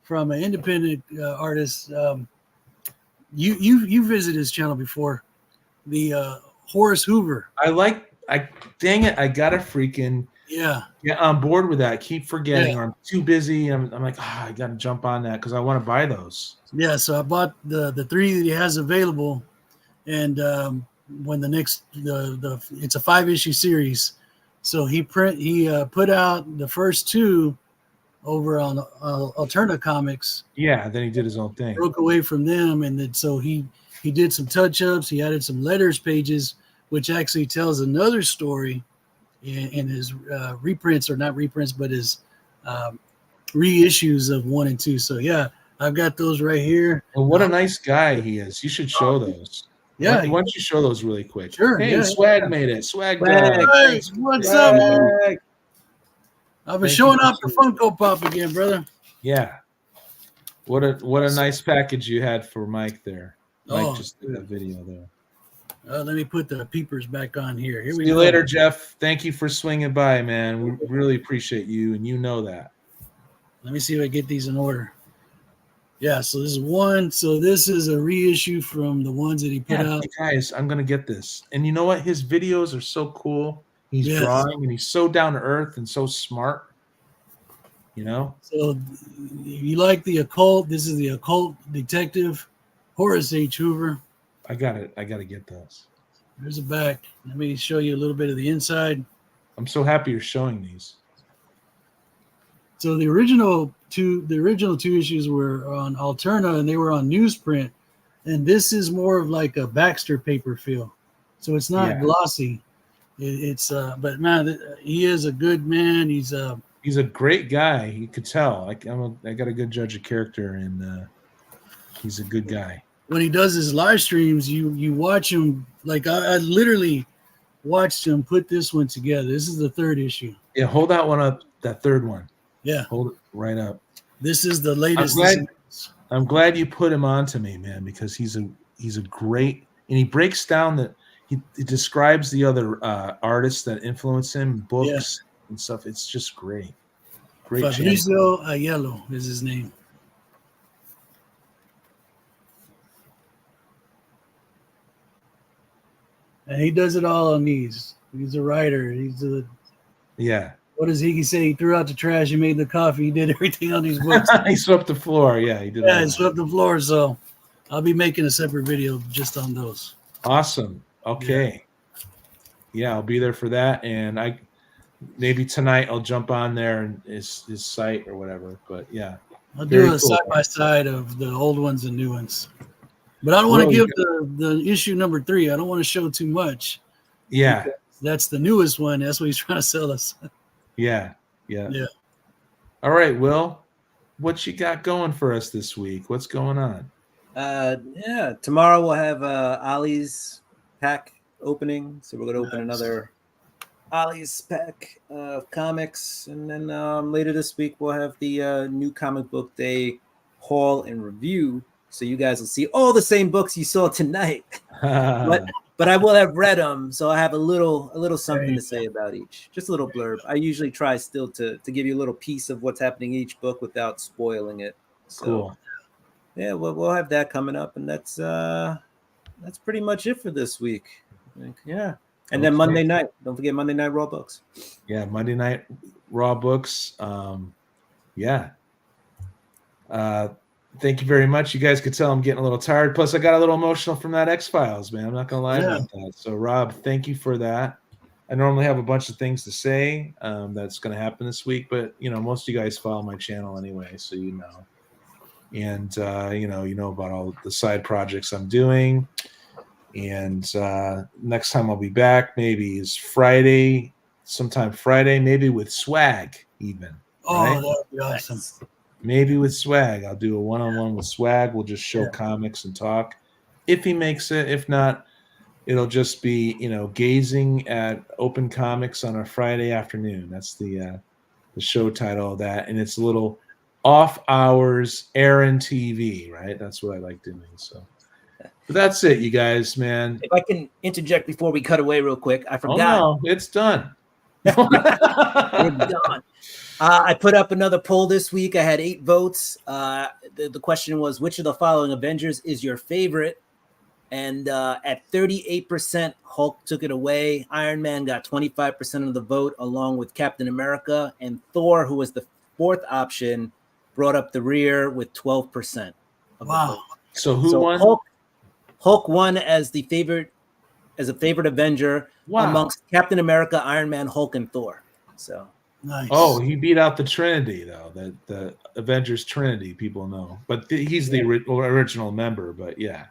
B: from an independent artist. You visited his channel before, the Horace Hoover.
A: Dang it! I gotta freaking get on board with that. I keep forgetting, or I'm too busy. I'm like, I gotta jump on that because I want to buy those.
B: Yeah, so I bought the three that he has available, and when the next it's a 5-issue series, so he put out the first two over on Alterna Comics.
A: Yeah, then he did his own thing.
B: Broke away from them, and then so he did some touch-ups. He added some letters pages, which actually tells another story in his reprints, or not reprints, but his reissues of 1 and 2. So yeah, I've got those right here.
A: Well, what a nice guy he is. You should show those.
B: Yeah.
A: Why don't you show those really quick?
B: Sure.
A: Hey,
B: yeah,
A: Swag made it. Swag.
B: Hey, what's up, man? I've been showing off the Funko Pop again, brother.
A: Yeah. What a nice package you had for Mike there. Mike just did that video there.
B: Let me put the peepers back on here. Here we
A: See you
B: go.
A: later, Jeff. Thank you for swinging by, man. We really appreciate you, and you know that.
B: Let me see if I get these in order. Yeah, so this is one. So this is a reissue from the ones that he put out.
A: Guys, I'm going to get this. And you know what? His videos are so cool. He's drawing, and he's so down to earth and so smart. You know?
B: So if you like the occult, this is the occult detective, Horace H. Hoover.
A: I got it. I got to get those.
B: There's the back. Let me show you a little bit of the inside.
A: I'm so happy you're showing these.
B: So the original two issues were on Alterna, and they were on newsprint. And this is more of like a Baxter paper feel. so it's not
A: Yeah.
B: glossy. But man, he is a good man. He's
A: a great guy. You could tell. I got a good judge of character, and he's a good guy.
B: When he does his live streams, you watch him. Like I literally watched him put this one together. This is the third issue.
A: Yeah, hold that one up. That third one.
B: Yeah,
A: Hold it right up.
B: this is the latest.
A: I'm glad you put him on to me, man, because he's a great, and he breaks down he describes the other artists that influence him, books and stuff. It's just great. Great.
B: Fabrizio Aiello is his name. And he does it all on these. He's a writer.
A: Yeah.
B: What does he say? He threw out the trash. He made the coffee. He did everything on these books.
A: He swept the floor. Yeah, he did.
B: Yeah, he swept the floor. So I'll be making a separate video just on those.
A: Awesome. Okay. Yeah, I'll be there for that. And maybe tonight I'll jump on there and his site or whatever. But yeah.
B: I'll do a side-by-side of the old ones and new ones. But I don't want to give the issue number 3. I don't want to show too much.
A: Yeah.
B: That's the newest one. That's what he's trying to sell us.
A: Yeah. All right, Will, what you got going for us this week? What's going on?
C: Tomorrow we'll have Ollie's pack opening. So we're going to open another Ollie's pack of comics. And then later this week we'll have the new comic book day haul and review. So you guys will see all the same books you saw tonight. But I will have read them, so I have a little something to say about each. Just a little blurb. I usually try still to give you a little piece of what's happening in each book without spoiling it. So,
A: cool.
C: Yeah, we'll have that coming up, and that's pretty much it for this week. Yeah, and then Monday night. Don't forget Monday Night Raw books.
A: Yeah, Monday Night Raw books. Thank you very much. You guys could tell I'm getting a little tired. Plus, I got a little emotional from that X-Files, man. I'm not going to lie about that. So, Rob, thank you for that. I normally have a bunch of things to say that's going to happen this week, but, most of you guys follow my channel anyway, so you know. And, you know about all the side projects I'm doing. And next time I'll be back maybe is Friday, sometime Friday, maybe with swag even.
B: Right? Oh, that would be awesome.
A: Maybe with swag. I'll do a one-on-one with swag. We'll just show comics and talk. If he makes it. If not, it'll just be, gazing at open comics on a Friday afternoon. That's the show title of that. And it's a little off hours Aaron TV, right? That's what I like doing. So but that's it, you guys, man.
C: If I can interject before we cut away real quick, I forgot.
A: Oh, no, it's done.
C: We're done. I put up another poll this week. I had 8 votes. The question was, which of the following Avengers is your favorite? And at 38%, Hulk took it away. Iron Man got 25% of the vote, along with Captain America. And Thor, who was the 4th option, brought up the rear with 12%.
B: Wow.
A: So who won?
C: Hulk won as a favorite Avenger amongst Captain America, Iron Man, Hulk, and Thor. So
B: nice.
A: Oh, he beat out the Trinity, though. The Avengers Trinity, people know. But he's the original member. But yeah.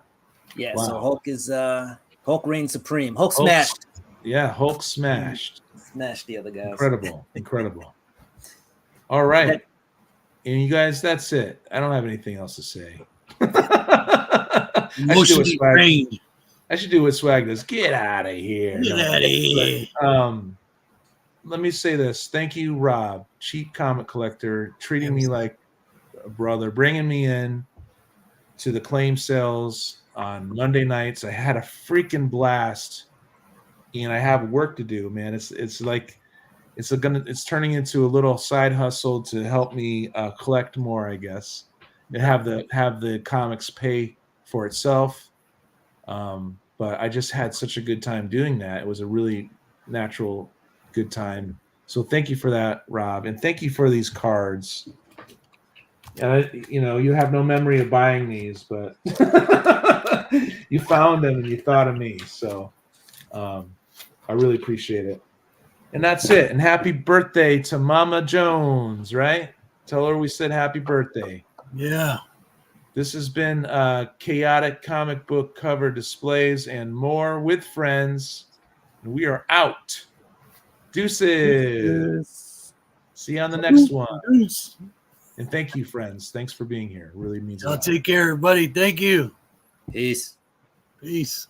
C: Yeah. Wow. So Hulk reigns supreme. Hulk smashed.
A: Yeah, Hulk smashed.
C: Smashed the other guys.
A: Incredible. All right. And you guys, that's it. I don't have anything else to say. I should do what swag does. Get out of here.
B: Get out of here.
A: Let me say this. Thank you, Rob, cheap comic collector, treating me like a brother, bringing me in to the claim sales on Monday nights. I had a freaking blast, and I have work to do, man. It's like it's turning into a little side hustle to help me collect more, I guess, and have the comics pay for itself. But I just had such a good time doing that. It was a really natural, good time. So thank you for that, Rob, and thank you for these cards. You have no memory of buying these, but you found them and you thought of me. So I really appreciate it. And that's it. And happy birthday to Mama Jones, right? Tell her we said happy birthday.
B: Yeah.
A: This has been Chaotic Comic Book Cover Displays and more with friends. And we are out. Deuces. See you on the next one. And thank you, friends. Thanks for being here. It really means a
B: Y'all
A: lot.
B: take care, everybody. Thank you.
C: Peace.
B: Peace.